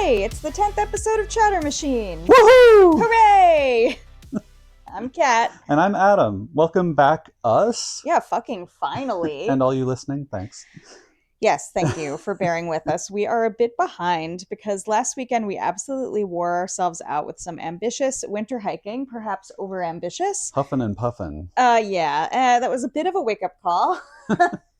Hey, it's the 10th episode of Chatter Machine. Woohoo! Hooray! I'm Kat. And I'm Adam. Welcome back, us. Yeah, fucking finally. And all you listening, thanks. Yes, thank you for bearing with us. We are a bit behind because last weekend we absolutely wore ourselves out with some ambitious winter hiking, perhaps over-ambitious. Huffin' and puffin'. That was a bit of a wake-up call.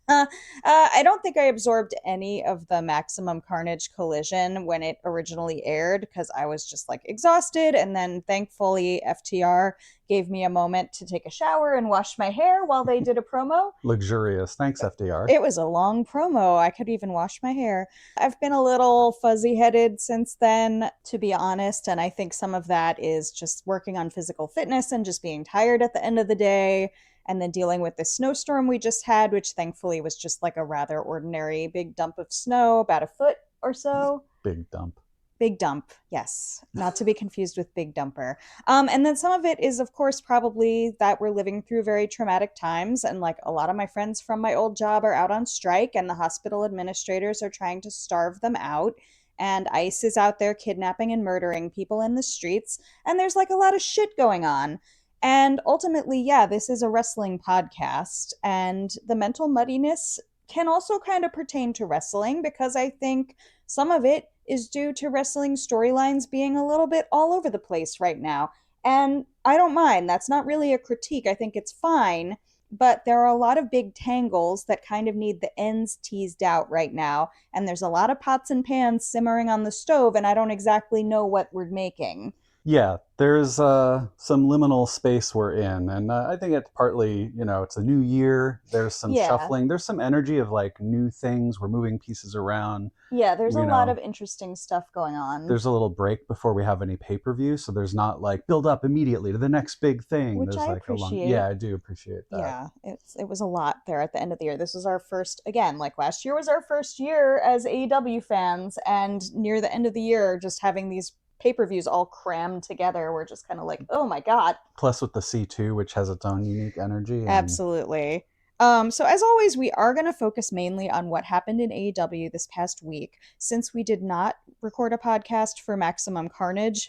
I don't think I absorbed any of the Maximum Carnage Collision when it originally aired because I was just like exhausted, and then thankfully FTR gave me a moment to take a shower and wash my hair while they did a promo. Luxurious. Thanks, FTR. It was a long promo. I could even wash my hair. I've been a little fuzzy-headed since then, to be honest, and I think some of that is just working on physical fitness and just being tired at the end of the day. And then dealing with the snowstorm we just had, which thankfully was just like a rather ordinary big dump of snow, about a foot or so. Big dump. Big dump, yes. Not to be confused with big dumper. And then some of it is, of course, probably that we're living through very traumatic times. And like a lot of my friends from my old job are out on strike, and the hospital administrators are trying to starve them out. And ICE is out there kidnapping and murdering people in the streets. And there's like a lot of shit going on. And ultimately, yeah, this is a wrestling podcast, and the mental muddiness can also kind of pertain to wrestling because I think some of it is due to wrestling storylines being a little bit all over the place right now. And I don't mind. That's not really a critique. I think it's fine. But there are a lot of big tangles that kind of need the ends teased out right now. And there's a lot of pots and pans simmering on the stove, and I don't exactly know what we're making. Yeah, there's some liminal space we're in, and I think it's partly, it's a new year, there's some shuffling, there's some energy of like new things, we're moving pieces around. Yeah, there's a lot of interesting stuff going on. There's a little break before we have any pay-per-view, so there's not like build up immediately to the next big thing. Which there's I like appreciate. Yeah, I do appreciate that. Yeah, it was a lot there at the end of the year. This was our first, again, like last year was our first year as AEW fans, and near the end of the year, just having these pay-per-views all crammed together, we're just kind of like, oh my god. Plus with the C2, which has its own unique energy. And... Absolutely. So as always, we are going to focus mainly on what happened in AEW this past week. Since we did not record a podcast for Maximum Carnage,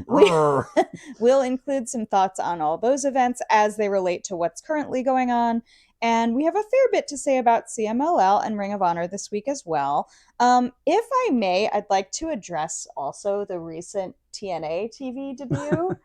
we'll include some thoughts on all those events as they relate to what's currently going on. And we have a fair bit to say about CMLL and Ring of Honor this week as well. If I may, I'd like to address also the recent TNA TV debut,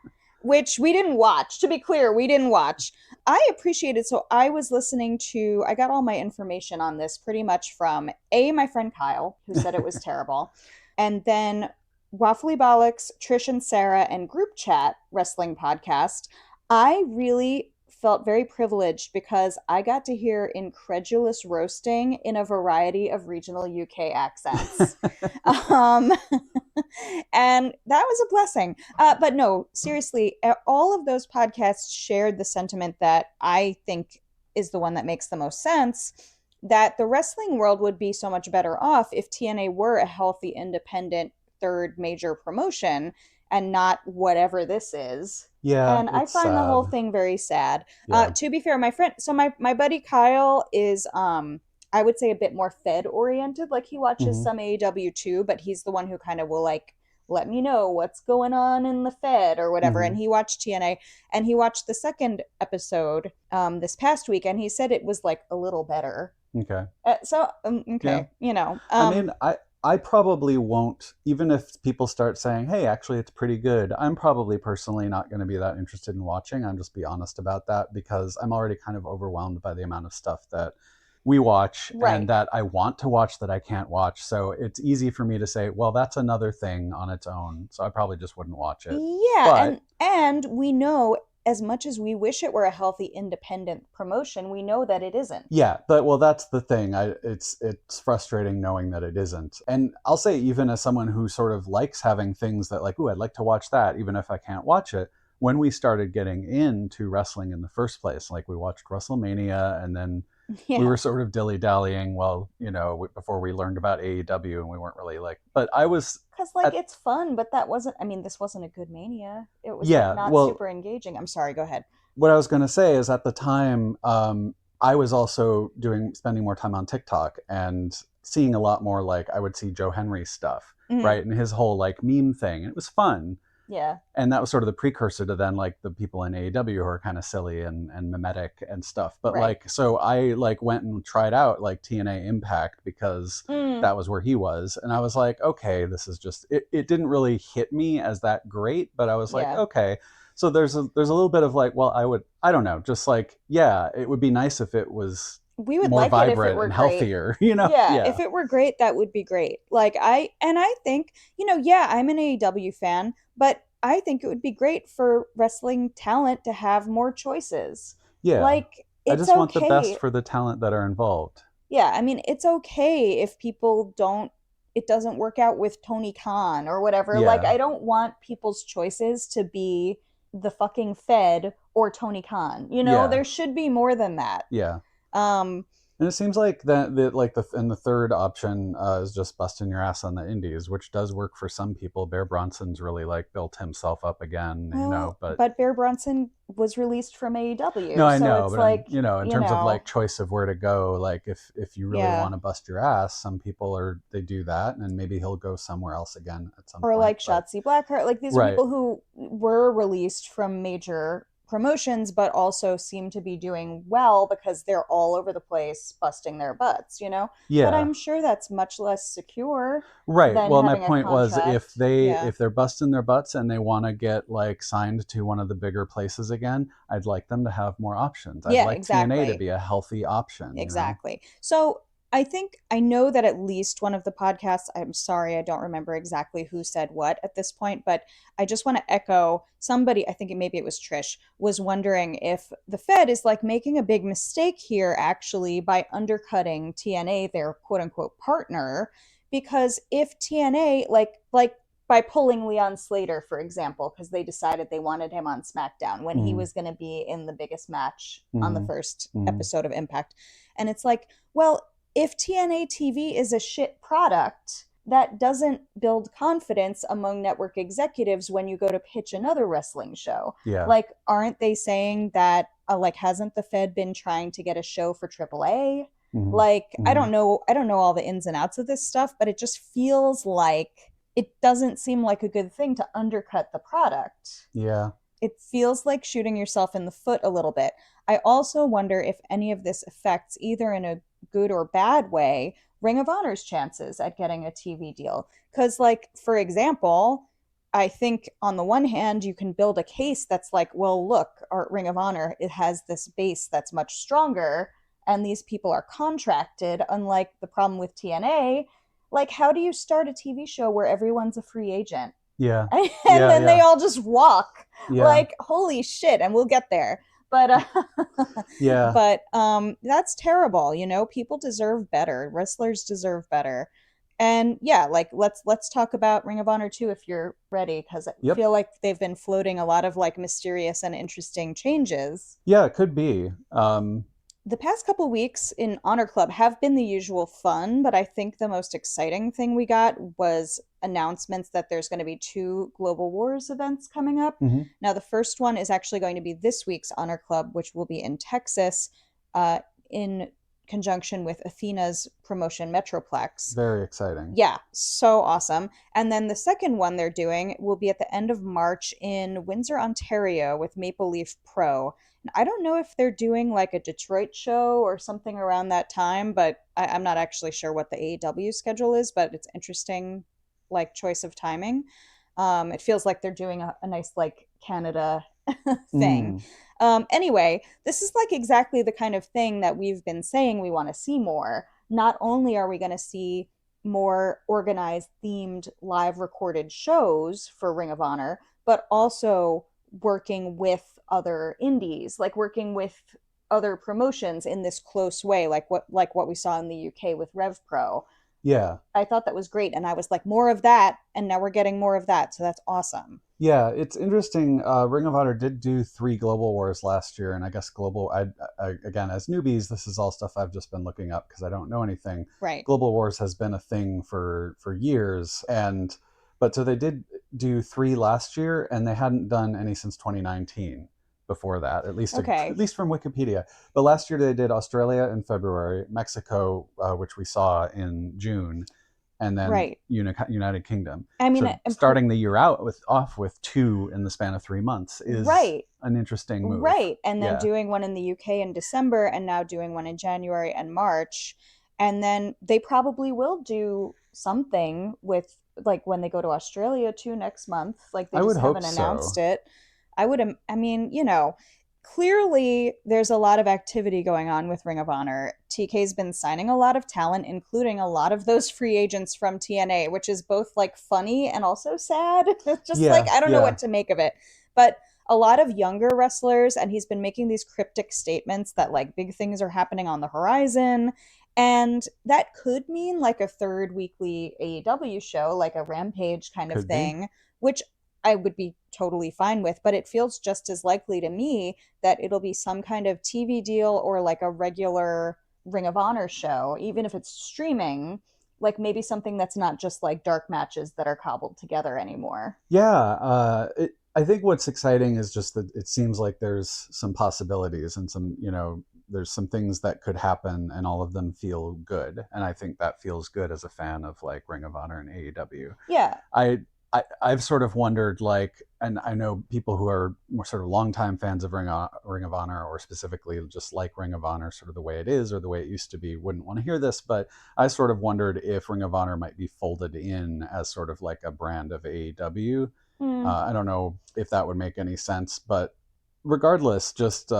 which we didn't watch. To be clear, we didn't watch. I appreciate it. So I got all my information on this pretty much from my friend Kyle, who said it was terrible. And then Waffle Bollocks, Trish and Sarah, and Group Chat Wrestling Podcast. I really felt very privileged because I got to hear incredulous roasting in a variety of regional UK accents. And that was a blessing. But no, seriously, all of those podcasts shared the sentiment that I think is the one that makes the most sense, that the wrestling world would be so much better off if TNA were a healthy, independent, third major promotion and not whatever this is. Yeah, and I find the whole thing very sad. Yeah. To be fair, my buddy Kyle is, I would say, a bit more Fed oriented. Like he watches some AEW too, but he's the one who kind of will like let me know what's going on in the Fed or whatever. And he watched TNA, and he watched the second episode this past week, and he said it was like a little better. Okay. Okay, yeah. I mean, I probably won't, even if people start saying, hey, actually, it's pretty good. I'm probably personally not going to be that interested in watching. I'm just be honest about that because I'm already kind of overwhelmed by the amount of stuff that we watch and that I want to watch that I can't watch. So it's easy for me to say, well, that's another thing on its own. So I probably just wouldn't watch it. Yeah, and we know, as much as we wish it were a healthy, independent promotion, we know that it isn't. Yeah, but that's the thing. It's frustrating knowing that it isn't. And I'll say, even as someone who sort of likes having things that like, ooh, I'd like to watch that, even if I can't watch it. When we started getting into wrestling in the first place, like we watched WrestleMania, and then we were sort of dilly-dallying, before we learned about AEW, and we weren't really like, but I was... Because, it's fun, but this wasn't a good Mania. It was not super engaging. I'm sorry, go ahead. What I was going to say is at the time, I was also spending more time on TikTok, and seeing a lot more, like I would see Joe Henry stuff, Mhm. right? And his whole like meme thing. And it was fun. Yeah. And that was sort of the precursor to then like the people in AEW who are kind of silly and mimetic and stuff. But Right. like, so I like went and tried out like TNA Impact because that was where he was. And I was like, okay, this is just, it didn't really hit me as that great, but I was like, Yeah. okay. So there's a little bit of like, well, I don't know, just like, yeah, it would be nice if it was We would more like it if it vibrant were and great. healthier, you know? Yeah, if it were great, that would be great. Like I think, you know, yeah, I'm an AEW fan, but I think it would be great for wrestling talent to have more choices. Yeah. Like I it's just want the best okay. for the talent that are involved. Yeah, I mean, it's okay if people don't, it doesn't work out with Tony Khan or whatever. Like Yeah. I don't want people's choices to be the fucking Fed or Tony Khan. You know, Yeah. there should be more than that. Yeah. Um And it seems like that like the third option is just busting your ass on the indies, which does work for some people. Bear Bronson's really like built himself up again, you know. Well, but Bear Bronson was released from AEW, No, I so know, it's but like, you know, in you terms of know, like choice of where to go, like if you really yeah. want to bust your ass, some people they do that, and maybe he'll go somewhere else again at some Or point. like Shotzi Blackheart. Like these are Right. people who were released from major promotions, but also seem to be doing well because they're all over the place busting their butts, you know? But Yeah. I'm sure that's much less secure Right. than Well, my having a point was contract. Yeah. if they're busting their butts and they want to get like signed to one of the bigger places again, I'd like them to have more options. I'd Yeah, like TNA to exactly. be a healthy option, you know. Exactly. So I know that at least one of the podcasts, I'm sorry, I don't remember exactly who said what at this point, but I just want to echo somebody, I think maybe it was Trish, was wondering if the Fed is like making a big mistake here actually by undercutting TNA, their quote unquote partner, because if TNA, like by pulling Leon Slater, for example, because they decided they wanted him on SmackDown when he was going to be in the biggest match on the first episode of Impact. And it's like, well, if TNA TV is a shit product, that doesn't build confidence among network executives when you go to pitch another wrestling show. Yeah. Like, aren't they saying that, like, hasn't the Fed been trying to get a show for AAA? Like, I don't know all the ins and outs of this stuff, but it just feels like it doesn't seem like a good thing to undercut the product. Yeah. It feels like shooting yourself in the foot a little bit. I also wonder if any of this affects, either in a good or bad way, Ring of Honor's chances at getting a TV deal. Because, like, for example, I think on the one hand, you can build a case that's like, well, look, our Ring of Honor, it has this base that's much stronger, and these people are contracted, unlike the problem with TNA. Like, how do you start a TV show where everyone's a free agent? Yeah. And then they all just walk. Yeah. Like, holy shit, and we'll get there. But yeah. But that's terrible, you know. People deserve better. Wrestlers deserve better. And yeah, like let's talk about Ring of Honor too if you're ready, because I feel like they've been floating a lot of like mysterious and interesting changes. Yeah, it could be. The past couple weeks in Honor Club have been the usual fun, but I think the most exciting thing we got was announcements that there's going to be 2 Global Wars events coming up. Now, the first one is actually going to be this week's Honor Club, which will be in Texas, in conjunction with Athena's promotion Metroplex. Very exciting. Yeah, so awesome. And then the second one they're doing will be at the end of March in Windsor, Ontario with Maple Leaf Pro. And I don't know if they're doing like a Detroit show or something around that time, but I'm not actually sure what the AEW schedule is, but it's interesting, like, choice of timing. It feels like they're doing a nice like Canada thing. Anyway, this is like exactly the kind of thing that we've been saying we want to see more. Not only are we going to see more organized, themed, live recorded shows for Ring of Honor, but also working with other indies, like working with other promotions in this close way, like what we saw in the UK with Rev Pro. Yeah. I thought that was great. And I was like, more of that. And now we're getting more of that. So that's awesome. Yeah, it's interesting. Ring of Honor did do 3 Global Wars last year. And I guess again, as newbies, this is all stuff I've just been looking up because I don't know anything. Right. Global Wars has been a thing for years. But so they did do 3 last year and they hadn't done any since 2019. before that, at least Okay. from Wikipedia. But last year they did Australia in February, Mexico, which we saw in June, and then Right. United Kingdom. I mean, So starting the year out with 2 in the span of 3 months is right. an interesting move. Right. And then Yeah. doing one in the UK in December and now doing one in January and March. And then they probably will do something with like when they go to Australia too next month. Like they I would just hope haven't so. announced it. I mean, clearly there's a lot of activity going on with Ring of Honor. TK's been signing a lot of talent, including a lot of those free agents from TNA, which is both like funny and also sad. Just like Yeah, I don't know yeah. what to make of it. But a lot of younger wrestlers, and he's been making these cryptic statements that like big things are happening on the horizon. And that could mean like a third weekly AEW show, like a Rampage kind of Could be. thing, which I would be totally fine with. But it feels just as likely to me that it'll be some kind of TV deal or like a regular Ring of Honor show, even if it's streaming, like maybe something that's not just like dark matches that are cobbled together anymore. Yeah, I think what's exciting is just that it seems like there's some possibilities and some, there's some things that could happen and all of them feel good. And I think that feels good as a fan of like Ring of Honor and AEW. Yeah. I've sort of wondered, like, and I know people who are more sort of longtime fans of Ring of Honor, or specifically just like Ring of Honor, sort of the way it is or the way it used to be, wouldn't want to hear this. But I sort of wondered if Ring of Honor might be folded in as sort of like a brand of AEW. Mm. I don't know if that would make any sense, but regardless, just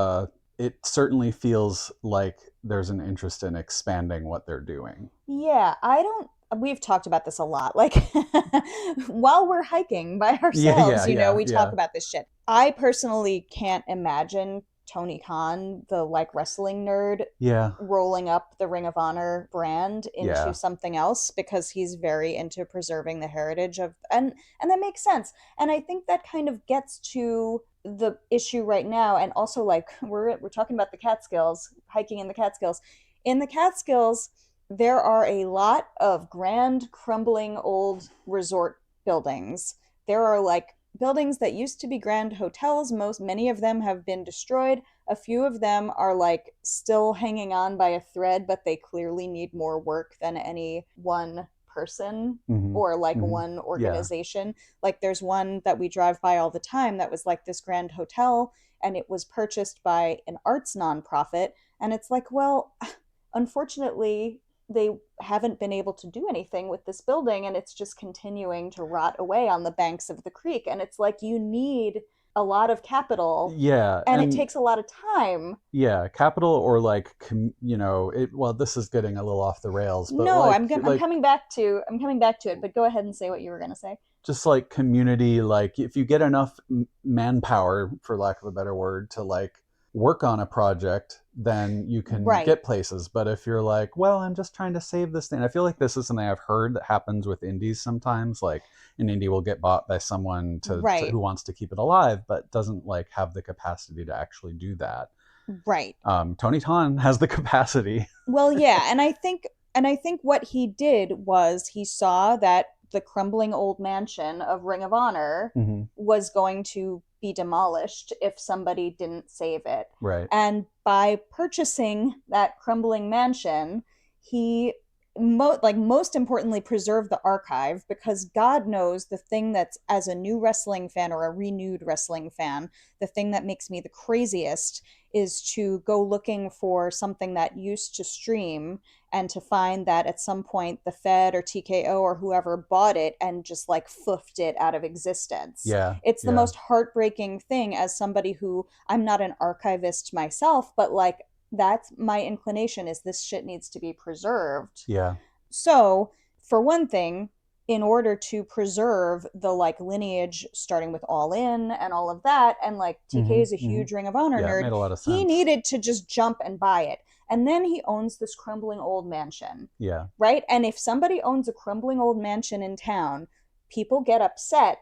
it certainly feels like there's an interest in expanding what they're doing. Yeah, I don't. We've talked about this a lot. Like, while we're hiking by Yeah, ourselves, yeah, yeah, we talk yeah, about this shit. I personally can't imagine Tony Khan, the like wrestling nerd, yeah, rolling up the Ring of Honor brand into yeah, something else because he's very into preserving the heritage of and that makes sense. And I think that kind of gets to the issue right now. And also like we're talking about the Catskills, hiking in the Catskills. In the Catskills, there are a lot of grand, crumbling old resort buildings. There are like buildings that used to be grand hotels. Many of them have been destroyed. A few of them are like still hanging on by a thread, but they clearly need more work than any one person hmm or like hmm one yeah, organization. Like there's one that we drive by all the time that was like this grand hotel, and it was purchased by an arts nonprofit. And it's like, well, unfortunately, they haven't been able to do anything with this building, and it's just continuing to rot away on the banks of the creek. And it's like you need a lot of capital, yeah, and it and takes a lot of time. yeah, capital or like it. Well, this is getting a little off the rails, but No, I'm like coming back to it, but go ahead and say what you were going to say. just like community, like if you get enough manpower, for lack of a better word, to like work on a project, then you can Right. get places. But if you're like, well, I'm just trying to save this thing, I feel like this is something I've heard that happens with indies sometimes. Like an indie will get bought by someone Right. who wants to keep it alive, but doesn't like have the capacity to actually do that. Right. Tony Khan has the capacity. Well, yeah, and I think what he did was he saw that the crumbling old mansion of Ring of Honor hmm was going to be demolished if somebody didn't save it. Right. And by purchasing that crumbling mansion, he most importantly preserved the archive, because God knows the thing that's, as a new wrestling fan or a renewed wrestling fan, the thing that makes me the craziest is to go looking for something that used to stream and to find that at some point the Fed or TKO or whoever bought it and just like foofed it out of existence. Yeah. It's the Yeah. most heartbreaking thing, as somebody who, I'm not an archivist myself, but like that's my inclination, is this shit needs to be preserved. Yeah. So, for one thing, in order to preserve the like lineage starting with All In and all of that, and like TK is a huge Ring of Honor Yeah. It nerd, made a lot of he sense. needed to just jump and buy it. And then he owns this crumbling old mansion, Yeah. right? And if somebody owns a crumbling old mansion in town, people get upset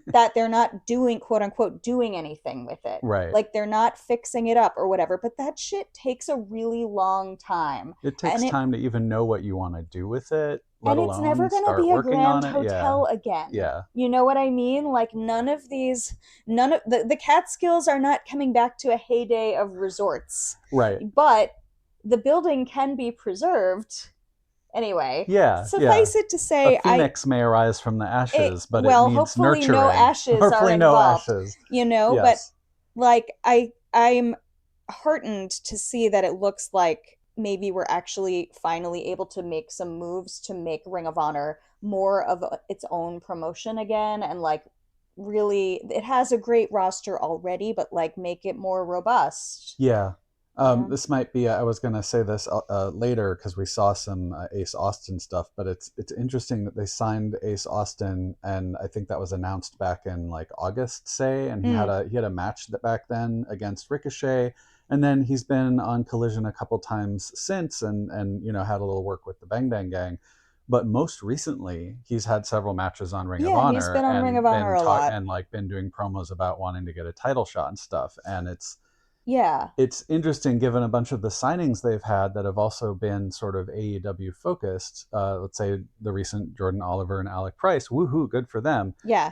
that they're not doing, quote unquote, doing anything with it. Right. Like they're not fixing it up or whatever. But that shit takes a really long time. It takes time to even know what you want to do with it, let And it's never alone going to start be a working on grand it. hotel again. Yeah. You know what I mean? Like none of the Catskills are not coming back to a heyday of resorts. Right. But the building can be preserved. Anyway, yeah, suffice it to say, a phoenix may arise from the ashes, but well, it needs hopefully nurturing. no ashes hopefully are no involved. Ashes. You know, yes. But like I'm heartened to see that it looks like maybe we're actually finally able to make some moves to make Ring of Honor more of its own promotion again, and like really, it has a great roster already, but like make it more robust. Yeah. This might be, I was going to say this later because we saw some Ace Austin stuff, but it's interesting that they signed Ace Austin, and I think that was announced back in like August, say, and he had a match that back then against Ricochet, and then he's been on Collision a couple times since, and you know, had a little work with the Bang Bang Gang. But most recently, he's had several matches on Ring of Honor. He's been on Ring of Honor a lot, and like been doing promos about wanting to get a title shot and stuff, and it's interesting given a bunch of the signings they've had that have also been sort of AEW focused. Let's say the recent Jordan Oliver and Alec Price. Woohoo, good for them. Yeah.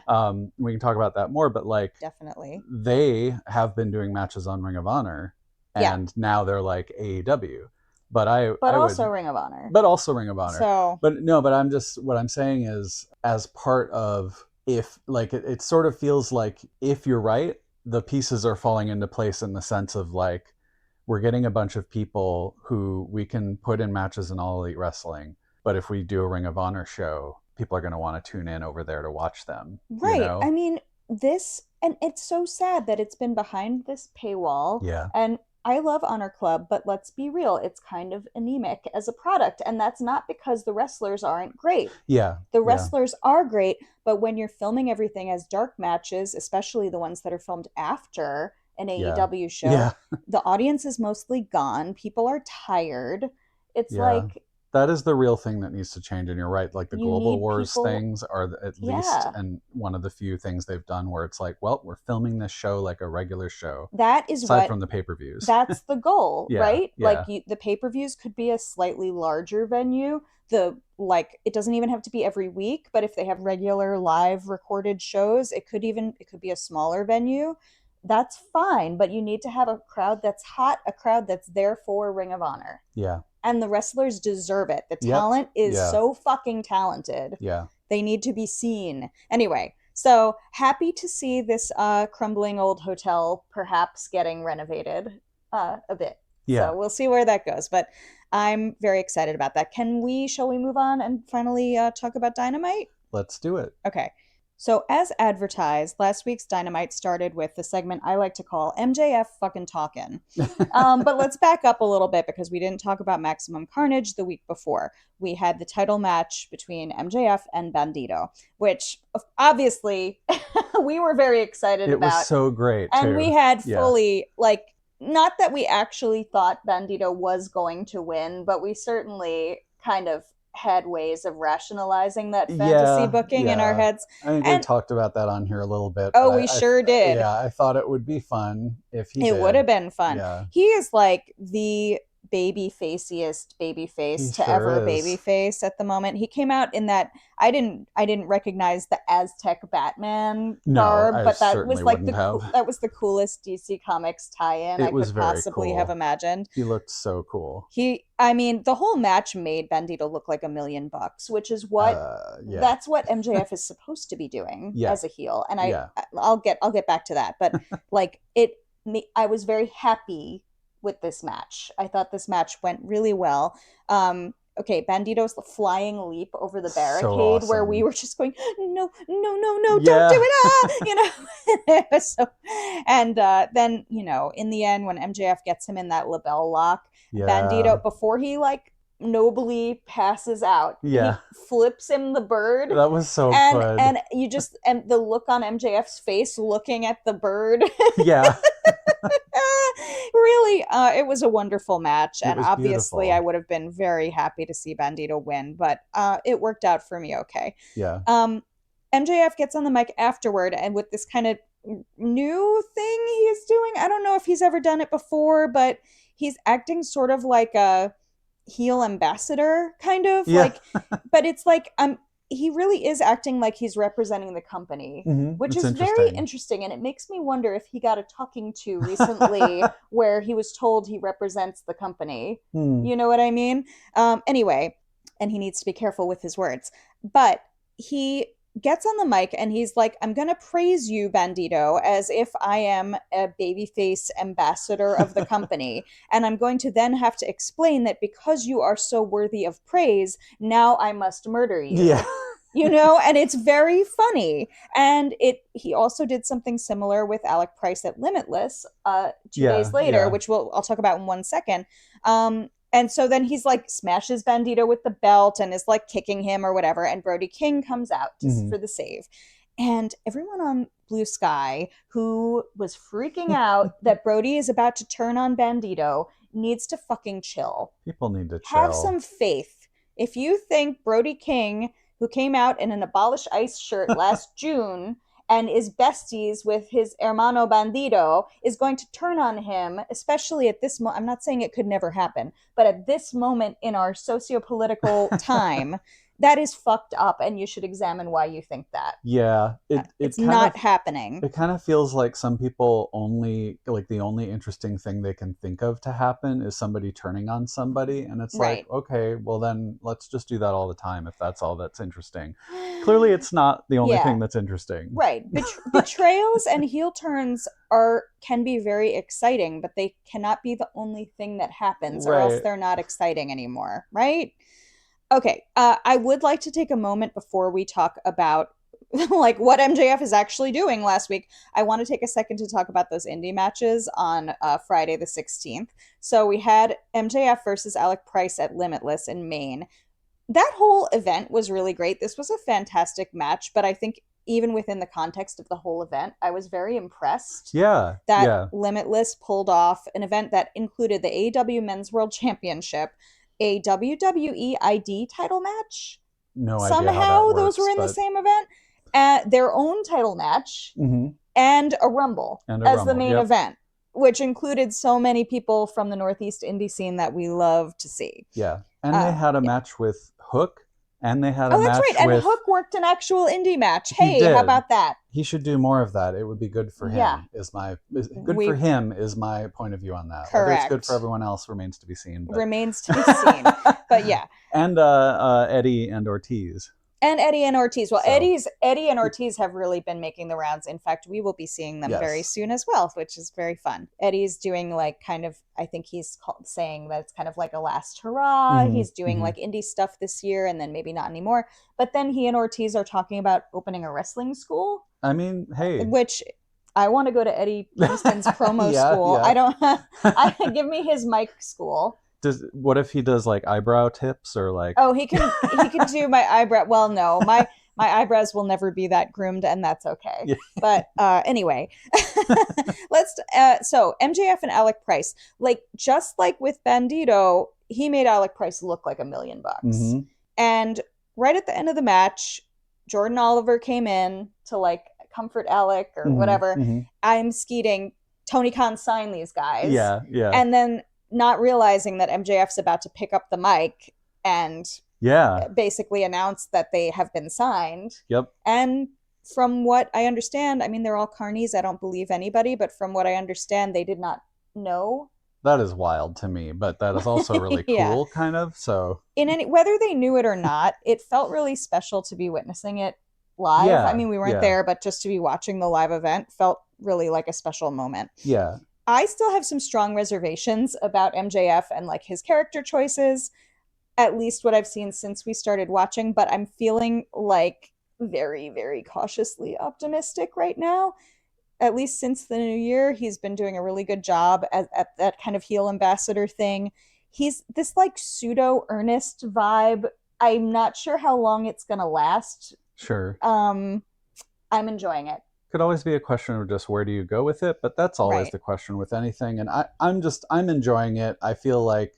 We can talk about that more, but like definitely they have been doing matches on Ring of Honor, and now they're like AEW. But also Ring of Honor. But also Ring of Honor. So but I'm just, what I'm saying is, as part of, if like it sort of feels like, if you're right, the pieces are falling into place in the sense of like, we're getting a bunch of people who we can put in matches in All Elite Wrestling, but if we do a Ring of Honor show, people are going to want to tune in over there to watch them. Right. You know? I mean, and it's so sad that it's been behind this paywall. Yeah. And I love HonorClub, but let's be real, it's kind of anemic as a product. And that's not because the wrestlers aren't great. Yeah. The wrestlers are great, but when you're filming everything as dark matches, especially the ones that are filmed after an AEW show, the audience is mostly gone. People are tired. It's like, that is the real thing that needs to change. And you're right, like the Global Wars things are at least, and one of the few things they've done where it's like, well, we're filming this show like a regular show. That is aside from the pay-per-views. That's the goal, right? Yeah. Like the pay-per-views could be a slightly larger venue. It doesn't even have to be every week, but if they have regular live recorded shows, it could be a smaller venue. That's fine, but you need to have a crowd that's hot, a crowd that's there for Ring of Honor. Yeah. And the wrestlers deserve it. The talent is so fucking talented. Yeah. They need to be seen. Anyway, so happy to see this crumbling old hotel perhaps getting renovated a bit. Yeah. So we'll see where that goes. But I'm very excited about that. Shall we move on and finally talk about Dynamite? Let's do it. Okay. So as advertised, last week's Dynamite started with the segment I like to call MJF fucking talkin'. But let's back up a little bit because we didn't talk about Maximum Carnage the week before. We had the title match between MJF and Bandido, which obviously we were very excited about. It was so great, and we had fully, not that we actually thought Bandido was going to win, but we certainly kind of had ways of rationalizing that fantasy booking in our heads. I think we talked about that on here a little bit. Oh, we sure did. Yeah, I thought it would be fun if he did. It would have been fun. Yeah. He is like the baby-faciest babyface to ever babyface at the moment. He came out in that, I didn't recognize the Aztec Batman garb, but that was like that was the coolest DC Comics tie-in I could possibly have imagined. He looked so cool. The whole match made Bandido look like $1 million, which is what that's what MJF is supposed to be doing as a heel. And I'll get back to that, but I was very happy with this match. I thought this match went really well. Bandido's flying leap over the barricade where we were just going, no, don't do it. And then, in the end, when MJF gets him in that label lock, Bandido, before he nobly passes out, he flips him the bird. That was so good. And and the look on MJF's face looking at the bird. Yeah. Really, it was a wonderful match, and obviously beautiful. I would have been very happy to see Bandido win, but it worked out for me okay. Yeah. MJF gets on the mic afterward and with this kind of new thing he's doing. I don't know if he's ever done it before, but he's acting sort of like a heel ambassador, kind of Yeah. but it's like he really is acting like he's representing the company, which It's is very interesting. And it makes me wonder if he got a talking to recently where he was told he represents the company. You know what I mean? Anyway, and he needs to be careful with his words. But he gets on the mic and he's like, I'm going to praise you, Bandido, as if I am a babyface ambassador of the company. And I'm going to then have to explain that because you are so worthy of praise, now I must murder you. Yeah. You know, and it's very funny. And he also did something similar with Alec Price at Limitless 2 days later, which I'll talk about in 1 second. And so then he's like smashes Bandido with the belt and is like kicking him or whatever. And Brody King comes out for the save. And everyone on Blue Sky who was freaking out that Brody is about to turn on Bandido needs to fucking chill. People need to chill. Have some faith. If you think Brody King, who came out in an Abolish ICE shirt last June and is besties with his hermano Bandido, is going to turn on him, especially at this moment. I'm not saying it could never happen, but at this moment in our socio-political time, that is fucked up, and you should examine why you think that. Yeah. It's not happening. It kind of feels like some people the only interesting thing they can think of to happen is somebody turning on somebody. And it's like, okay, well then let's just do that all the time if that's all that's interesting. Clearly it's not the only thing that's interesting. Right. Betrayals and heel turns can be very exciting, but they cannot be the only thing that happens, or else they're not exciting anymore, right? Okay, I would like to take a moment before we talk about like what MJF is actually doing last week. I want to take a second to talk about those indie matches on Friday the 16th. So we had MJF versus Alec Price at Limitless in Maine. That whole event was really great. This was a fantastic match, but I think even within the context of the whole event, I was very impressed that Limitless pulled off an event that included the AEW Men's World Championship, a WWE ID title match. No idea Somehow how that works, those were in the same event. Their own title match and a Rumble as the main event, which included so many people from the Northeast indie scene that we love to see. Yeah. And they had a match with Hook. And they had a match that's right. And Hook worked an actual indie match. Hey, how about that? He should do more of that. It would be good for him. Yeah. For him is my point of view on that. Correct. Whether it's good for everyone else remains to be seen. Remains to be seen. But yeah. And Eddie and Ortiz. And Eddie and Ortiz. Well, Eddie and Ortiz have really been making the rounds. In fact, we will be seeing them very soon as well, which is very fun. Eddie's doing like kind of, I think he's saying that it's kind of like a last hurrah. He's doing like indie stuff this year and then maybe not anymore. But then he and Ortiz are talking about opening a wrestling school. I mean, hey. Which I want to go to Eddie Kingston's promo school. Yeah. I give me his mic school. What if he does like eyebrow tips or like? Oh, he can do my eyebrow. Well, no, my eyebrows will never be that groomed, and that's okay. Yeah. But anyway, so MJF and Alec Price, like just like with Bandido, he made Alec Price look like $1 million. And right at the end of the match, Jordan Oliver came in to like comfort Alec or whatever. I'm skeeting Tony Khan signed these guys. Yeah. And then not realizing that MJF's about to pick up the mic and basically announce that they have been signed. Yep. And from what I understand, I mean, they're all carnies. I don't believe anybody, but from what I understand, they did not know. That is wild to me, but that is also really cool, kind of. So whether they knew it or not, it felt really special to be witnessing it live. Yeah, I mean, we weren't there, but just to be watching the live event felt really like a special moment. Yeah. I still have some strong reservations about MJF and like his character choices, at least what I've seen since we started watching, but I'm feeling like very, very cautiously optimistic right now. At least since the new year, he's been doing a really good job at that kind of heel ambassador thing. He's this like pseudo earnest vibe. I'm not sure how long it's going to last. Sure. I'm enjoying it. Could always be a question of just where do you go with it, but that's always the question with anything. And I'm enjoying it. I feel like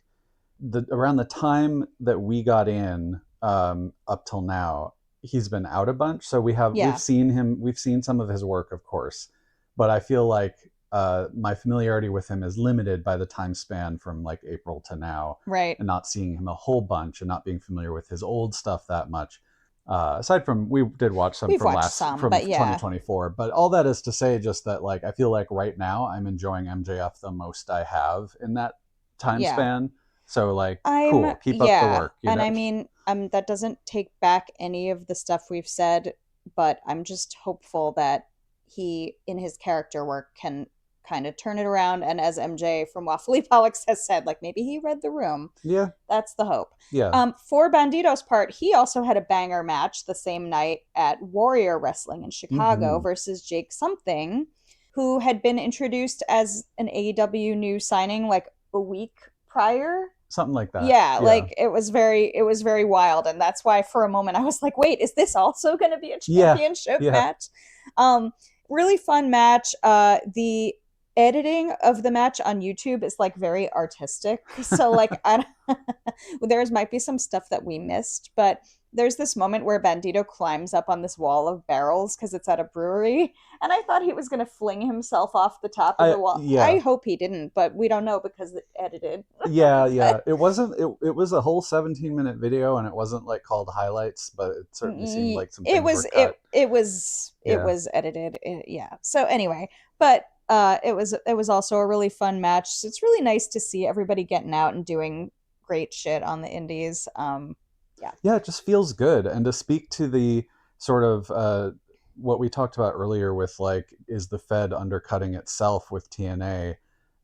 around the time that we got in up till now, he's been out a bunch. So we've Yeah. seen some of his work, of course, but I feel like my familiarity with him is limited by the time span from like April to now, Right. and not seeing him a whole bunch and not being familiar with his old stuff that much. Aside from, we did watch some We've from watched some, from but yeah. 2024, but all that is to say just that like I feel like right now I'm enjoying MJF the most I have in that time span. So like, cool, keep up the work. And I mean, that doesn't take back any of the stuff we've said, but I'm just hopeful that he, in his character work, can kind of turn it around. And as MJ from Waffle Pollux has said, like maybe he read the room. Yeah. That's the hope. Yeah. For Bandido's part, he also had a banger match the same night at Warrior Wrestling in Chicago versus Jake Something, who had been introduced as an AEW new signing like a week prior. Something like that. Yeah, like it was very wild. And that's why for a moment I was like, wait, is this also going to be a championship match? Really fun match. The editing of the match on YouTube is like very artistic. So like there might be some stuff that we missed, but there's this moment where Bandido climbs up on this wall of barrels because it's at a brewery, and I thought he was going to fling himself off the top of the wall. Yeah. I hope he didn't, but we don't know because it edited. Yeah. It wasn't. It was a whole 17-minute video, and it wasn't like called highlights, but it certainly seemed like some. It was edited. Yeah. So anyway, but it was also a really fun match. So it's really nice to see everybody getting out and doing great shit on the indies. Yeah, it just feels good. And to speak to the sort of what we talked about earlier with like, is the Fed undercutting itself with TNA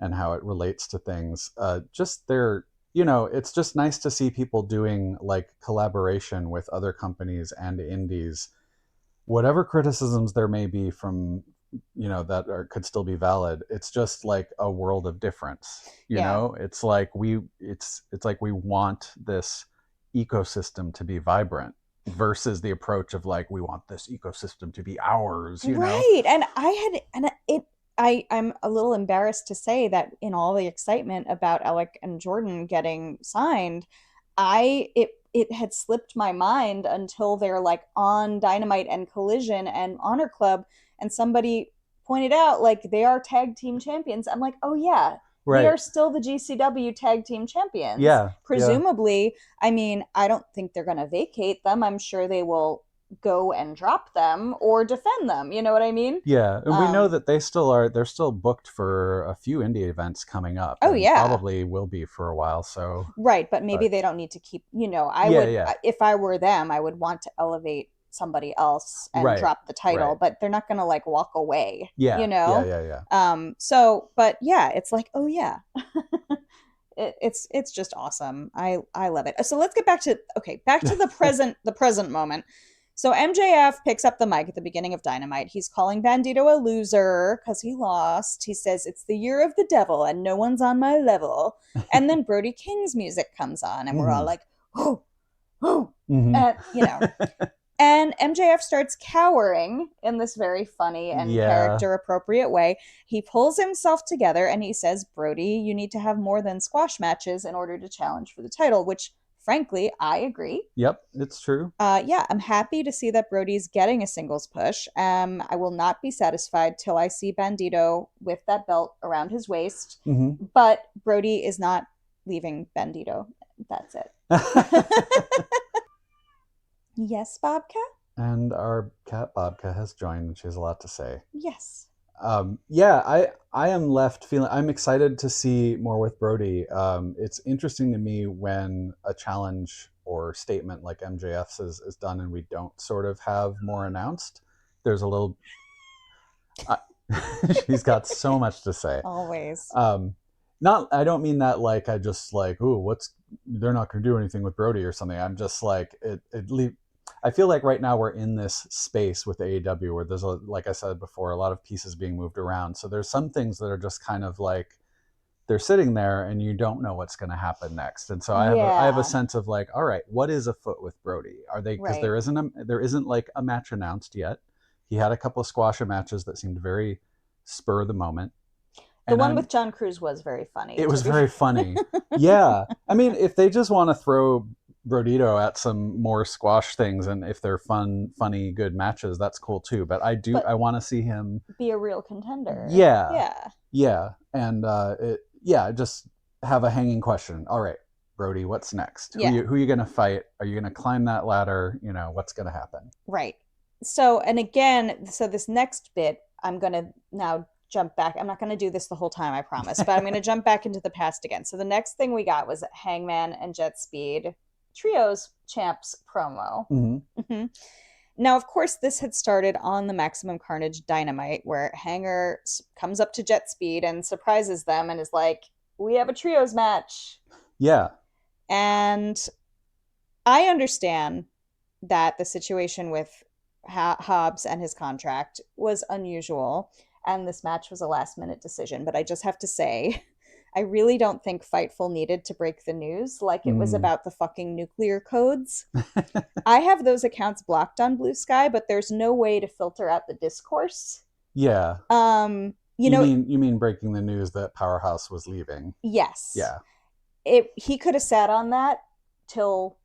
and how it relates to things, just there, it's just nice to see people doing like collaboration with other companies and indies, whatever criticisms there may be from, that could still be valid. It's just like a world of difference, you know. It's like it's like we want this ecosystem to be vibrant versus the approach of like, we want this ecosystem to be ours, you know. Right. And I'm a little embarrassed to say that in all the excitement about Alec and Jordan getting signed, it had slipped my mind until they're like on Dynamite and Collision and Honor Club, and somebody pointed out like they are tag team champions. I'm like, oh yeah, right. They are still the GCW tag team champions. Yeah. Presumably, yeah. I mean, I don't think they're going to vacate them. I'm sure they will go and drop them or defend them. You know what I mean? Yeah. And we know that they're still booked for a few indie events coming up. Oh, yeah. Probably will be for a while. So. Right. But maybe they don't need to keep, if I were them, I would want to elevate somebody else and drop the title, but they're not gonna like walk away. Yeah. Yeah. So, but yeah, it's like, oh yeah. it's just awesome. I love it. So let's get back to the present moment. So MJF picks up the mic at the beginning of Dynamite. He's calling Bandido a loser because he lost. He says, it's the year of the devil and no one's on my level. And then Brody King's music comes on and we're all like, oh, and, and MJF starts cowering in this very funny and character appropriate way. He pulls himself together and he says, Brody, you need to have more than squash matches in order to challenge for the title, which frankly, I agree. Yep, it's true. I'm happy to see that Brody's getting a singles push. I will not be satisfied till I see Bandido with that belt around his waist. Mm-hmm. But Brody is not leaving Bandido. That's it. Yes, Bobka? And our cat Bobka has joined and she has a lot to say. Yes. I am left feeling, I'm excited to see more with Brody. It's interesting to me when a challenge or statement like MJF's is done and we don't sort of have more announced. There's a little, she's got so much to say. Always. I don't mean that like I just like, they're not going to do anything with Brody or something. I'm just like, I feel like right now we're in this space with AEW where there's, like I said before, a lot of pieces being moved around. So there's some things that are just kind of like, they're sitting there and you don't know what's going to happen next. And so I have a sense of like, all right, what is afoot with Brody? Are they, because there isn't like a match announced yet. He had a couple of squash matches that seemed very spur of the moment. The one with John Cruz was very funny. It was very funny. Yeah. I mean, if they just want to throw Bandido at some more squash things, and if they're funny, good matches, that's cool too. But I want to see him be a real contender. Yeah, and just have a hanging question. All right, Brody, what's next? Who are you going to fight? Are you going to climb that ladder? What's going to happen? Right. So, and again, this next bit, I'm going to now jump back. I'm not going to do this the whole time, I promise, but I'm going to jump back into the past again. So the next thing we got was Hangman and Jet Speed Trios Champs promo. Mm-hmm. Now, of course, this had started on the Maximum Carnage Dynamite, where Hanger comes up to Jet Speed and surprises them and is like, we have a trios match. Yeah. And I understand that the situation with Hobbs and his contract was unusual, and this match was a last-minute decision. But I just have to say, I really don't think Fightful needed to break the news like it was about the fucking nuclear codes. I have those accounts blocked on Blue Sky, but there's no way to filter out the discourse. Yeah. You mean breaking the news that Powerhouse was leaving? Yes. Yeah. He could have sat on that till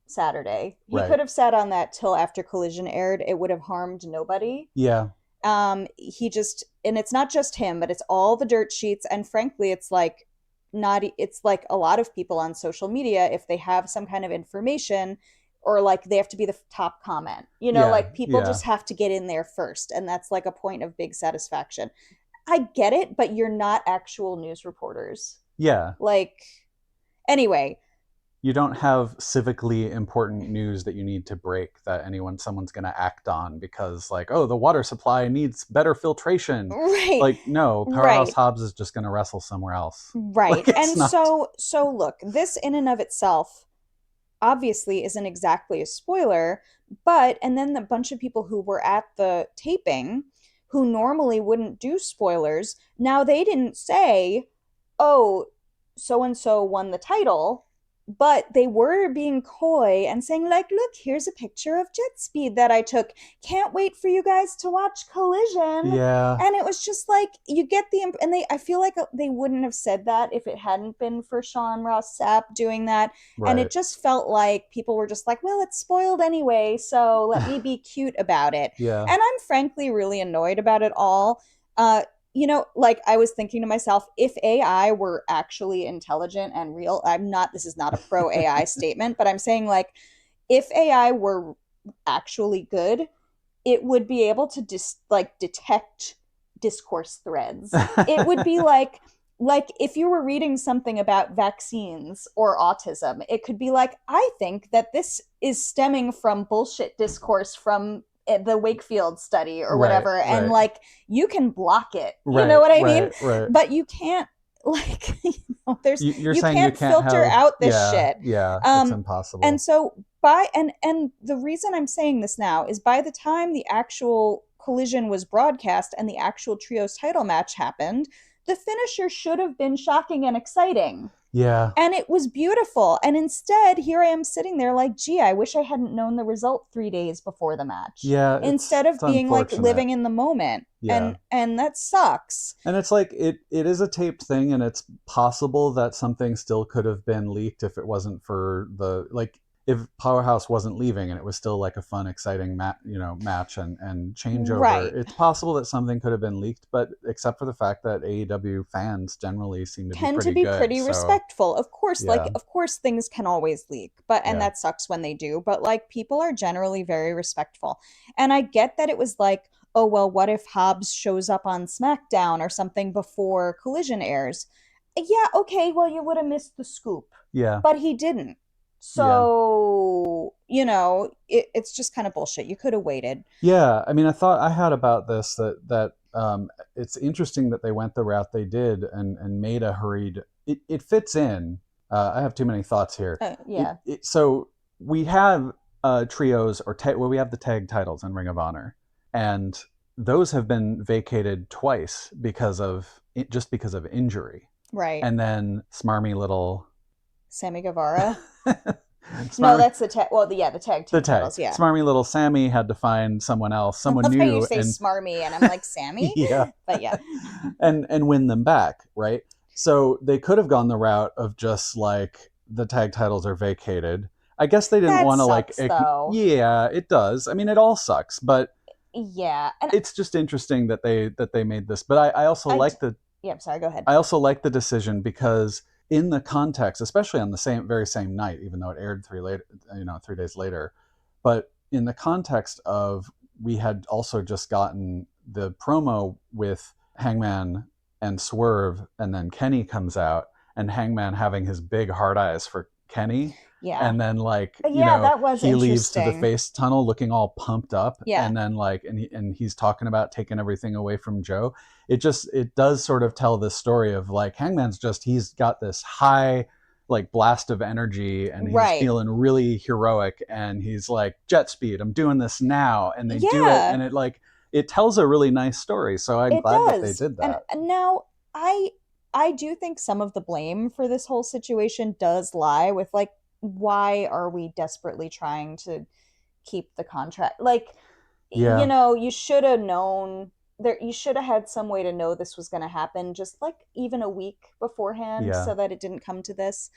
Saturday. He could have sat on that till after Collision aired. It would have harmed nobody. Yeah. And it's not just him, but it's all the dirt sheets. And frankly, it's like a lot of people on social media, if they have some kind of information or like they have to be the top comment, people just have to get in there first. And that's like a point of big satisfaction. I get it, but you're not actual news reporters. Yeah. Anyway. You don't have civically important news that you need to break that someone's going to act on because the water supply needs better filtration. Right. No, Powerhouse Hobbs is just going to wrestle somewhere else. Right. So look, this in and of itself obviously isn't exactly a spoiler, and then the bunch of people who were at the taping who normally wouldn't do spoilers, now they didn't say, oh, so-and-so won the title. But they were being coy and saying, look, here's a picture of Jet Speed that I took. Can't wait for you guys to watch Collision. Yeah. And it was just you get I feel like they wouldn't have said that if it hadn't been for Sean Ross Sapp doing that. Right. And it just felt like people were just like, well, it's spoiled anyway, so let me be cute about it. Yeah. And I'm frankly really annoyed about it all. I was thinking to myself, if AI were actually intelligent and real, this is not a pro AI statement, but I'm saying if AI were actually good, it would be able to detect discourse threads. It would be like if you were reading something about vaccines or autism, it could be I think that this is stemming from bullshit discourse from the Wakefield study or whatever, and you can block it. You know what I mean? Right. But you can't there's you can't filter out this shit. Yeah, it's impossible. And so and the reason I'm saying this now is by the time the actual Collision was broadcast and the actual trios title match happened, the finisher should have been shocking and exciting. Yeah. And it was beautiful. And instead, here I am sitting there gee, I wish I hadn't known the result 3 days before the match. Yeah. Instead of being living in the moment. Yeah. And that sucks. And it's it is a taped thing, and it's possible that something still could have been leaked if it wasn't for if Powerhouse wasn't leaving and it was still a fun, exciting match and changeover. Right. It's possible that something could have been leaked, but except for the fact that AEW fans generally tend to be pretty respectful. Of course, of course things can always leak, and that sucks when they do, but people are generally very respectful. And I get that it was oh, well, what if Hobbs shows up on SmackDown or something before Collision airs? Yeah, okay, well, you would have missed the scoop. Yeah. But he didn't. So, it's just kind of bullshit. You could have waited. Yeah. I mean, I thought I had about this that it's interesting that they went the route they did and made a hurried, it fits in. I have too many thoughts here. Yeah. So we have trios we have the tag titles in Ring of Honor, and those have been vacated twice because of injury. Right. And then smarmy little Sammy Guevara. No, that's the tag. Well, the tag team titles. Yeah. Smarmy little Sammy had to find someone else, someone new. How you say smarmy, and I'm like Sammy. Yeah. But yeah. And win them back, right? So they could have gone the route of just the tag titles are vacated. I guess they didn't That want to like, sucks, though. yeah, it does. I mean, it all sucks, but Yeah, and it's just interesting that they made this. But I also I like the yeah, sorry, go ahead. I also like the decision because in the context, especially on the very same night, even though it aired 3 days later, but in the context of we had also just gotten the promo with Hangman and Swerve, and then Kenny comes out, and Hangman having his big hard eyes for Kenny. Yeah. And then like Yeah, that was he leaves to the interesting. face tunnel looking all pumped up, Yeah. and then like and he's talking about taking everything away from Joe. It does sort of tell this story of like Hangman's he's got this high like blast of energy, and he's Right. feeling really heroic, and he's like, jet speed, I'm doing this now, and they do it, Yeah. and it tells a really nice story. So I'm glad that they did that. And now I do think some of the blame for this whole situation does lie with like, why are we desperately trying to keep the contract? Like, Yeah. you know, you should have known there, you should have had some way to know this was going to happen, just like even a week beforehand, Yeah. so that it didn't come to this.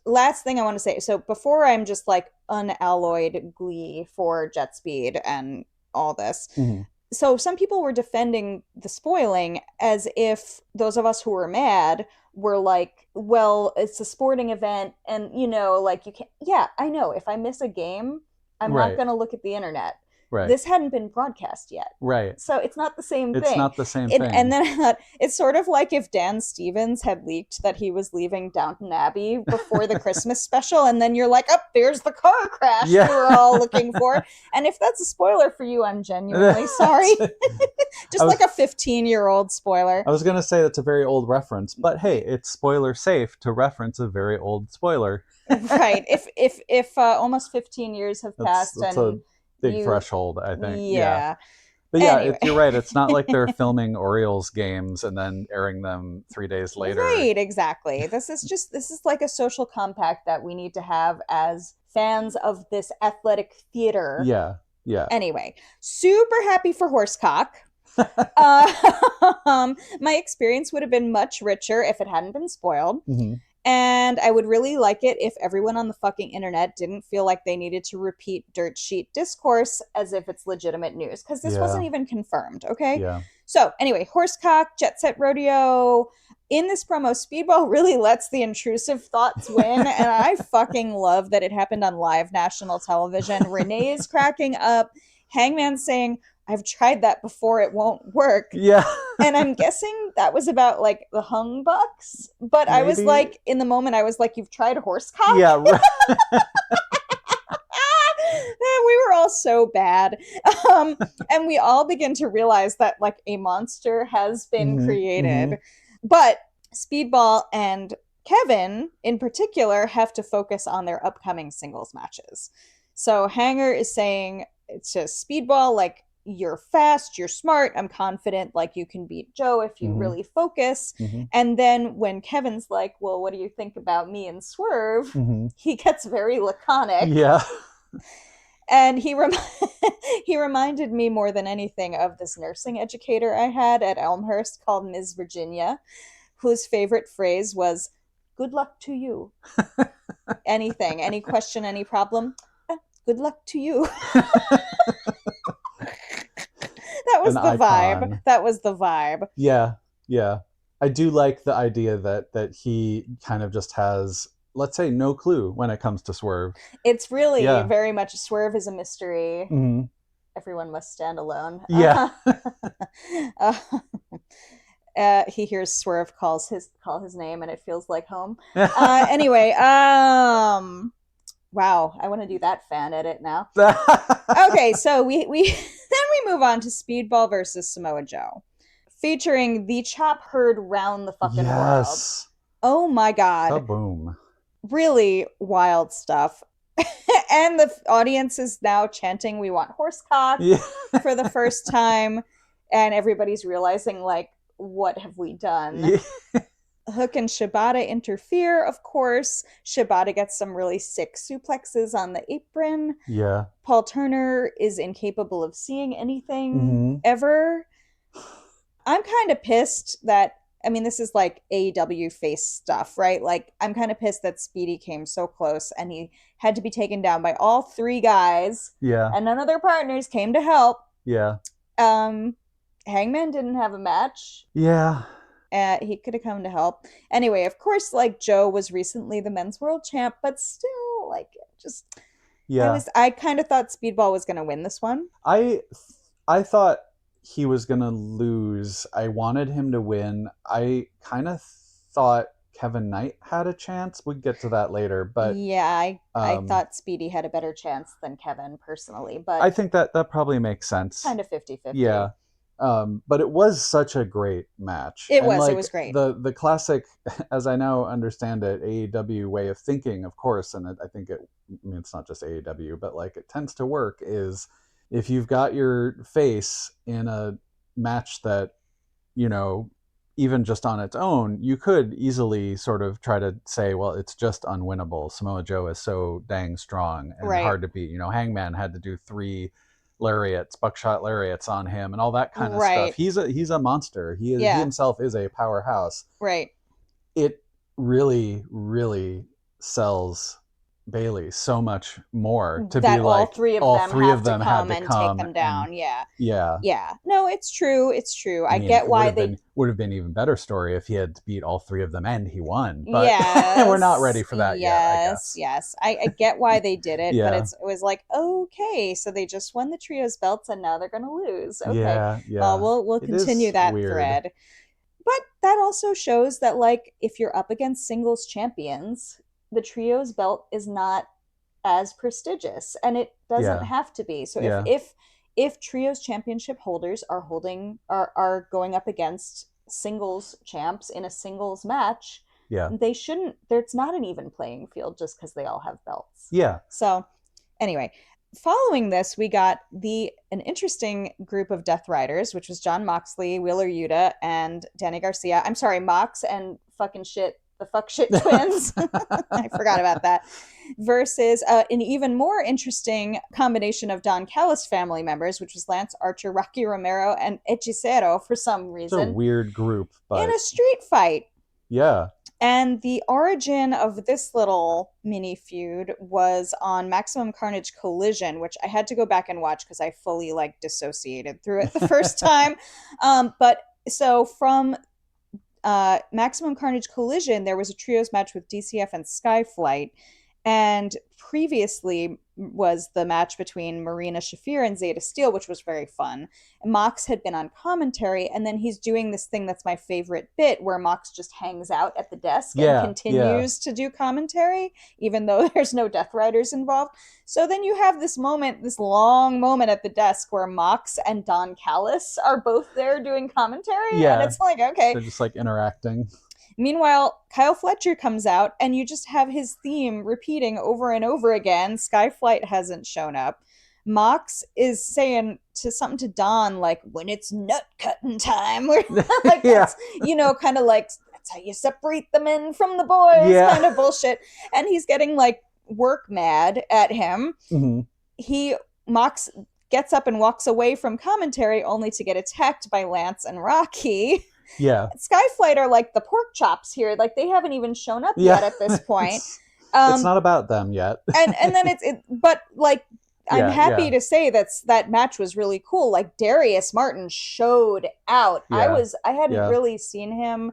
Last thing I want to say, so before I'm just like unalloyed glee for jet speed and all this. Mm-hmm. So some people were defending the spoiling as if those of us who were mad were like, well, it's a sporting event, and you know, like, you can't. Yeah, I know, if I miss a game, I'm Right. not going to look at the internet. Right. This hadn't been broadcast yet. Right. So it's not the same thing. It's not the same thing. And then I thought, it's sort of like if Dan Stevens had leaked that he was leaving Downton Abbey before the Christmas special, and then you're like, oh, there's the car crash we were all looking for. And if that's a spoiler for you, I'm genuinely sorry. Just like a 15-year-old spoiler. I was going to say that's a very old reference, but hey, it's spoiler safe to reference a very old spoiler. Right. If almost 15 years have passed, that's and a big threshold, I think. Yeah. But yeah, Anyway. you're right. It's not like they're filming Orioles games and then airing them 3 days later. Right, exactly. This is like a social compact that we need to have as fans of this athletic theater. Yeah, yeah. Anyway, super happy for Horsecock. My experience would have been much richer if it hadn't been spoiled. Mm-hmm. And I would really like it if everyone on the fucking internet didn't feel like they needed to repeat dirt sheet discourse as if it's legitimate news, because this wasn't even confirmed, okay? Yeah. So anyway, Horsecock, Jet Set Rodeo. In this promo, Speedball really lets the intrusive thoughts win, and I fucking love that it happened on live national television. Renee is cracking up. Hangman saying, I've tried that before, it won't work. Yeah. And I'm guessing that was about like the hung bucks. But maybe. I was like, in the moment, I was like, you've tried Horsecock? Yeah, right. We were all so bad. And we all begin to realize that like a monster has been created. Mm-hmm. But Speedball and Kevin in particular have to focus on their upcoming singles matches. So Hanger is saying it's just Speedball, like, you're fast, you're smart, I'm confident, like, you can beat Joe if you really focus. And then when Kevin's like, well, what do you think about me and Swerve? He gets very laconic. Yeah. And he reminded me more than anything of this nursing educator I had at Elmhurst called Ms. Virginia, whose favorite phrase was, good luck to you. Anything, any question, any problem, good luck to you. That was the vibe. That was the vibe. Yeah, yeah. I do like the idea that he kind of just has, let's say, no clue when it comes to Swerve. It's really very much, Swerve is a mystery. Mm-hmm. Everyone must stand alone. Yeah. He hears Swerve call his name, and it feels like home. Anyway, wow, I want to do that fan edit now. Okay, so we then we move on to Speedball versus Samoa Joe, featuring the chop heard round the fucking world. Oh my god. Kaboom. Really wild stuff. And the audience is now chanting, we want Horsecock for the first time. And everybody's realizing, like, what have we done? Yeah. Hook and Shibata interfere, of course. Shibata gets some really sick suplexes on the apron. Yeah. Paul Turner is incapable of seeing anything ever. I'm kind of pissed that I mean, this is like AEW face stuff, right? Like, I'm kind of pissed that Speedy came so close and he had to be taken down by all three guys. Yeah. And none of their partners came to help. Yeah. Hangman didn't have a match. Yeah. He could have come to help. Anyway, of course, like, Joe was recently the men's world champ, but still, like, just... Yeah. I kind of thought Speedball was going to win this one. I thought he was going to lose. I wanted him to win. I kind of thought Kevin Knight had a chance. We'd get to that later, but yeah, I thought Speedy had a better chance than Kevin personally, but I think that probably makes sense. Kind of 50-50. Yeah. But it was such a great match. It was great. The classic, as I now understand it, AEW way of thinking, of course, and I think it's not just AEW, but like it tends to work, is if you've got your face in a match that, even just on its own, you could easily sort of try to say, well, it's just unwinnable. Samoa Joe is so dang strong and hard to beat. Hangman had to do 3 lariats, buckshot lariats on him and all that kind of stuff. He's a monster. He himself is a powerhouse. Right. It really, really sells Bailey so much more to that be like all three of them have to come and take them down. Yeah. No, it's true. I get why they would have been even better story if he had beat all 3 of them and he won. But we're not ready for that yet. I guess. Yes. I get why they did it, but it was like, okay, so they just won the trios belts and now they're going to lose. Okay. Yeah. We'll continue that thread. But that also shows that, like, if you're up against singles champions, the trios belt is not as prestigious, and it doesn't have to be. So if trios championship holders are going up against singles champs in a singles match, they shouldn't. It's not an even playing field just because they all have belts. Yeah. So anyway, following this, we got an interesting group of Death Riders, which was Jon Moxley, Wheeler Yuta, and Danny Garcia. I'm sorry, Mox and the fuck shit twins. I forgot about that. Versus an even more interesting combination of Don Callis family members, which was Lance Archer, Rocky Romero, and Hechicero for some reason. It's a weird group. But... in a street fight. Yeah. And the origin of this little mini feud was on Maximum Carnage Collision, which I had to go back and watch because I fully dissociated through it the first time. But so from Maximum Carnage Collision, there was a trios match with DCF and Skyflight, and previously was the match between Marina Shafir and Zeta Steel, which was very fun. Mox had been on commentary, and then he's doing this thing that's my favorite bit, where Mox just hangs out at the desk and continues to do commentary, even though there's no Death Riders involved. So then you have this long moment at the desk where Mox and Don Callis are both there doing commentary, and it's like, okay. They're just interacting. Meanwhile, Kyle Fletcher comes out, and you just have his theme repeating over and over again. Skyflight hasn't shown up. Mox is saying something to Don, like, when it's nut cutting time. That's, kind of like, that's how you separate the men from the boys, kind of bullshit. And he's getting, work mad at him. Mm-hmm. Mox gets up and walks away from commentary, only to get attacked by Lance and Rocky. Yeah. Skyflight are like the pork chops here. They haven't even shown up yet at this point. It's not about them yet. and then I'm happy to say that match was really cool. Darius Martin showed out. I hadn't really seen him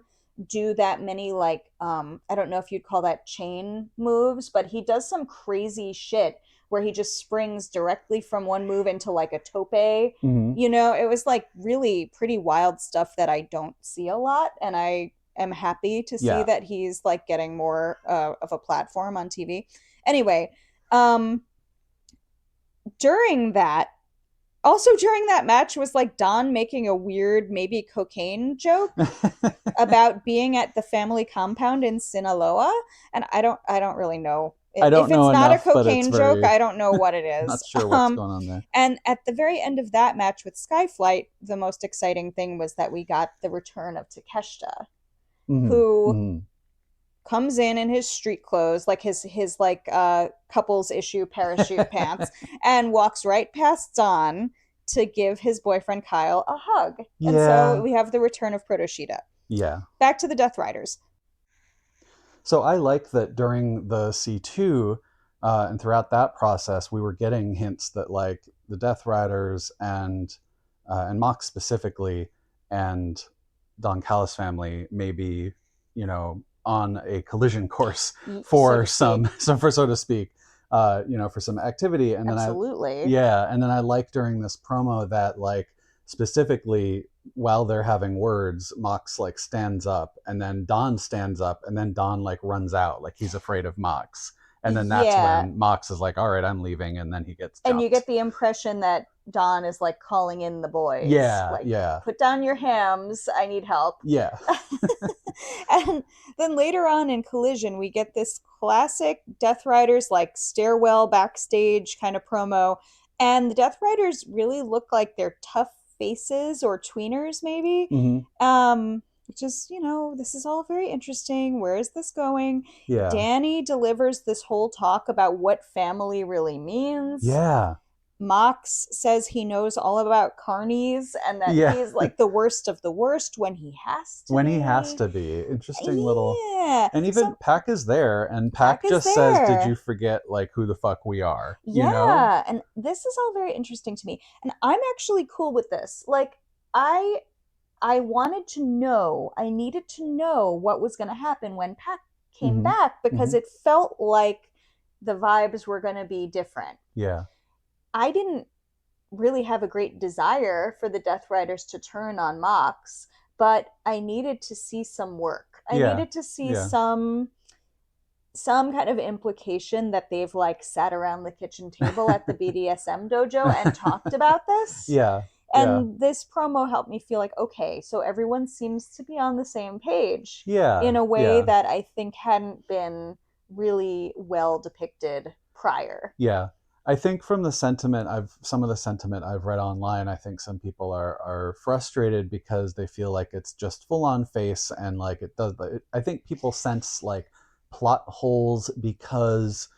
do that many I don't know if you'd call that chain moves, but he does some crazy shit where he just springs directly from one move into a tope. Mm-hmm. It was really pretty wild stuff that I don't see a lot, and I am happy to see that he's getting more of a platform on TV. Anyway, during that match was Don making a weird maybe cocaine joke about being at the family compound in Sinaloa, and I don't really know. I don't know enough, if it's not a cocaine joke, I don't know what it is. Not sure what's going on there. And at the very end of that match with Skyflight, the most exciting thing was that we got the return of Takeshita, who comes in his street clothes, his couples issue parachute pants, and walks right past Don to give his boyfriend Kyle a hug. And so we have the return of Protoshita. Yeah. Back to the Death Riders. So I like that during the C2 and throughout that process, we were getting hints that like the Death Riders and Mox specifically and Don Callis family may be, on a collision course for so to speak, for some activity. And Absolutely. and then I like during this promo that like specifically while they're having words, Mox like stands up and then Don stands up and then Don like runs out like he's afraid of Mox. And then that's when Mox is like, all right, I'm leaving. And then he gets jumped. And you get the impression that Don is like calling in the boys. Put down your hams. I need help. Yeah. And then later on in Collision, we get this classic Death Riders like stairwell backstage kind of promo. And the Death Riders really look like they're tough faces or tweeners, maybe. Mm-hmm. Just, this is all very interesting. Where is this going? Yeah. Danny delivers this whole talk about what family really means. Yeah. Mox says he knows all about carnies and that he's like the worst of the worst when he has to be. Interesting little. And even Pac is there, and Pac just says, did you forget like who the fuck we are? Yeah. And this is all very interesting to me. And I'm actually cool with this. Like, I wanted to know, I needed to know what was going to happen when Pac came back, because it felt like the vibes were going to be different. Yeah. I didn't really have a great desire for the Death Riders to turn on Mox, but I needed to see some work. I needed to see some kind of implication that they've like sat around the kitchen table at the BDSM dojo and talked about this. Yeah. And this promo helped me feel like, okay, so everyone seems to be on the same page. Yeah. In a way that I think hadn't been really well depicted prior. Yeah. I think from some of the sentiment I've read online, I think some people are frustrated because they feel like it's just full on face and like it does. But I think people sense like plot holes because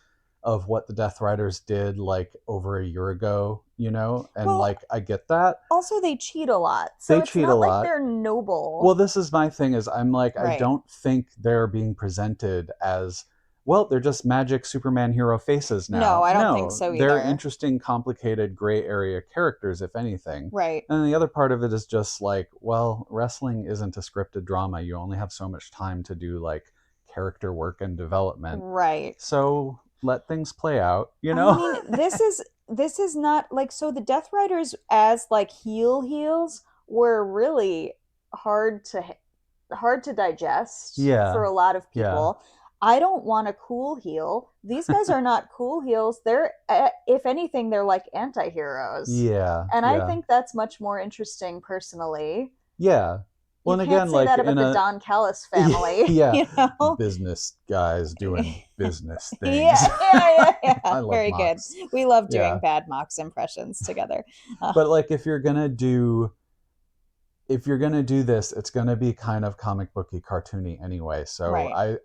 of what the Death Riders did like over a year ago, and like I get that. Also, they cheat a lot. So it's not like they're noble. Well, this is my thing is I'm like, I don't think they're being presented as, well, they're just magic Superman hero faces now. No, I don't think so either. They're interesting, complicated, gray area characters, if anything. Right. And the other part of it is just like, well, wrestling isn't a scripted drama. You only have so much time to do like character work and development. Right. So let things play out, I mean, this is not like, so the Death Riders as like heels were really hard to digest for a lot of people. Yeah. I don't want a cool heel. These guys are not cool heels. They're, if anything, they're like anti-heroes. Yeah. And I think that's much more interesting personally. Yeah. Well, you and can't again, say like that about the Don Callis family. Yeah. Business guys doing business things. Yeah. I love Very Mox. good. We love doing bad Mox impressions together. But like, if you're gonna do this, it's gonna be kind of comic booky, cartoony anyway. So I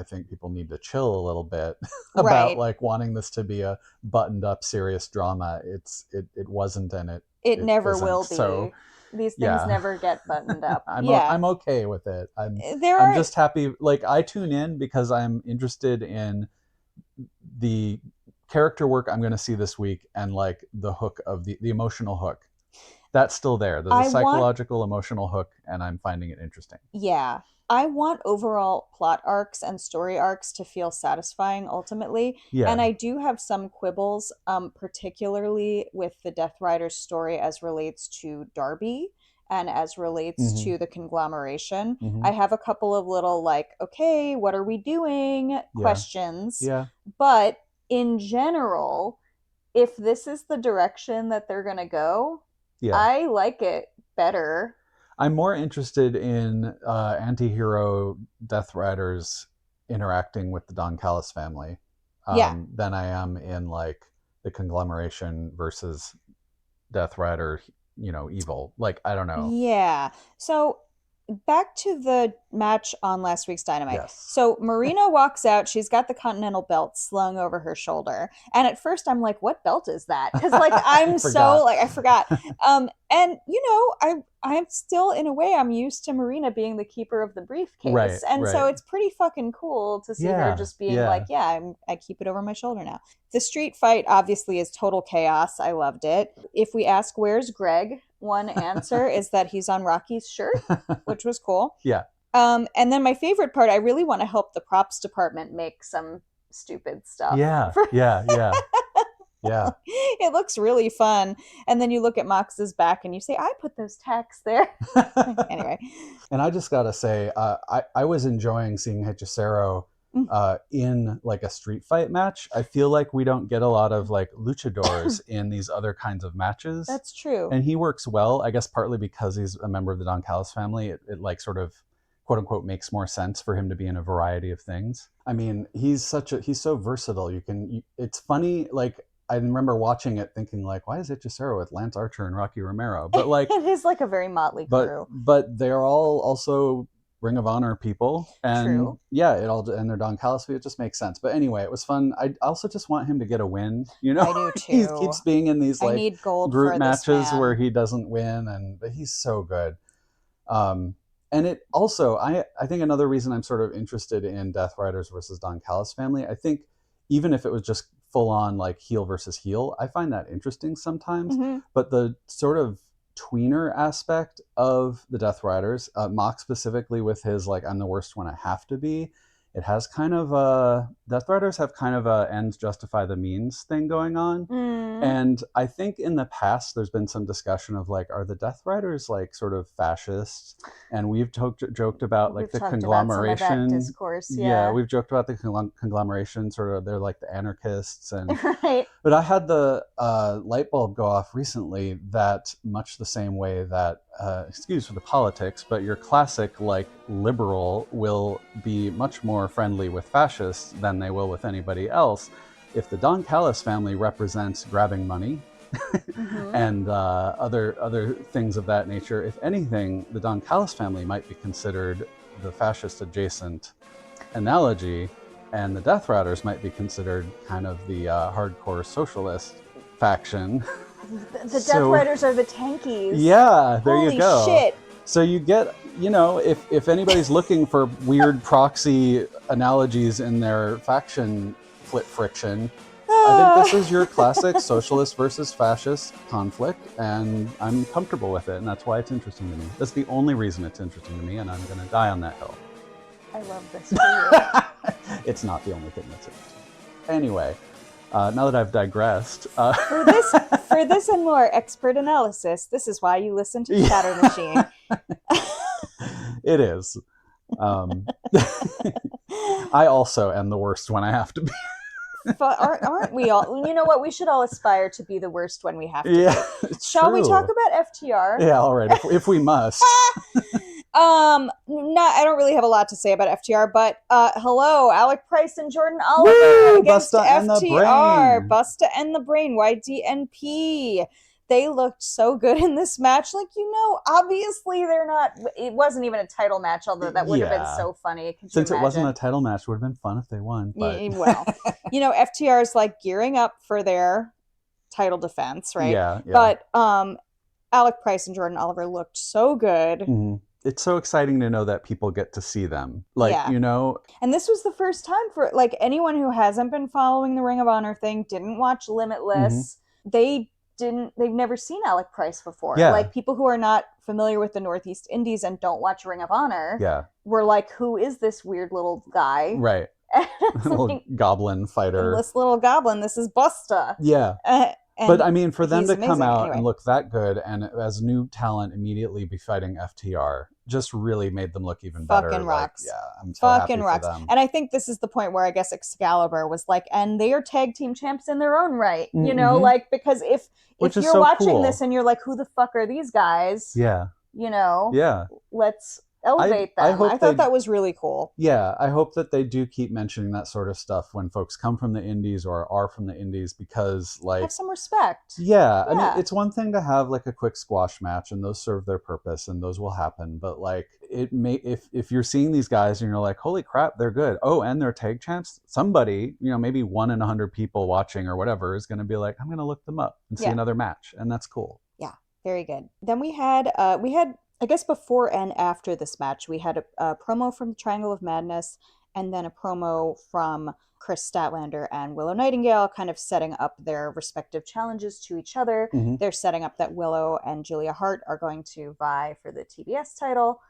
think people need to chill a little bit about like wanting this to be a buttoned up serious drama. It wasn't, and it never isn't. will be. So these things never get buttoned up. I'm okay with it. I'm just happy. Like, I tune in because I'm interested in the character work I'm going to see this week, and like the hook of the emotional hook. That's still there. There's a psychological, emotional hook, and I'm finding it interesting. Yeah. I want overall plot arcs and story arcs to feel satisfying ultimately. Yeah. And I do have some quibbles, particularly with the Death Riders story as relates to Darby and as relates to the conglomeration. I have a couple of little like, okay, what are we doing? Questions. Yeah. But in general, if this is the direction that they're going to go, I like it better. I'm more interested in anti-hero Death Riders interacting with the Don Callis family than I am in like the conglomeration versus Death Rider, evil. Like, I don't know. Yeah. So back to the match on last week's Dynamite. Yes. So Marina walks out. She's got the Continental belt slung over her shoulder. And at first I'm like, what belt is that? Because like I'm so like I forgot. And you know, I'm still in a way I'm used to Marina being the keeper of the briefcase. Right, and so it's pretty fucking cool to see her just being like, I keep it over my shoulder now. The street fight obviously is total chaos. I loved it. If we ask where's Greg, one answer is that he's on Rocky's shirt, which was cool. Yeah. And then my favorite part, I really want to help the props department make some stupid stuff. Yeah. It looks really fun. And then you look at Mox's back and you say, I put those tacks there. Anyway. And I just got to say, I was enjoying seeing Hechicero in like a street fight match. I feel like we don't get a lot of like luchadors in these other kinds of matches. That's true. And he works well, I guess partly because he's a member of the Don Callis family. It like sort of quote unquote makes more sense for him to be in a variety of things. I mean, he's so versatile. It's funny, like I remember watching it thinking like, why is Hechicero with Lance Archer and Rocky Romero? But like it is like a very motley crew. But they're all also Ring of Honor people, and True. and they're Don Callis. It just makes sense. But anyway, it was fun. I also just want him to get a win. You know, I do too. He keeps being in these like need gold group matches where he doesn't win, but he's so good. And it also, I think another reason I'm sort of interested in Death Riders versus Don Callis family. I think even if it was just full on like heel versus heel, I find that interesting sometimes. Mm-hmm. But the sort of tweener aspect of the Death Riders, Mox specifically with his like I'm the worst when I have to be, it has kind of Death Riders have kind of a ends justify the means thing going on. And I think in the past there's been some discussion of like, are the Death Riders like sort of fascists? And we've joked about like the conglomeration. About some of that discourse, yeah, we've joked about the conglomeration, sort of they're like the anarchists. And right. But I had the light bulb go off recently that much the same way that, excuse for the politics, but your classic like liberal will be much more friendly with fascists than they will with anybody else. If the Don Callis family represents grabbing money and other things of that nature, if anything, the Don Callis family might be considered the fascist adjacent analogy, and the Death Riders might be considered kind of the hardcore socialist faction. The Death Riders are the tankies. Yeah, there you go. Holy shit. So you get, you know, if anybody's looking for weird proxy analogies in their faction friction, I think this is your classic socialist versus fascist conflict, and I'm comfortable with it, and that's why it's interesting to me. That's the only reason it's interesting to me, and I'm going to die on that hill. I love this for you. It's not the only thing that's interesting. Anyway, now that I've digressed. For this and more expert analysis, this is why you listen to Chatter Machine. It is. I also am the worst when I have to be. Aren't we all? You know what? We should all aspire to be the worst when we have to. Yeah, Shall we talk about FTR? Yeah, all right. If we must. I don't really have a lot to say about FTR, but hello, Alec Price and Jordan Oliver against FTR. Busta and the Brain, YDNP. They looked so good in this match. Like, you know, obviously they're not, it wasn't even a title match, although that would have been so funny. Since it wasn't a title match, it would have been fun if they won. But... Well, you know, FTR is like gearing up for their title defense, right? Yeah. But Alec Price and Jordan Oliver looked so good. Mm-hmm. It's so exciting to know that people get to see them. Like, you know. And this was the first time for like anyone who hasn't been following the Ring of Honor thing, didn't watch Limitless. They've never seen Alec Price before. Yeah. Like people who are not familiar with the Northeast Indies and don't watch Ring of Honor were like, who is this weird little guy? Right. Little goblin fighter. This little goblin, this is Busta. Yeah. But I mean, for them to amazing. come out and look that good and as new talent immediately be fighting FTR just really made them look even better. Fucking rocks. Like, I'm so fucking happy rocks. for them. And I think this is the point where I guess Excalibur was like, and they are tag team champs in their own right. You know, like, because if you're so watching cool. this and you're like, who the fuck are these guys? Yeah. You know? Yeah. Let's elevate I them. hope I thought they that was really cool. Yeah, I hope that they do keep mentioning that sort of stuff when folks come from the indies or are from the indies, because Have some respect. yeah, I mean, Yeah. it's one thing to have like a quick squash match, and those serve their purpose, and those will happen. But like, it may if you're seeing these guys and you're like, holy crap, they're good. Oh, and they're tag champs. Somebody, maybe 1 in 100 people watching or whatever is going to be like, I'm going to look them up and see another match, and that's cool. Yeah, very good. Then we had I guess before and after this match, we had a promo from the Triangle of Madness, and then a promo from Kris Statlander and Willow Nightingale, kind of setting up their respective challenges to each other. Mm-hmm. They're setting up that Willow and Julia Hart are going to vie for the TBS title.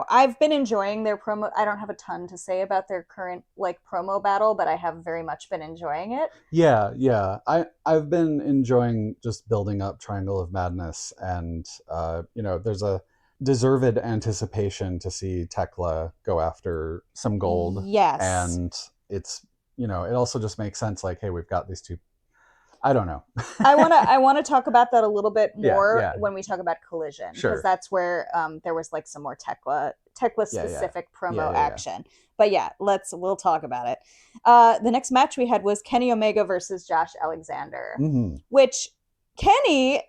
I've been enjoying their promo. I don't have a ton to say about their current like promo battle, but I have very much been enjoying it. Yeah. I've been enjoying just building up Triangle of Madness, and there's a deserved anticipation to see Tekla go after some gold. Yes. And it's, it also just makes sense, like, hey, we've got these two. I don't know. I want to talk about that a little bit more when we talk about Collision, because that's where there was like some more Tekla specific promo action. But we'll talk about it. The next match we had was Kenny Omega versus Josh Alexander, which Kenny,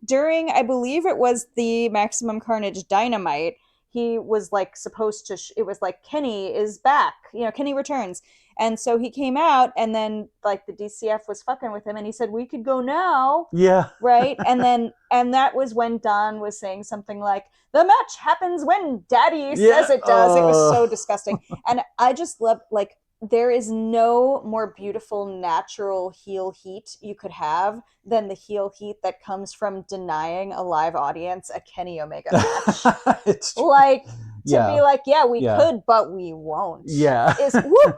during, I believe it was the Maximum Carnage Dynamite, he was like supposed to, it was like, Kenny is back, Kenny returns. And so he came out, and then like the DCF was fucking with him, and he said, we could go now. Yeah. Right. And that was when Don was saying something like, the match happens when Daddy says it does. It was so disgusting. And I just love, like, there is no more beautiful natural heel heat you could have than the heel heat that comes from denying a live audience a Kenny Omega match. It's true. Like, to be like, we could, but we won't. Yeah. Is whoop.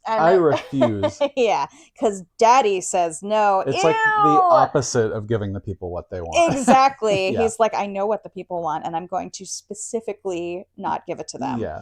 I refuse. Yeah, because Daddy says no. It's like the opposite of giving the people what they want. Exactly. He's like, I know what the people want, and I'm going to specifically not give it to them. Yeah.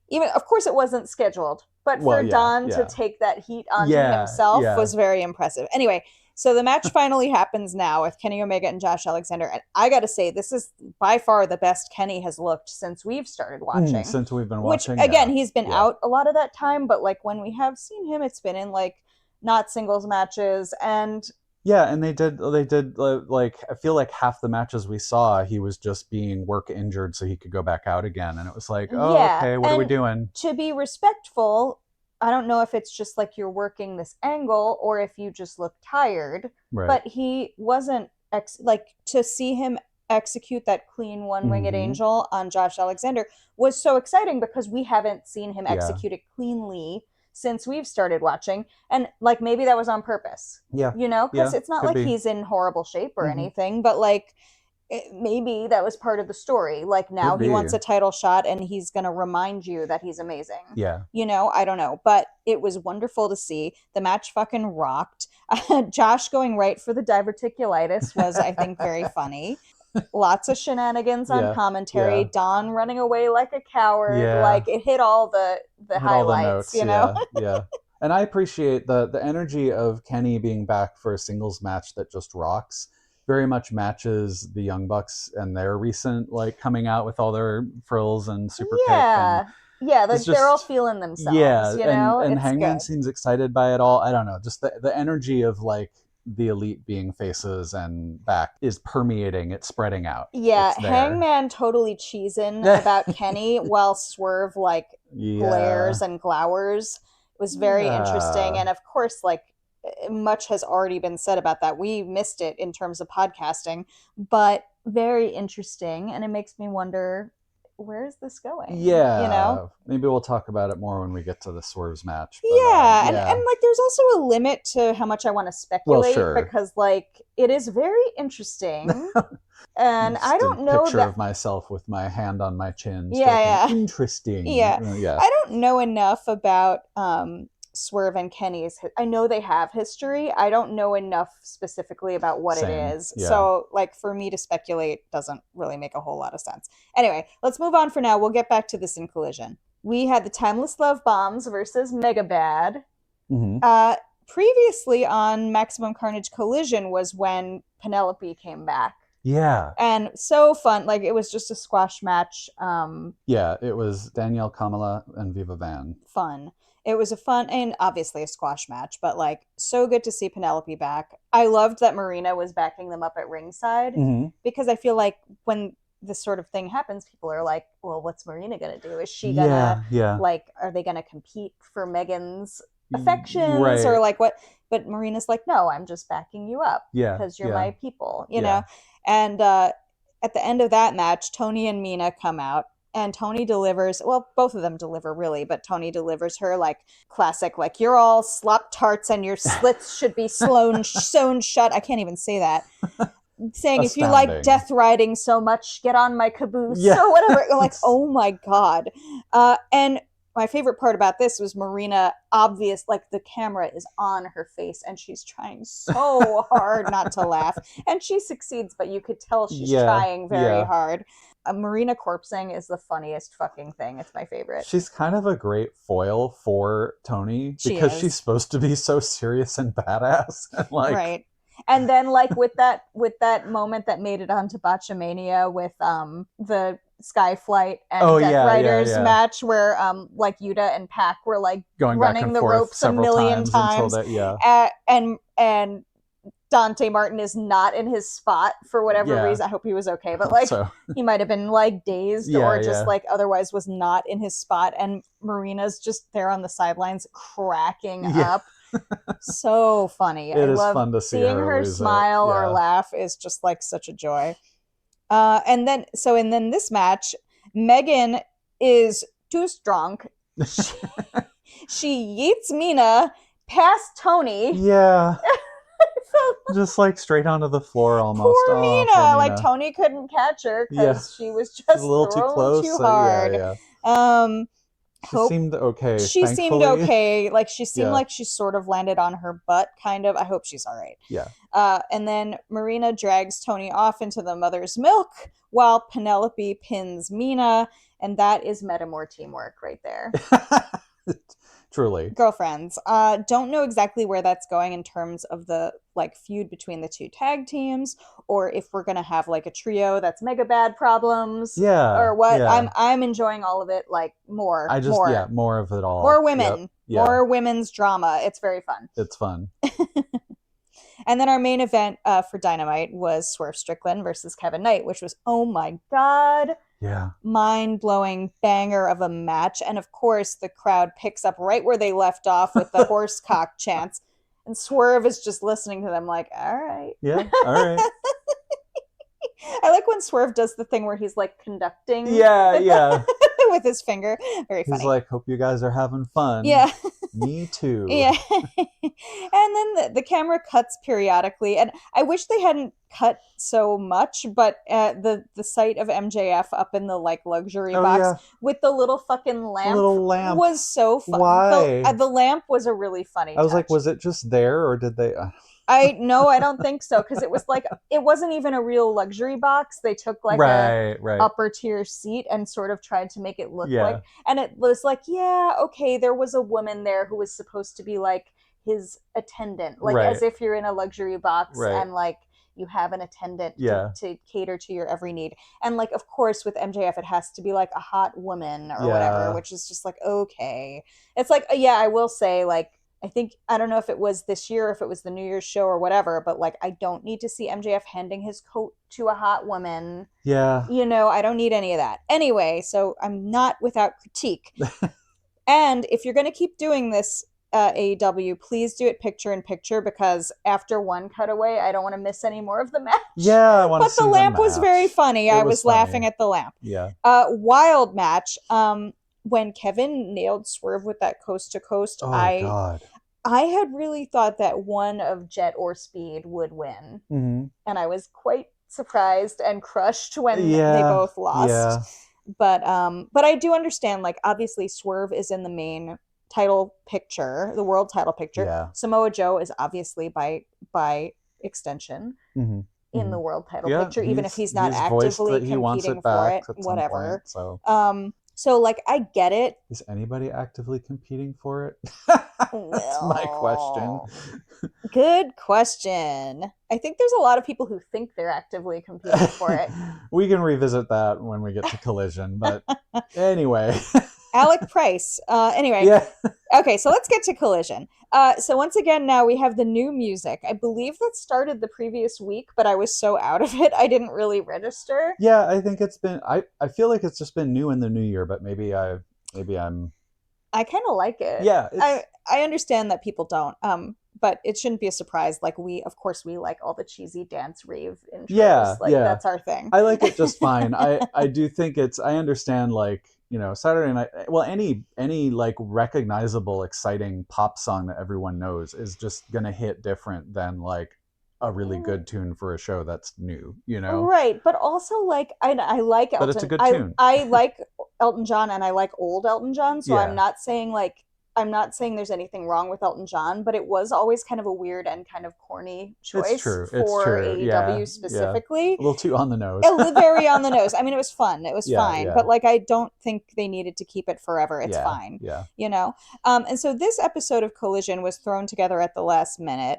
Even, of course, it wasn't scheduled, but for Don to take that heat onto himself was very impressive. Anyway, so the match finally happens now with Kenny Omega and Josh Alexander, and I got to say, this is by far the best Kenny has looked since we've started watching. Since we've been watching. Which, again, he's been out a lot of that time, but like when we have seen him, it's been in like not singles matches, and and they did like, I feel like half the matches we saw, he was just being work injured so he could go back out again, and it was like, okay, what are we doing? To be respectful, I don't know if it's just like you're working this angle or if you just look tired, but he wasn't to see him execute that clean one-winged angel on Josh Alexander was so exciting, because we haven't seen him execute it cleanly since we've started watching, and like maybe that was on purpose, because it's not like he's in horrible shape or anything, but like maybe that was part of the story, like now he wants a title shot and he's gonna remind you that he's amazing. I don't know, but it was wonderful to see. The match fucking rocked. Josh going right for the diverticulitis was, I think, very funny. Lots of shenanigans on commentary. Don running away like a coward. Like, it hit all the highlights, all the notes, yeah. And I appreciate the energy of Kenny being back for a singles match that just rocks. Very much matches the Young Bucks and their recent, like, coming out with all their frills and super kick. And they're all feeling themselves. And Hangman seems excited by it all. I don't know, just the energy of like the Elite being faces and back is permeating, it's spreading out. Hangman totally cheesing about Kenny while Swerve like glares and glowers. It was very interesting, and of course, like, much has already been said about that. We missed it in terms of podcasting, but very interesting, and it makes me wonder, where is this going? Maybe we'll talk about it more when we get to the Swerves match. But, and like, there's also a limit to how much I want to speculate, because like, it is very interesting. And I don't know picture of myself with my hand on my chin. Interesting. I don't know enough about Swerve and Kenny's. I know they have history. I don't know enough specifically about what it is. So like, for me to speculate doesn't really make a whole lot of sense. Anyway, let's move on for now. We'll get back to this in Collision. We had the Timeless Love Bombs versus Mega Bad. Previously on Maximum Carnage Collision was when Penelope came back Yeah. And so fun. Like, it was just a squash match. Yeah, it was Danielle Kamala and Viva Van. Fun. It was a fun and obviously a squash match, but like so good to see Penelope back. I loved that Marina was backing them up at ringside because I feel like when this sort of thing happens, people are like, well, what's Marina gonna do? Is she gonna like, are they gonna compete for Megan's affections or like what? But Marina's like, no, I'm just backing you up because you're my people, you know? And at the end of that match, Tony and Mina come out. And Tony delivers, well, both of them deliver really, but Tony delivers her like classic, like, you're all slop tarts and your slits should be sewn shut. I can't even say that. Saying, if you like death riding so much, get on my caboose or whatever. Like, oh my God. And my favorite part about this was Marina, obvious, like the camera is on her face and she's trying so hard not to laugh. And she succeeds, but you could tell she's trying very hard. Marina corpsing is the funniest fucking thing. It's my favorite. She's kind of a great foil for Tony because she's supposed to be so serious and badass. And like, right. And then like with that moment that made it onto Botchamania with the Skyflight and Death Riders match where like Yuta and Pac were like going running the ropes a million times. And Dante Martin is not in his spot for whatever reason. I hope he was okay, but like he might have been like dazed or just like otherwise was not in his spot. And Marina's just there on the sidelines cracking up. So funny. It is fun to see seeing her smile or laugh is just like such a joy. And then this match, Megan is too strong. She yeets Mina past Tony. Yeah. Just like straight onto the floor almost. Poor Mina. Like Tony couldn't catch her because she was just a little too close, too hard. She seemed okay. She seemed okay. Like she seemed like she sort of landed on her butt, kind of. I hope she's all right. Yeah. And then Marina drags Tony off into the mother's milk while Penelope pins Mina, and that is metamor teamwork right there. Truly. Girlfriends. Don't know exactly where that's going in terms of the like feud between the two tag teams, or if we're gonna have like a trio that's mega bad problems. Or what. I'm enjoying all of it, like more of it all. More women. More women's drama. It's very fun. It's fun. And then our main event for Dynamite was Swerve Strickland versus Kevin Knight, which was, oh my God, mind-blowing banger of a match. And of course, the crowd picks up right where they left off with the horse cock chants. And Swerve is just listening to them like, all right. Yeah, all right. I like when Swerve does the thing where he's like conducting. Yeah. With his finger. Very funny. He's like, hope you guys are having fun. Yeah. Me too. Yeah. And then the camera cuts periodically. And I wish they hadn't cut so much, but the sight of MJF up in the like luxury box with the little fucking lamp, was so fun. Why? The lamp was a really funny touch. I was like, was it just there or did they... I don't think so, because it was like, it wasn't even a real luxury box. They took like a upper tier seat and sort of tried to make it look like, and it was like, okay, there was a woman there who was supposed to be like his attendant, like as if you're in a luxury box and like you have an attendant to cater to your every need. And like, of course, with MJF, it has to be like a hot woman or whatever, which is just like, okay. It's like, I will say, like, I don't know if it was this year or if it was the New Year's show or whatever, but like, I don't need to see MJF handing his coat to a hot woman. Yeah. You know, I don't need any of that. Anyway, so I'm not without critique. And if you're going to keep doing this, AEW, please do it picture in picture, because after one cutaway, I don't want to miss any more of the match. Yeah, I want to see the lamp was very funny. I was laughing at the lamp. Yeah. Wild match. When Kevin nailed Swerve with that coast to coast, God. I had really thought that one of Jet or Speed would win. Mm-hmm. And I was quite surprised and crushed when they both lost. Yeah. But I do understand, like, obviously Swerve is in the main title picture, the world title picture. Yeah. Samoa Joe is obviously by extension in the world title picture, even if he's not actively competing for it, whatever. Point, so. So, like, I get it. Is anybody actively competing for it? That's my question. Good question. I think there's a lot of people who think they're actively competing for it. We can revisit that when we get to Collision, but anyway. Alec Price. Anyway. Yeah. Okay, so let's get to Collision. So once again, now we have the new music. I believe that started the previous week, but I was so out of it, I didn't really register. Yeah, I think it's been. I feel like it's just been new in the new year, but maybe I'm. I kind of like it. Yeah, I understand that people don't. But it shouldn't be a surprise. Like, of course we like all the cheesy dance rave intros. Yeah, like that's our thing. I like it just fine. I do think I understand, like, Saturday night, well, any like recognizable, exciting pop song that everyone knows is just gonna hit different than like a really good tune for a show that's new, Right, but also, like, I like Elton. But it's a good tune. I like Elton John, and I like old Elton John, so Yeah. I'm not saying there's anything wrong with Elton John, but it was always kind of a weird and kind of corny choice for AEW specifically. Yeah. A little too on the nose. Very on the nose. I mean, it was fun. It was fine. Yeah. But, like, I don't think they needed to keep it forever. It's fine. Yeah. And so this episode of Collision was thrown together at the last minute.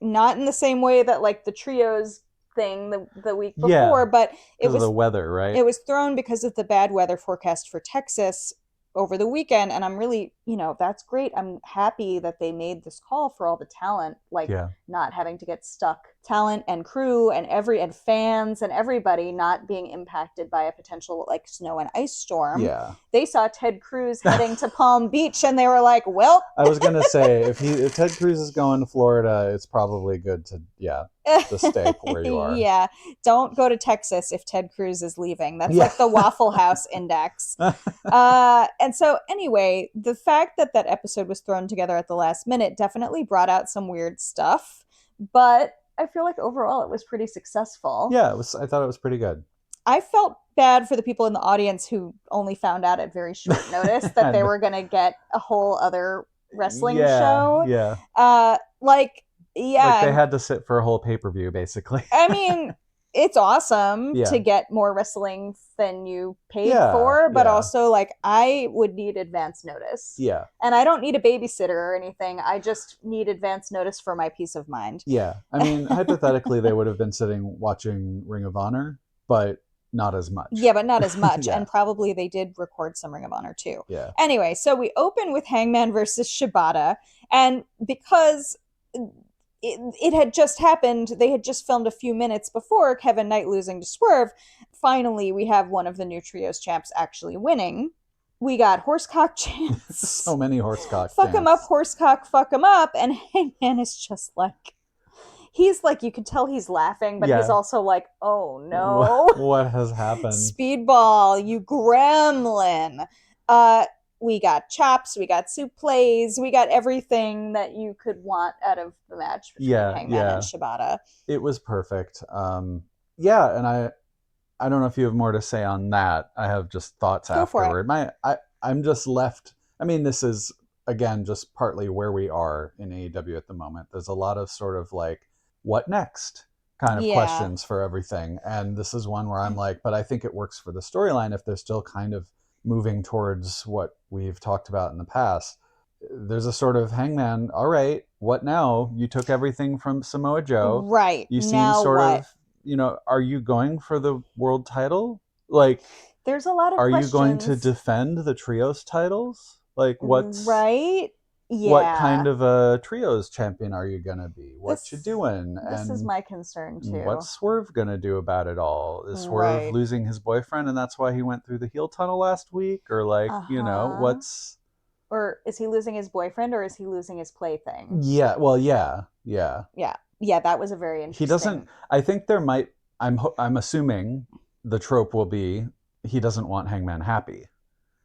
Not in the same way that, like, the trios thing the week before, but it was the weather, right? It was thrown because of the bad weather forecast for Texas over the weekend, and I'm really, that's great. I'm happy that they made this call for all the talent, like not having to get stuck, talent and crew and fans and everybody not being impacted by a potential, like, snow and ice storm. Yeah. They saw Ted Cruz heading to Palm Beach, and they were like, well, I was gonna say, if Ted Cruz is going to Florida, it's probably good to stay where you are. Yeah, don't go to Texas if Ted Cruz is leaving. That's like the Waffle House index. And so anyway, the fact that episode was thrown together at the last minute definitely brought out some weird stuff, but I feel like overall it was pretty successful. Yeah, I thought it was pretty good. I felt bad for the people in the audience who only found out at very short notice that they were going to get a whole other wrestling show. Yeah. Like they had to sit for a whole pay-per-view, basically. I mean, it's awesome to get more wrestling than you paid for, but also, like, I would need advance notice. Yeah. And I don't need a babysitter or anything. I just need advance notice for my peace of mind. Yeah. I mean, hypothetically, they would have been sitting watching Ring of Honor, but not as much. Yeah, but not as much. And probably they did record some Ring of Honor too. Yeah. Anyway, so we open with Hangman versus Shibata, and because it had just happened, they had just filmed a few minutes before Kevin Knight losing to Swerve. Finally, we have one of the new trios champs actually winning. We got horsecock chants. So many horsecock fuck him up, horsecock, fuck him up. And Hangman is just like, he's like, you could tell he's laughing, but he's also like, oh no. What has happened? Speedball, you gremlin. We got chops, we got soup plays, we got everything that you could want out of the match between Hangman and Shibata. It was perfect. And I don't know if you have more to say on that. I have just thoughts afterward. I'm just left. I mean, this is, again, just partly where we are in AEW at the moment. There's a lot of sort of like, what next kind of questions for everything. And this is one where I'm like, but I think it works for the storyline if they're still kind of moving towards what we've talked about in the past. There's a sort of Hangman, all right, what now? You took everything from Samoa Joe. Right. You seem now sort what? of, are you going for the world title? Like, there's a lot of questions. Are you going to questions. defend the trios titles? Like, what's... Right? Yeah. What kind of a trios champion are you going to be? What you doing? This is my concern, too. What's Swerve going to do about it all? Is Swerve losing his boyfriend and that's why he went through the heel tunnel last week? Or, like, what's... Or is he losing his boyfriend or is he losing his plaything? Yeah, well, yeah. Yeah, that was a very interesting... He doesn't... I think there might... I'm assuming the trope will be he doesn't want Hangman happy.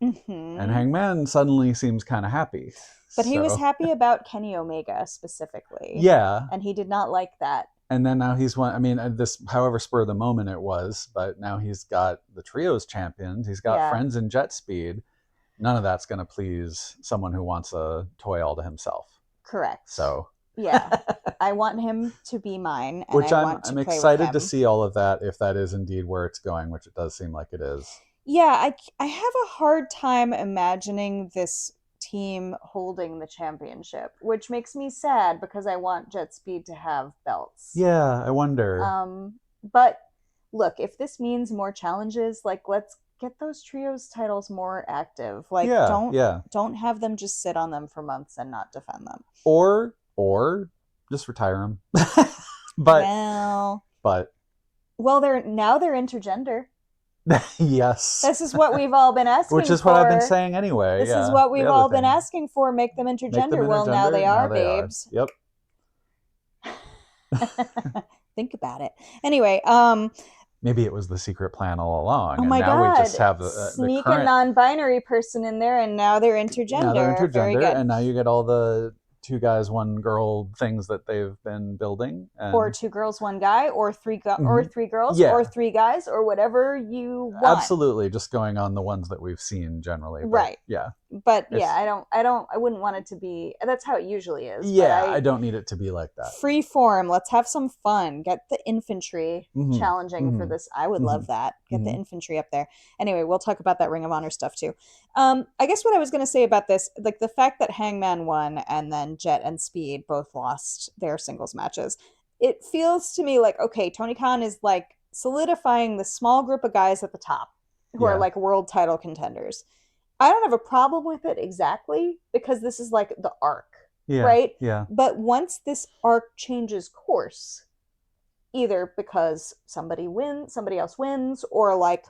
Mm-hmm. And Hangman suddenly seems kind of happy. But he was happy about Kenny Omega specifically. Yeah. And he did not like that. And then now he's one, I mean, this, however spur of the moment it was, but now he's got the trios champions. He's got friends in Jet Speed. None of that's going to please someone who wants a toy all to himself. Correct. So. Yeah. I want him to be mine. And which I'm excited to see all of that, if that is indeed where it's going, which it does seem like it is. Yeah, I have a hard time imagining this team holding the championship, which makes me sad because I want Jet Speed to have belts. Yeah, I wonder. But look, if this means more challenges, like let's get those trios titles more active. Like Yeah, don't yeah. don't have them just sit on them for months and not defend them. Or just retire them. but Well, but well, they're intergender. yes. This is what we've all been Which asking is what I've been for. saying anyway. This is Yeah. what The we've other all been thing. asking for. Make them Make them intergender. Well, now they intergender. are, Now they are. babes. Yep. Think about it. Anyway, Maybe it was the secret plan all along, oh and my now we God, just have the sneak a current. non-binary person in there, and now they're Now they're intergender. Very intergender, good. and now you get all the 2 guys, 1 girl things that they've been building. And... Or 2 girls, 1 guy, or 3 or 3 girls, Yeah. or 3 guys, or whatever you want. Absolutely, just going on the ones that we've seen generally. But right. Yeah. But yeah, I wouldn't want it to be. That's how it usually is. Yeah, I don't need it to be like that. Free form. Let's have some fun. Get the infantry challenging for this. I would love that. Get the infantry up there. Anyway, we'll talk about that Ring of Honor stuff too. I guess what I was going to say about this, like the fact that Hangman won and then Jet and Speed both lost their singles matches, it feels to me like, okay, Tony Khan is like solidifying the small group of guys at the top who are like world title contenders. I don't have a problem with it exactly because this is like the arc, right? Yeah. But once this arc changes course, either because somebody else wins, or like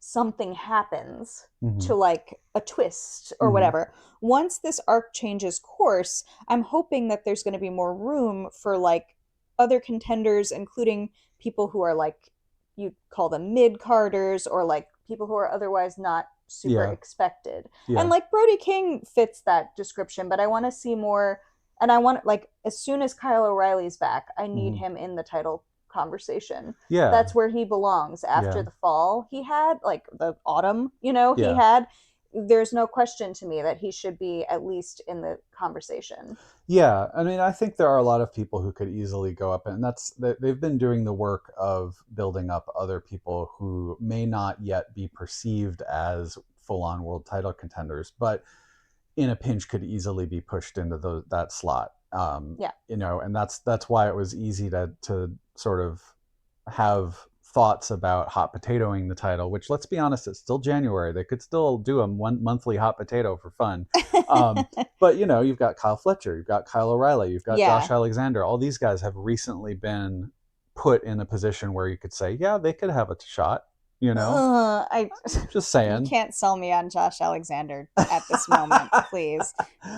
something happens to like a twist or whatever. Once this arc changes course, I'm hoping that there's going to be more room for like other contenders, including people who are like, you call them mid-carders, or like people who are otherwise not super expected. And like Brody King fits that description, but I want to see more. And I want, like, as soon as Kyle O'Reilly's back, I need him in the title conversation. Yeah. That's where he belongs after the fall he had, like the autumn, he had. There's no question to me that he should be at least in the conversation. Yeah, I mean, I think there are a lot of people who could easily go up, and they've been doing the work of building up other people who may not yet be perceived as full-on world title contenders, but in a pinch could easily be pushed into that slot. And that's why it was easy to sort of have thoughts about hot potatoing the title, which, let's be honest, it's still January. They could still do a monthly hot potato for fun. But you've got Kyle Fletcher, you've got Kyle O'Reilly, you've got Josh Alexander. All these guys have recently been put in a position where you could say, yeah, they could have a shot. I just saying. You can't sell me on Josh Alexander at this moment, please.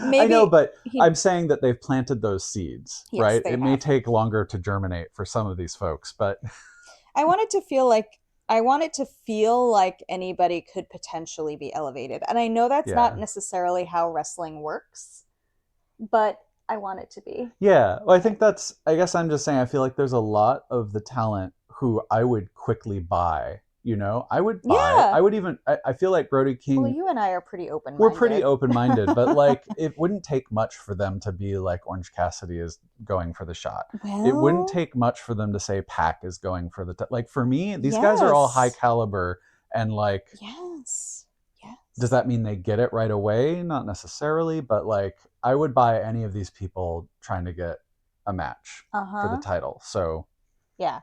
Maybe I know, but I'm saying that they've planted those seeds, right? It may take longer to germinate for some of these folks, but I want it to feel like anybody could potentially be elevated. And I know that's not necessarily how wrestling works, but I want it to be. Yeah. Well, I guess I'm just saying, I feel like there's a lot of the talent who I would quickly buy. I would buy. I would even. I feel like Brody King. Well, you and I are pretty open-minded. We're pretty open-minded, but like, it wouldn't take much for them to be like Orange Cassidy is going for the shot. Well, it wouldn't take much for them to say Pac is going for the like. For me, these guys are all high caliber, and like, yes. Does that mean they get it right away? Not necessarily, but like, I would buy any of these people trying to get a match for the title. So yeah.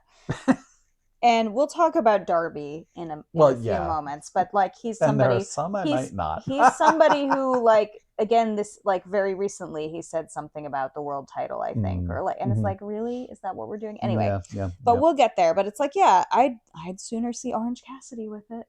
And we'll talk about Darby in a few moments, but like he's somebody. And there are some I might not. He's somebody who, like, again, this like very recently he said something about the world title, I think, or like, and it's like, really, is that what we're doing? Anyway, but we'll get there. But it's like, I'd sooner see Orange Cassidy with it.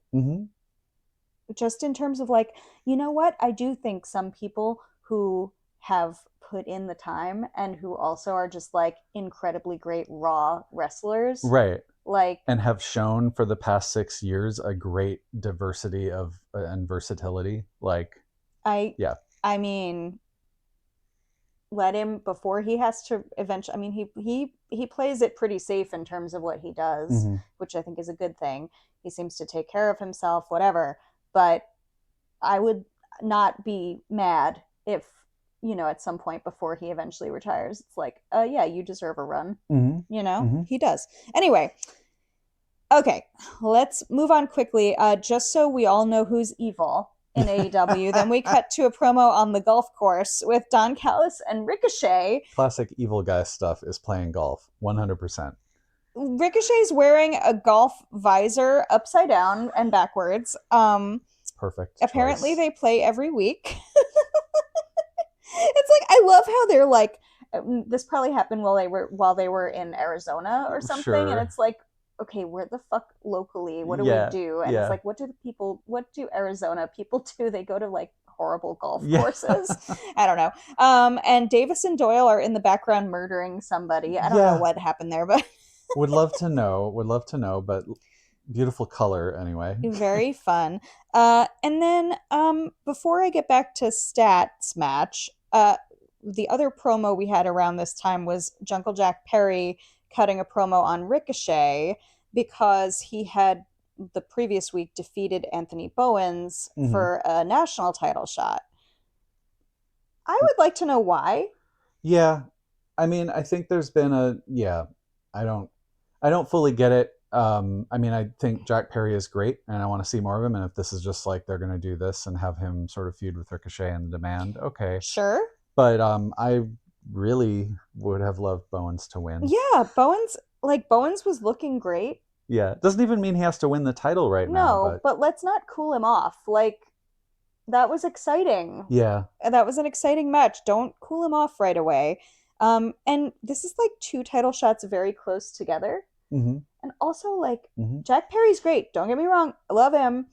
Just in terms of like, you know what? I do think some people who have put in the time and who also are just like incredibly great raw wrestlers, right? Like, and have shown for the past 6 years a great diversity of and versatility. Like, I mean, let him, before he has to eventually. I mean, he plays it pretty safe in terms of what he does, which I think is a good thing. He seems to take care of himself, whatever. But I would not be mad if, at some point before he eventually retires, it's like, you deserve a run. He does. Anyway, Okay, let's move on quickly. Just so we all know who's evil in AEW, then we cut to a promo on the golf course with Don Callis and Ricochet. Classic evil guy stuff is playing golf, 100%. Ricochet's wearing a golf visor upside down and backwards. Perfect. Apparently choice. they play every week. It's like I love how they're like this probably happened while they were in Arizona or something, Sure. and it's like, okay, where the fuck locally? What do we do? And it's like, what do Arizona people do? They go to like horrible golf courses. I don't know. And Davis and Doyle are in the background murdering somebody. I don't know what happened there, but would love to know, but beautiful color anyway. Very fun. And then before I get back to stats match, the other promo we had around this time was Jungle Jack Perry cutting a promo on Ricochet because he had the previous week defeated Anthony Bowens for a national title shot. I would like to know why. Yeah. I mean, I think there's been I don't fully get it. I mean, I think Jack Perry is great and I want to see more of him. And if this is just like they're going to do this and have him sort of feud with Ricochet and the Demand, okay. Sure. But I really would have loved Bowens to win. Yeah, Bowens was looking great. Yeah, it doesn't even mean he has to win the title now. No, but let's not cool him off. Like, that was exciting. Yeah. That was an exciting match. Don't cool him off right away. And this is like 2 title shots very close together. Mm-hmm. And also, like, Jack Perry's great. Don't get me wrong. I love him.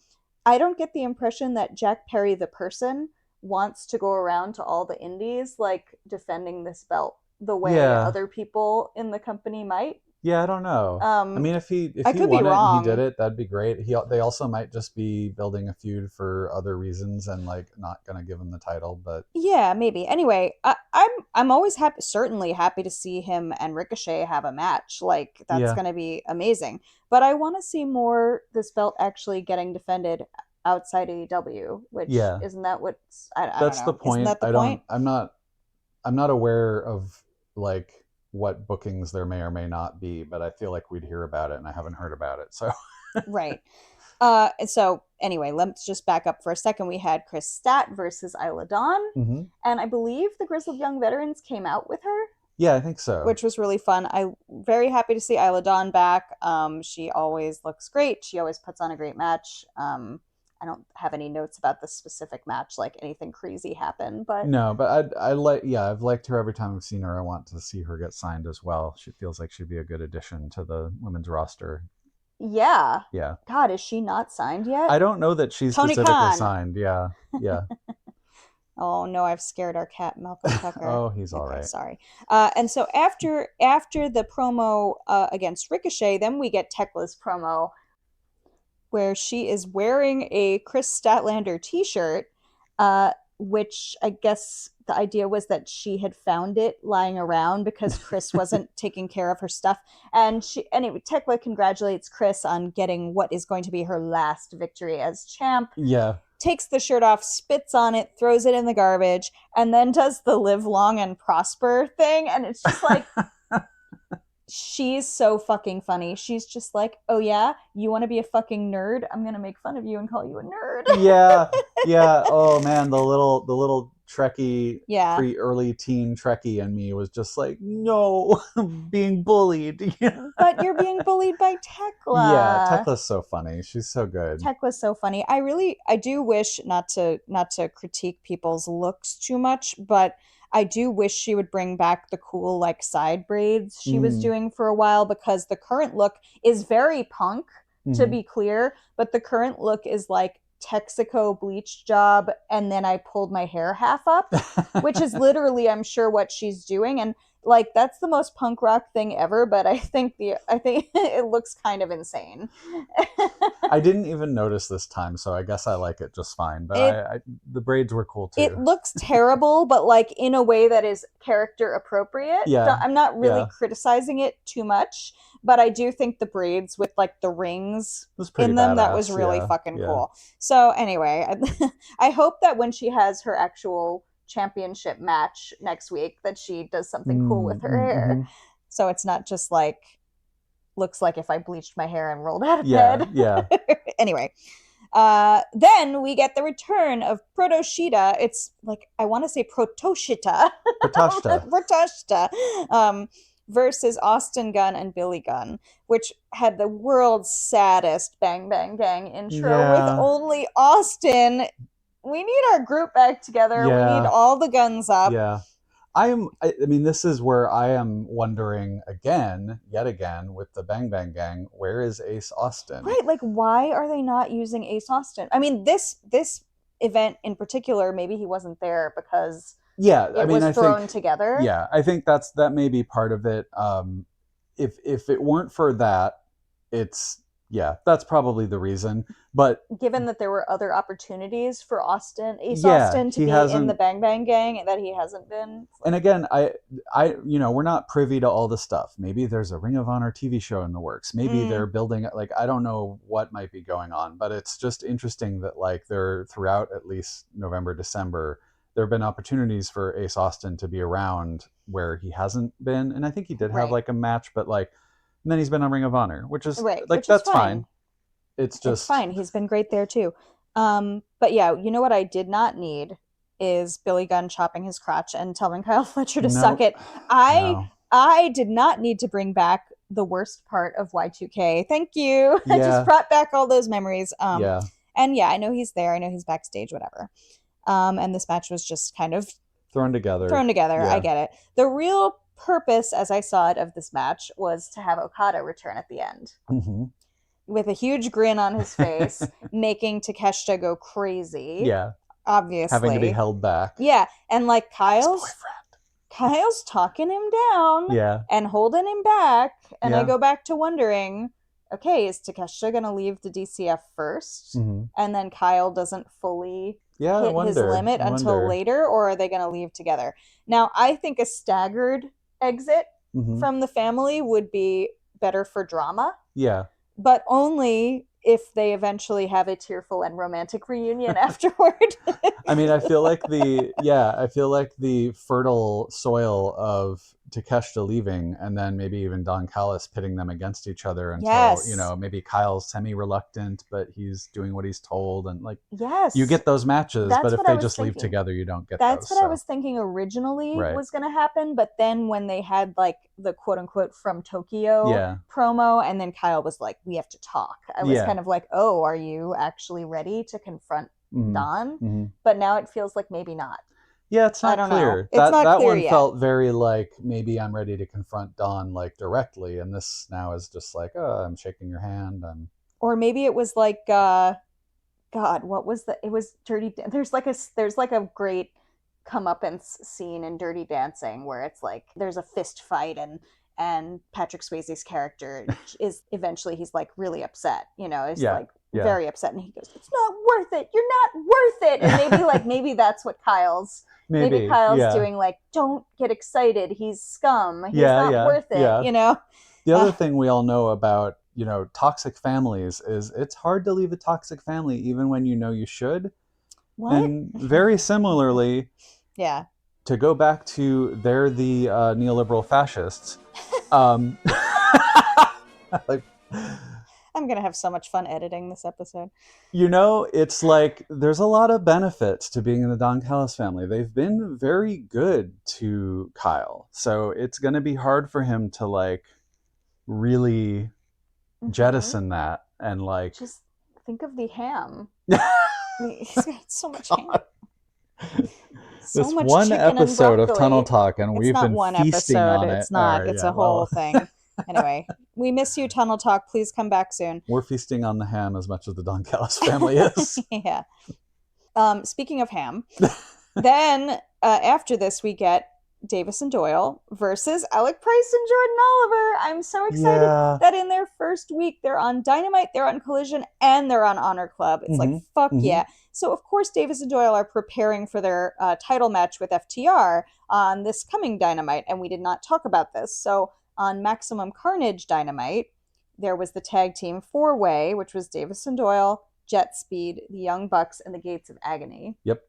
I don't get the impression that Jack Perry, the person, wants to go around to all the indies, like, defending this belt the way other people in the company might. Yeah, I don't know. I mean, if he won it and he did it, that'd be great. They also might just be building a feud for other reasons and like not gonna give him the title, but yeah, maybe. Anyway, I'm always certainly happy to see him and Ricochet have a match. Like that's gonna be amazing. But I want to see more this belt actually getting defended outside AEW, which isn't that what's I that's don't know. The point. Isn't that the point? I'm not aware of like what bookings there may or may not be, but I feel like we'd hear about it and I haven't heard about it. So right. So anyway, let's just back up for a second. We had Kris Stat versus Isla Dawn, and I believe the Grizzled Young Veterans came out with her. Yeah, I think so. Which was really fun. I'm very happy to see Isla Dawn back. She always looks great. She always puts on a great match. I don't have any notes about the specific match, like anything crazy happened, but no, but I've liked her every time I've seen her. I want to see her get signed as well. She feels like she'd be a good addition to the women's roster. Yeah. Yeah. God, is she not signed yet? I don't know that she's Tony specifically Khan. signed. Yeah. Yeah. Oh no, I've scared our cat Malcolm Tucker. Oh, he's all right. Sorry. And so after the promo against Ricochet, then we get Tekla's promo where she is wearing a Kris Statlander t-shirt, which I guess the idea was that she had found it lying around because Kris wasn't taking care of her stuff. And Tekla congratulates Kris on getting what is going to be her last victory as champ. Yeah. Takes the shirt off, spits on it, throws it in the garbage, and then does the live long and prosper thing. And it's just like, she's so fucking funny. She's just like, oh yeah, you want to be a fucking nerd? I'm going to make fun of you and call you a nerd. Yeah. Yeah. Oh man, the little Trekkie, early teen Trekkie in me was just like, no, I'm being bullied. But you're being bullied by Tekla. Yeah, Tekla's so funny. She's so good. Tekla's so funny. I do wish not to critique people's looks too much, but I do wish she would bring back the cool like side braids she was doing for a while, because the current look is very punk, to be clear, but the current look is like Texaco bleach job and then I pulled my hair half up, which is literally, I'm sure, what she's doing. And like, that's the most punk rock thing ever, but I think it looks kind of insane. I didn't even notice this time, so I guess I like it just fine. But the braids were cool too. It looks terrible, but like in a way that is character appropriate. Yeah. I'm not really criticizing it too much, but I do think the braids with like the rings in them, that was really fucking cool. So anyway, I hope that when she has her actual championship match next week that she does something cool with her hair. So it's not just like looks like if I bleached my hair and rolled out of Yeah, bed. yeah. Anyway, then we get the return of Protoshita. It's like, I want to say Protoshita. Protashta. Protoshita. Versus Austin Gunn and Billy Gunn, which had the world's saddest Bang Bang Gang intro with Yeah. only Austin. We need our group back together. We Yeah. need all the guns up. Yeah. I mean, this is where I am wondering yet again, with the Bang Bang Gang, where is Ace Austin? Right, like, why are they not using Ace Austin? I mean, this event in particular, maybe he wasn't there because it was thrown together. Yeah, I think that may be part of it. If it weren't for that, that's probably the reason. But given that there were other opportunities for Austin to be in the Bang Bang Gang that he hasn't been. And again, I we're not privy to all the stuff. Maybe there's a Ring of Honor TV show in the works. Maybe they're building, like, I don't know what might be going on, but it's just interesting that, like, they're throughout at least November, December, there have been opportunities for Ace Austin to be around where he hasn't been. And I think he did have like a match, but like, and then he's been on Ring of Honor, which is that's fine. It's fine. He's been great there too. But yeah, you know what I did not need is Billy Gunn chopping his crotch and telling Kyle Fletcher to suck it. I did not need to bring back the worst part of Y2K. Thank you. I just brought back all those memories. And yeah, I know he's there. I know he's backstage, whatever. And this match was just kind of thrown together. Yeah. I get it. The real purpose, as I saw it, of this match was to have Okada return at the end. Mm-hmm. With a huge grin on his face, making Takeshita go crazy. Yeah. Obviously. Having to be held back. Yeah. And like Kyle's talking him down. Yeah. And holding him back. And I go back to wondering, okay, is Takeshita going to leave the DCF first? Mm-hmm. And then Kyle doesn't fully hit his limit until later? Or are they going to leave together? Now, I think a staggered exit from the family would be better for drama. Yeah. But only if they eventually have a tearful and romantic reunion afterward. I mean, I feel like the fertile soil of Takeshita leaving, and then maybe even Don Callis pitting them against each other until, maybe Kyle's semi-reluctant, but he's doing what he's told. And like, you get those matches, but if they just leave together, you don't get That's what I was thinking originally was going to happen. But then when they had like the quote unquote from Tokyo promo, and then Kyle was like, we have to talk. I was kind of like, oh, are you actually ready to confront Don? Mm-hmm. But now it feels like maybe not. Yeah, it's not clear. That one felt very like, maybe I'm ready to confront Don like directly, and this now is just like, oh, I'm shaking your hand. Or maybe it was like, God, what was it was Dirty. There's like a great comeuppance scene in Dirty Dancing where it's like there's a fist fight and Patrick Swayze's character is eventually he's like really upset, is like very upset, and he goes, "It's not worth it. You're not worth it." And maybe that's what Kyle's. Maybe Kyle's doing, like, don't get excited. He's scum. He's not worth it, The other thing we all know about, toxic families is it's hard to leave a toxic family even when you should. What? And very similarly, to go back to they're the neoliberal fascists. Like, I'm going to have so much fun editing this episode. It's like there's a lot of benefits to being in the Don Callis family. They've been very good to Kyle. So it's going to be hard for him to like really jettison that and like... Just think of the ham. He's got so much ham. This one episode of Tunnel Talk, and we've been feasting on it. It's not. It's a whole thing. Anyway, we miss you, Tunnel Talk. Please come back soon. We're feasting on the ham as much as the Don Callis family is. Yeah. Speaking of ham, then after this, we get Davis and Doyle versus Alec Price and Jordan Oliver. I'm so excited that in their first week, they're on Dynamite, they're on Collision, and they're on Honor Club. It's like, fuck yeah. So, of course, Davis and Doyle are preparing for their title match with FTR on this coming Dynamite, and we did not talk about this. So, on Maximum Carnage Dynamite, there was the tag team 4-way, which was Davis and Doyle, Jet Speed, the Young Bucks, and the Gates of Agony. Yep.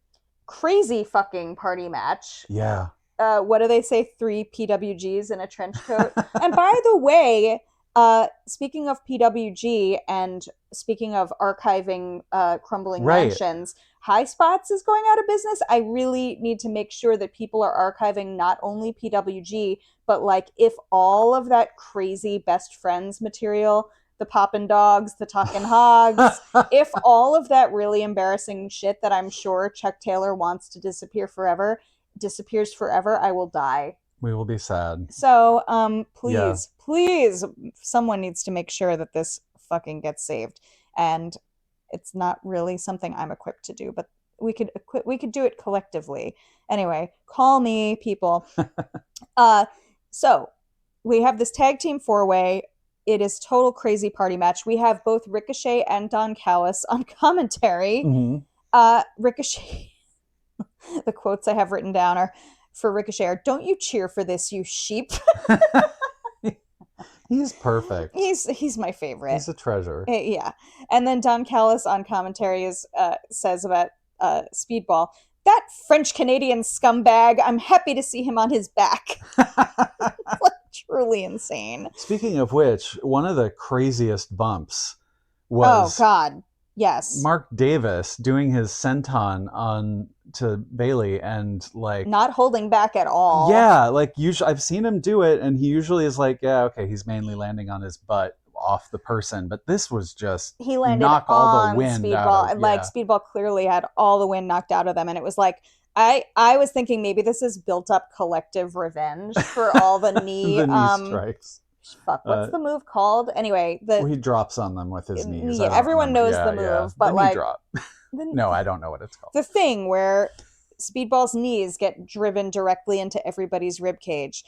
Crazy fucking party match. Yeah. What do they say? 3 PWGs in a trench coat. And by the way, Speaking of PWG and speaking of archiving crumbling Right. mansions, High Spots is going out of business. I really need to make sure that people are archiving not only PWG, but like if all of that crazy best friends material, the poppin' dogs, the talking hogs, if all of that really embarrassing shit that I'm sure Chuck Taylor wants to disappear forever disappears forever, I will die. We will be sad. So, Yeah. please, someone needs to make sure that this fucking gets saved. And it's not really something I'm equipped to do, but we could do it collectively. Anyway, call me, people. So we have this tag team 4-way. It is total crazy party match. We have both Ricochet and Don Callis on commentary. Mm-hmm. Ricochet, the quotes I have written down are for Ricochet are, "Don't you cheer for this, you sheep." He's perfect. He's my favorite. He's a treasure. Yeah. And then Don Callis on commentary says about Speedball, "That French-Canadian scumbag, I'm happy to see him on his back." Like, truly insane. Speaking of which, one of the craziest bumps was... Oh, God. Yes. Mark Davis doing his senton on to Bailey and like not holding back at all. Yeah, like usually I've seen him do it, and he usually is like, yeah, okay, he's mainly landing on his butt off the person, but this was just he landed knock on all the wind Speedball, out of, and like Speedball clearly had all the wind knocked out of them, and it was like I was thinking maybe this is built up collective revenge for all the knee, the knee strikes. Fuck, what's the move called? Anyway, he drops on them with his knees. Yeah, everyone knows the move, but the like, knee drop. No, I don't know what it's called. The thing where Speedball's knees get driven directly into everybody's rib cage,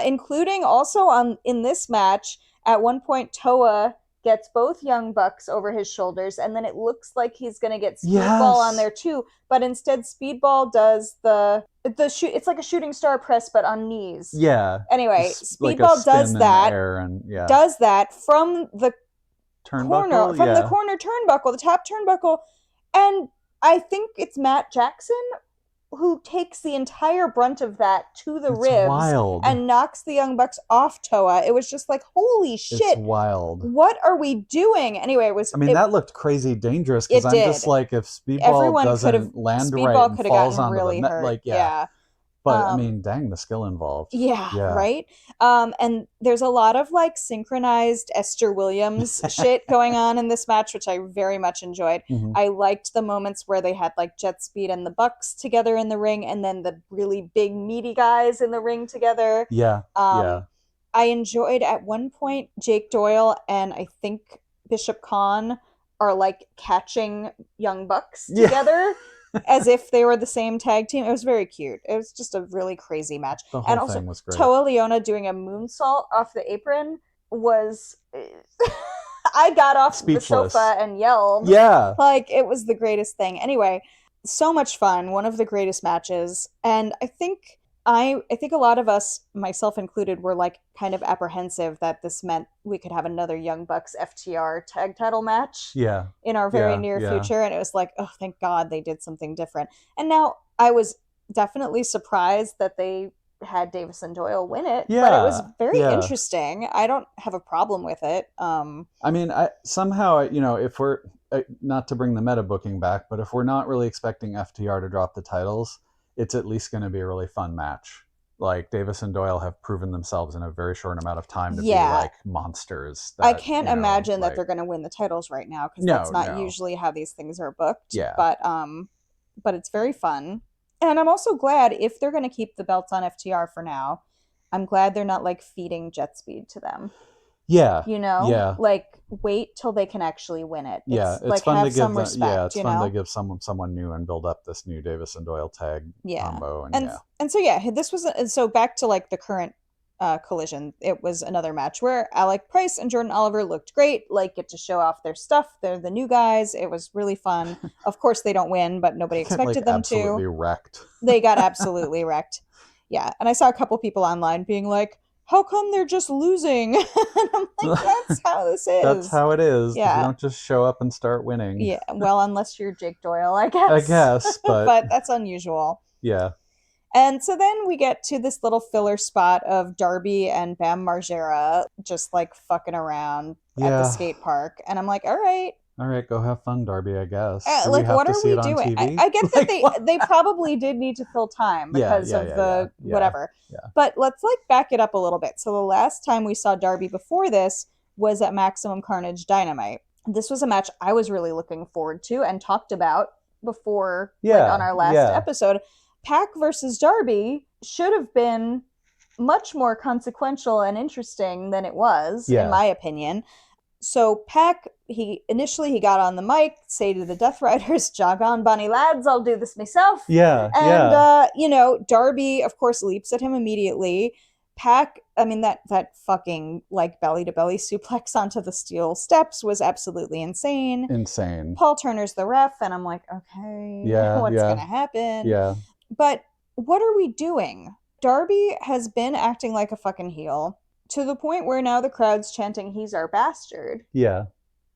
including also in this match. At one point, Toa gets both Young Bucks over his shoulders, and then it looks like he's going to get Speedball on there too. But instead, Speedball does the shoot. It's like a shooting star press, but on knees. Yeah. Anyway, Speedball does that. Does that from the corner, the corner turnbuckle, the top turnbuckle, and I think it's Matt Jackson who takes the entire brunt of that to the ribs and knocks the Young Bucks off Toa. It was just like, holy shit. It's wild. What are we doing? Anyway, that looked crazy dangerous, because I'm just like, if Speedball doesn't land right and falls onto really the net, yeah. But I mean, dang, the skill involved. Yeah, right? And there's a lot of like synchronized Esther Williams shit going on in this match, which I very much enjoyed. Mm-hmm. I liked the moments where they had like Jet Speed and the Bucks together in the ring, and then the really big meaty guys in the ring together. Yeah. I enjoyed at one point Jake Doyle and I think Bishop Khan are like catching Young Bucks together. As if they were the same tag team. It was very cute. It was just a really crazy match. The whole also, thing was great. Toa Leona doing a moonsault off the apron was... I got off the sofa and yelled. Yeah. Like, it was the greatest thing. Anyway, so much fun. One of the greatest matches. And I think a lot of us, myself included, were like kind of apprehensive that this meant we could have another Young Bucks FTR tag title match in our very near future. And it was like, oh, thank God they did something different. And now I was definitely surprised that they had Davis and Doyle win it. But it was very interesting. I don't have a problem with it. I mean, somehow, if we're, not to bring the meta booking back, but if we're not really expecting FTR to drop the titles, it's at least going to be a really fun match. Like, Davis and Doyle have proven themselves in a very short amount of time to be like monsters. I can't imagine that they're going to win the titles right now, because that's not usually how these things are booked. Yeah. But it's very fun. And I'm also glad, if they're going to keep the belts on FTR for now, I'm glad they're not like feeding Jet Speed to them. Yeah. Like, wait till they can actually win it. It's like, fun have to give some respect. It's fun to give someone new and build up this new Davis and Doyle tag combo. And so this was so back to like the current Collision. It was another match where Alec Price and Jordan Oliver looked great. Like, get to show off their stuff. They're the new guys. It was really fun. Of course, they don't win, but nobody expected them to. Absolutely wrecked. They got absolutely wrecked. Yeah, and I saw a couple people online being like, how come they're just losing? And I'm like, that's how this is. That's how it is. Yeah. You don't just show up and start winning. Yeah, well, unless you're Jake Doyle, I guess. But... but that's unusual. Yeah. And so then we get to this little filler spot of Darby and Bam Margera just like fucking around at the Yeah. skate park. And I'm like, all right. All right, go have fun, Darby, I guess. Do we Like, have what to are see we it on doing? TV? I get that Like, what? they probably did need to fill time Yeah, because yeah, of yeah, the yeah, whatever. yeah. But let's like back it up a little bit. So the last time we saw Darby before this was at Maximum Carnage Dynamite. This was a match I was really looking forward to and talked about before, like on our last episode. Pac versus Darby should have been much more consequential and interesting than it was, in my opinion. So Pac, he got on the mic, say to the Death Riders, "Jog on, Bonnie lads, I'll do this myself." Yeah, and you know, Darby, of course, leaps at him immediately. Pac, I mean, that fucking like belly to belly suplex onto the steel steps was absolutely insane. Insane. Paul Turner's the ref, and I'm like, okay, what's gonna happen? Yeah. But what are we doing? Darby has been acting like a fucking heel to the point where now the crowd's chanting, "He's our bastard." Yeah.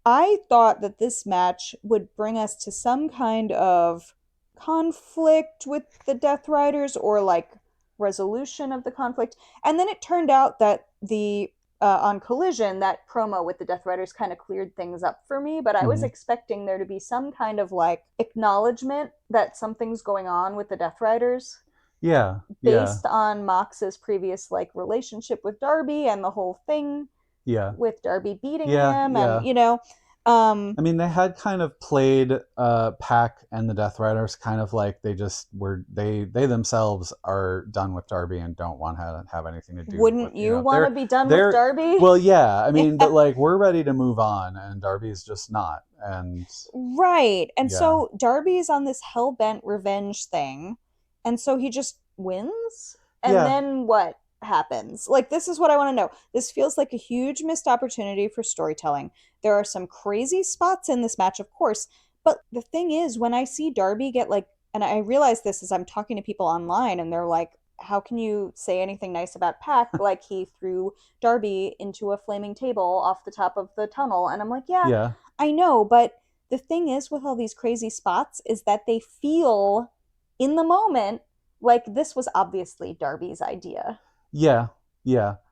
I thought that this match would bring us to some kind of conflict with the Death Riders or like resolution of the conflict. And then it turned out that the on Collision, that promo with the Death Riders kind of cleared things up for me, but I was expecting there to be some kind of like acknowledgement that something's going on with the Death Riders. Yeah. Based on Mox's previous like relationship with Darby and the whole thing. Yeah. With Darby beating him and you know. I mean, they had kind of played Pac and the Death Riders kind of like they just were they themselves are done with Darby and don't want to have anything to do. Wouldn't with, you want to be done with Darby? Well, yeah. I mean, but like we're ready to move on, and Darby's just not. And right, and so Darby's on this hell-bent revenge thing, and so he just wins, and then what happens? Like, this is what I want to know. This feels like a huge missed opportunity for storytelling. There are some crazy spots in this match, of course, but the thing is, when I see Darby get like, and I realize this as I'm talking to people online, and they're like, how can you say anything nice about Pac? Like, he threw Darby into a flaming table off the top of the tunnel, and I'm like, yeah. I know, but the thing is with all these crazy spots is that they feel in the moment like this was obviously Darby's idea. Yeah.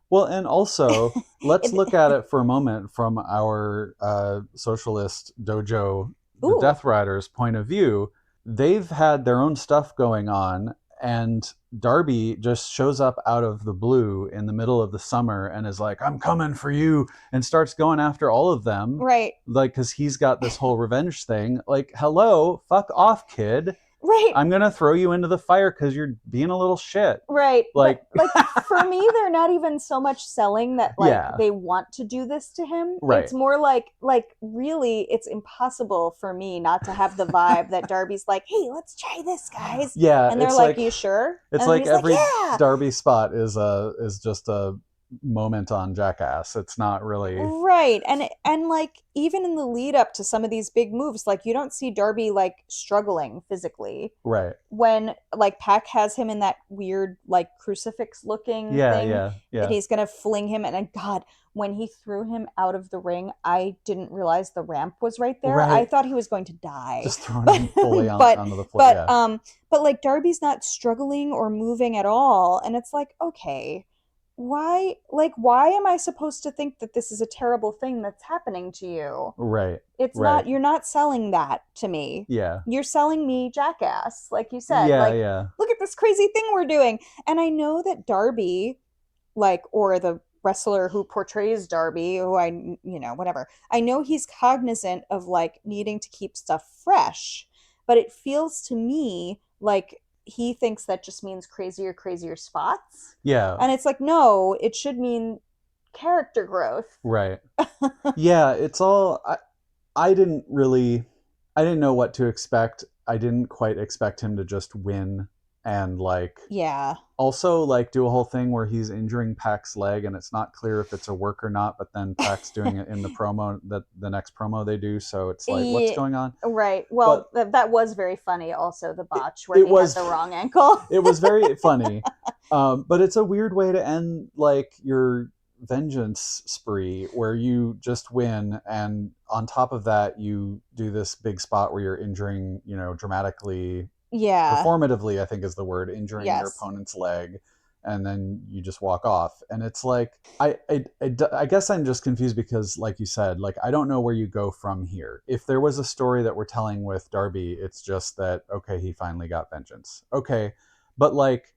Well, and also, let's look at it for a moment from our socialist dojo, the Death Riders' point of view. They've had their own stuff going on, and Darby just shows up out of the blue in the middle of the summer and is like, "I'm coming for you," and starts going after all of them. Right. Like, because he's got this whole revenge thing. Like, hello, fuck off, kid. Right. I'm going to throw you into the fire because you're being a little shit. Right. Like for me, they're not even so much selling that like they want to do this to him. Right. It's more like really it's impossible for me not to have the vibe that Darby's like, "Hey, let's try this, guys." Yeah. And they're like, "You sure?" It's and like every Darby spot is just a moment on Jackass. It's not really right. And like even in the lead up to some of these big moves, like you don't see Darby like struggling physically. Right. When like Pac has him in that weird like crucifix looking thing that he's gonna fling him, and God, when he threw him out of the ring, I didn't realize the ramp was right there. I thought he was going to die. Just throwing him fully onto the floor. But like Darby's not struggling or moving at all, and it's like, okay, why am I supposed to think that this is a terrible thing that's happening to you? Right. It's not, you're not selling that to me. Yeah. You're selling me Jackass, like you said. Look at this crazy thing we're doing. And I know that Darby, like, or the wrestler who portrays Darby, who whatever. I know he's cognizant of like needing to keep stuff fresh, but it feels to me like he thinks that just means crazier spots. Yeah. And it's like, no, it should mean character growth. Right. Yeah, it's all I didn't know what to expect. I didn't quite expect him to just win and like also like do a whole thing where he's injuring Pac's leg and it's not clear if it's a work or not, but then Pac's doing it in the promo, the next promo they do, so it's like what's going on? Right. Well, that was very funny also, the botch where he had the wrong ankle. It was very funny. But it's a weird way to end like your vengeance spree where you just win, and on top of that you do this big spot where you're injuring dramatically Yeah. performatively, I think is the word, injuring your Yes. opponent's leg, and then you just walk off. And it's like, I guess I'm just confused because, like you said, like, I don't know where you go from here. If there was a story that we're telling with Darby, it's just that, okay, he finally got vengeance. Okay. But like,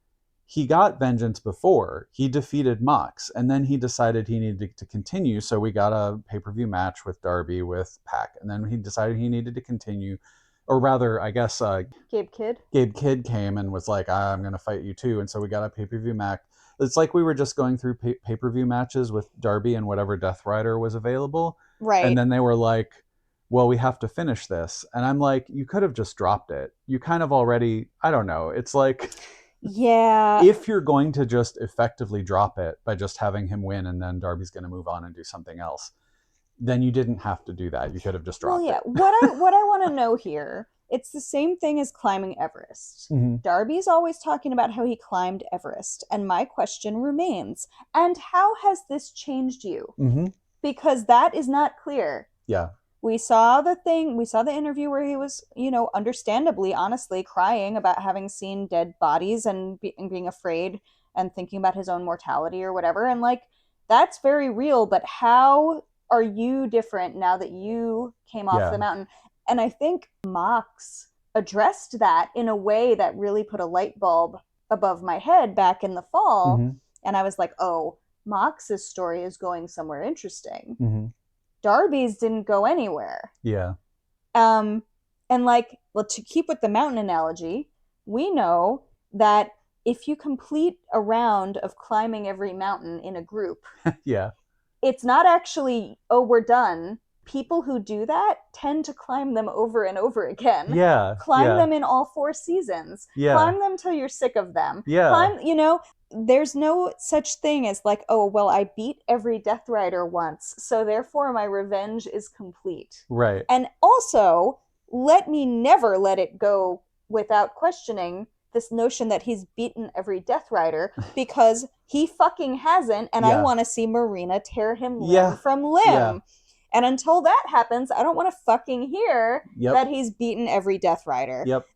he got vengeance before. He defeated Mox, and then he decided he needed to continue. So we got a pay-per-view match with Darby with Pac, and then he decided he needed to continue, or rather, I guess Gabe Kidd. Gabe Kidd came and was like, I'm going to fight you too. And so we got a pay-per-view match. It's like we were just going through pay-per-view matches with Darby and whatever Death Rider was available. Right. And then they were like, well, we have to finish this. And I'm like, you could have just dropped it. You kind of already, I don't know. It's like, yeah, if you're going to just effectively drop it by just having him win and then Darby's going to move on and do something else, then you didn't have to do that. You could have just dropped it. What I want to know here, it's the same thing as climbing Everest. Mm-hmm. Darby's always talking about how he climbed Everest, and my question remains, and how has this changed you? Mm-hmm. Because that is not clear. Yeah. We saw the interview where he was, understandably, honestly, crying about having seen dead bodies and being afraid and thinking about his own mortality or whatever. And like, that's very real, but how are you different now that you came off the mountain? And I think Mox addressed that in a way that really put a light bulb above my head back in the fall. Mm-hmm. And I was like, oh, Mox's story is going somewhere interesting. Mm-hmm. Darby's didn't go anywhere. Yeah. And like, well, to keep with the mountain analogy, we know that if you complete a round of climbing every mountain in a group, yeah, it's not actually, oh, we're done. People who do that tend to climb them over and over again. Yeah. Climb them in all 4 seasons. Yeah. Climb them till you're sick of them. Yeah. There's no such thing as like, oh, well, I beat every Death Rider once, so therefore my revenge is complete. Right. And also, let me never let it go without questioning this notion that he's beaten every Death Rider, because he fucking hasn't, and I want to see Marina tear him limb from limb. Yeah. And until that happens, I don't want to fucking hear that he's beaten every Death Rider. Yep.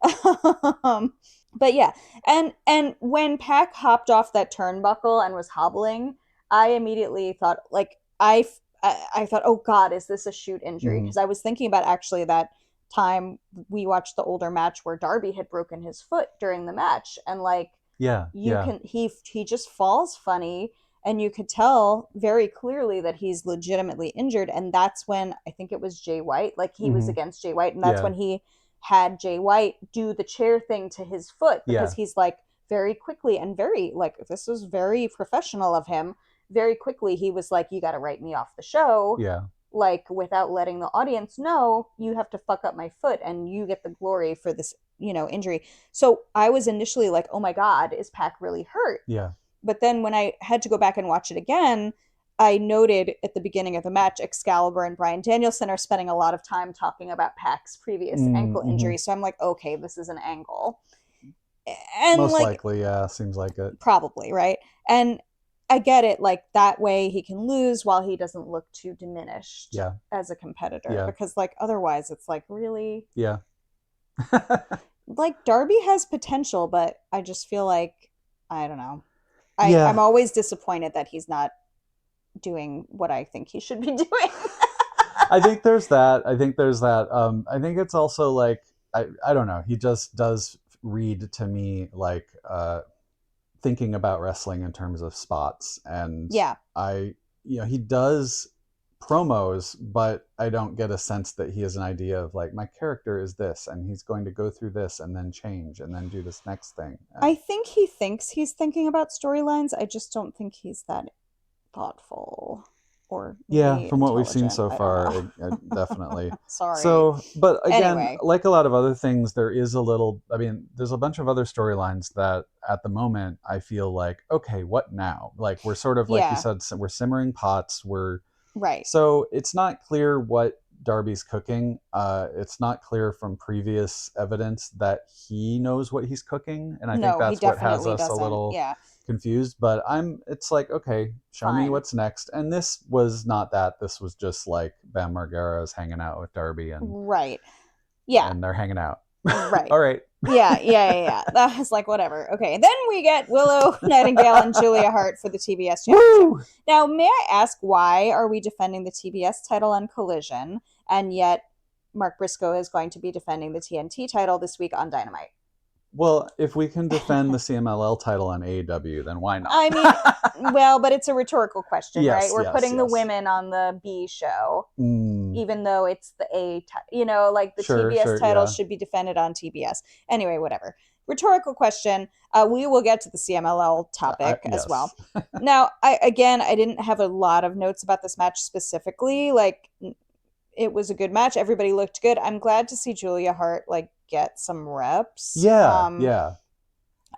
But yeah, and when Pac hopped off that turnbuckle and was hobbling, I immediately thought, like, I thought, oh God, is this a shoot injury? Because I was thinking about actually that time we watched the older match where Darby had broken his foot during the match, and like, he just falls funny, and you could tell very clearly that he's legitimately injured. And that's when I think it was Jay White, like he was against Jay White, and that's when he had Jay White do the chair thing to his foot, because he's like, very quickly, and very, like, this was very professional of him, very quickly he was like, you got to write me off the show, like, without letting the audience know, you have to fuck up my foot and you get the glory for this, injury. So I was initially like, oh my God, is Pac really hurt? But then when I had to go back and watch it again, I noted at the beginning of the match, Excalibur and Bryan Danielson are spending a lot of time talking about Pac's previous ankle injury. So I'm like, okay, this is an angle. And most likely, seems like it. Probably, right? And I get it, like, that way he can lose while he doesn't look too diminished as a competitor. Because, like, otherwise it's like, really? Yeah. Like, Darby has potential, but I just feel like, I don't know. I'm always disappointed that he's not doing what I think he should be doing. I think there's that. I think it's also like, I don't know. He just does read to me like thinking about wrestling in terms of spots. And he does promos, but I don't get a sense that he has an idea of like, my character is this and he's going to go through this and then change and then do this next thing. I think he thinks he's thinking about storylines. I just don't think he's that thoughtful or from what we've seen so far, definitely. Sorry. So, but again, anyway. Like a lot of other things, there's a bunch of other storylines that at the moment I feel like, okay, what now? Like, we're sort of, like you said, we're simmering pots. Right. So it's not clear what Darby's cooking. It's not clear from previous evidence that he knows what he's cooking. And I think that's what has us a little confused. But it's like, okay, show me what's next. And this was not that. This was just like Bam Margera is hanging out with Darby. And right. Yeah. And they're hanging out. Right. All right. Yeah. That was like, whatever. Okay. Then we get Willow Nightingale and Julia Hart for the TBS championship. Woo! Now, may I ask, why are we defending the TBS title on Collision, and yet Mark Briscoe is going to be defending the TNT title this week on Dynamite? Well, if we can defend the CMLL title on AEW, then why not? I mean, well, but it's a rhetorical question, Yes, right? We're yes, putting the yes. women on the B show, Mm, even though it's the A, like the Sure, TBS sure, title yeah. should be defended on TBS. Anyway, whatever. Rhetorical question. We will get to the CMLL topic as yes. well. Now, I didn't have a lot of notes about this match specifically. Like, it was a good match. Everybody looked good. I'm glad to see Julia Hart like get some reps. Yeah.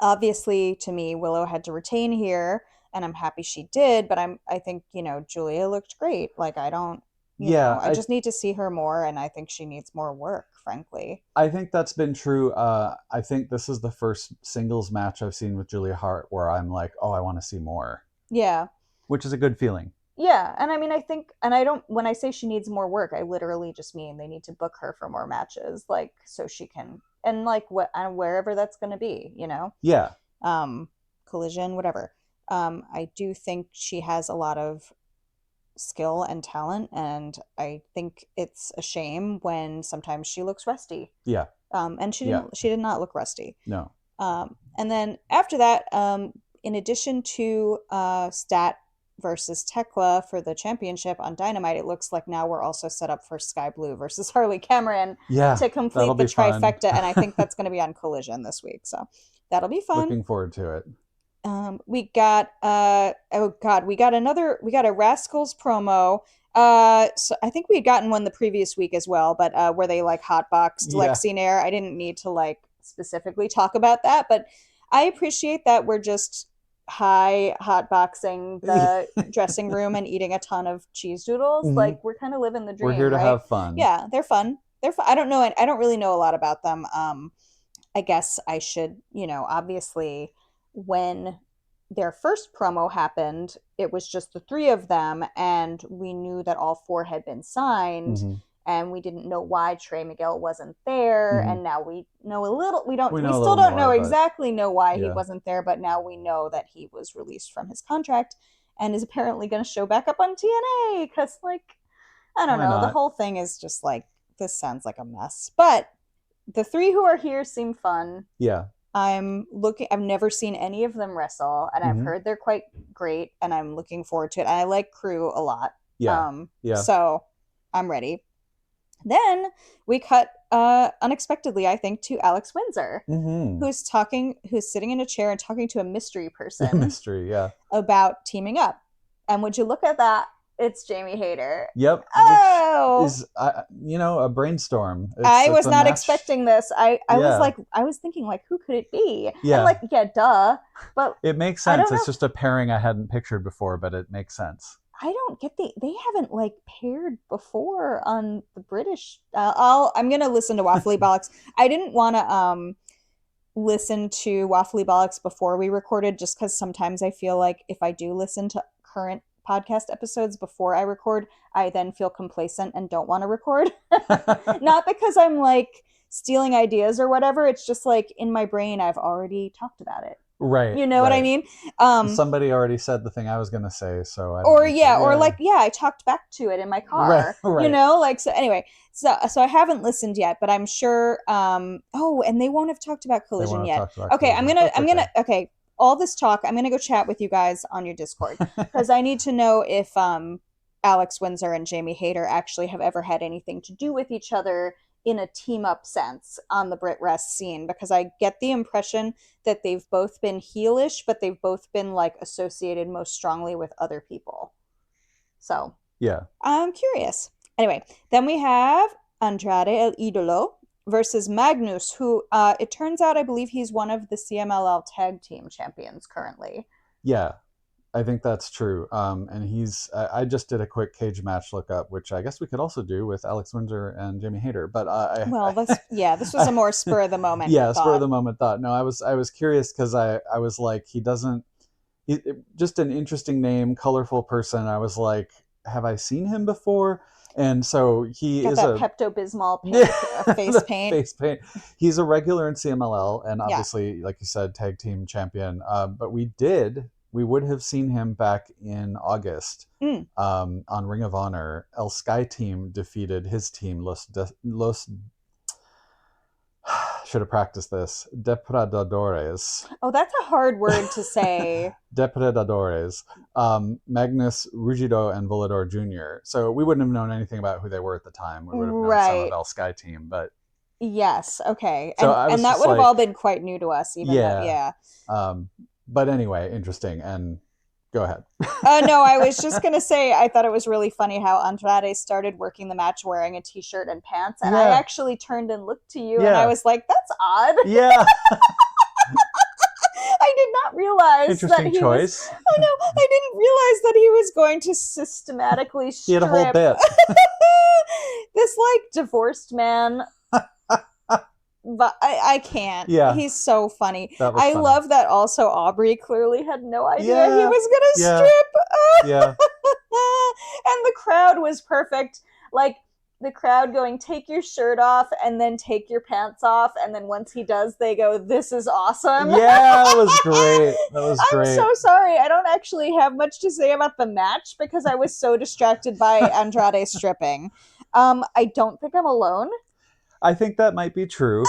Obviously, to me, Willow had to retain here, and I'm happy she did. But I think Julia looked great. Like, I don't. I just need to see her more, and I think she needs more work, frankly. I think that's been true. I think this is the first singles match I've seen with Julia Hart where I'm like, oh, I want to see more. Yeah. Which is a good feeling. Yeah, and I mean, I think, and I don't, when I say she needs more work, I literally just mean they need to book her for more matches, like, so she can, and like, wherever that's going to be, Yeah. Collision, whatever. I do think she has a lot of skill and talent, and I think it's a shame when sometimes she looks rusty. Yeah. And she did not look rusty. No. And then after that, in addition to Stat versus Tekla for the championship on Dynamite, it looks like now we're also set up for Sky Blue versus Harley Cameron to complete the trifecta, and I think that's going to be on Collision this week, so that'll be fun. Looking forward to it. We got we got a Rascals promo. So I think we had gotten one the previous week as well, but where they like hotboxed Lexi Nair. I didn't need to like specifically talk about that, but I appreciate that we're just hotboxing the dressing room and eating a ton of cheese doodles. Mm-hmm. Like, we're kind of living the dream. We're here to have fun. Yeah, they're fun. I don't know. I don't really know a lot about them. I guess I should, obviously when their first promo happened, it was just the three of them, and we knew that all four had been signed. Mm-hmm. And we didn't know why Trey Miguel wasn't there. Mm-hmm. And now we know a little. We still don't know exactly why he wasn't there, but now we know that he was released from his contract and is apparently going to show back up on TNA. Because, like, I don't know. The whole thing is just like, this sounds like a mess. But the three who are here seem fun. Yeah. I've never seen any of them wrestle, and I've heard they're quite great, and I'm looking forward to it. And I like Cruz a lot. Yeah. So I'm ready. Then we cut unexpectedly, I think, to Alex Windsor, who's sitting in a chair and talking to a mystery person. About teaming up. And would you look at that? It's Jamie Hayter. Yep. Oh, which is a brainstorm. I was not expecting this. I was thinking, like, who could it be? Yeah. And, like, yeah, duh. But it makes sense. It's just a pairing I hadn't pictured before, but it makes sense. I don't get they haven't like paired before on the British. I'm gonna listen to Waffly Bollocks. I didn't want to listen to Waffly Bollocks before we recorded, just because sometimes I feel like if I do listen to current podcast episodes before I record, I then feel complacent and don't want to record. Not because I'm like stealing ideas or whatever. It's just like in my brain I've already talked about it. Right. You know what I mean? Somebody already said the thing I was going to say, so I talked back to it in my car. Right. So anyway, so I haven't listened yet, but I'm sure and they won't have talked about Collision yet. Okay, Collision. Okay, all this talk, I'm going to go chat with you guys on your Discord because I need to know if Alex Windsor and Jamie Hayter actually have ever had anything to do with each other in a team-up sense on the Brit Rest scene, because I get the impression that they've both been heelish, but they've both been like associated most strongly with other people. So yeah, I'm curious. Anyway, then we have Andrade El Idolo versus Magnus, who it turns out, I believe he's one of the CMLL tag team champions currently. Yeah, I think that's true. And he's, I just did a quick cage match lookup, which I guess we could also do with Alex Windsor and Jamie Hayter. But this was a more spur of the moment. Spur of the moment thought. No, I was curious because I was like, just an interesting name, colorful person. I was like, have I seen him before? And so he Got is that a Pepto-Bismol face the paint. face paint. He's a regular in CMLL and Yeah. obviously, like you said, tag team champion. But we would have seen him back in August Mm. on Ring of Honor. El Sky team defeated his team, Los should have practiced this, Depredadores. Oh, that's a hard word to say. Depredadores. Magnus Rugido and Volador Jr. So we wouldn't have known anything about who they were at the time. We would have known some of El Sky team, but yes, okay. so And that would have all been quite new to us, even though, yeah. But anyway, interesting. And go ahead. No, I was just going to say, I thought it was really funny how Andrade started working the match wearing a t-shirt and pants. And I actually turned and looked to you and I was like, that's odd. Yeah. I did not realize that he choice. I know. I didn't realize that he was going to systematically strip. He had a whole bit. This, like, divorced man. But I can't. Yeah. He's so funny. I funny. Love that also Aubrey clearly had no idea he was going to strip. Yeah. And the crowd was perfect. Like, the crowd going, take your shirt off and then take your pants off. And then once he does, they go, this is awesome. Yeah, that was great. I'm so sorry. I don't actually have much to say about the match because I was so distracted by Andrade stripping. I don't think I'm alone. I think that might be true.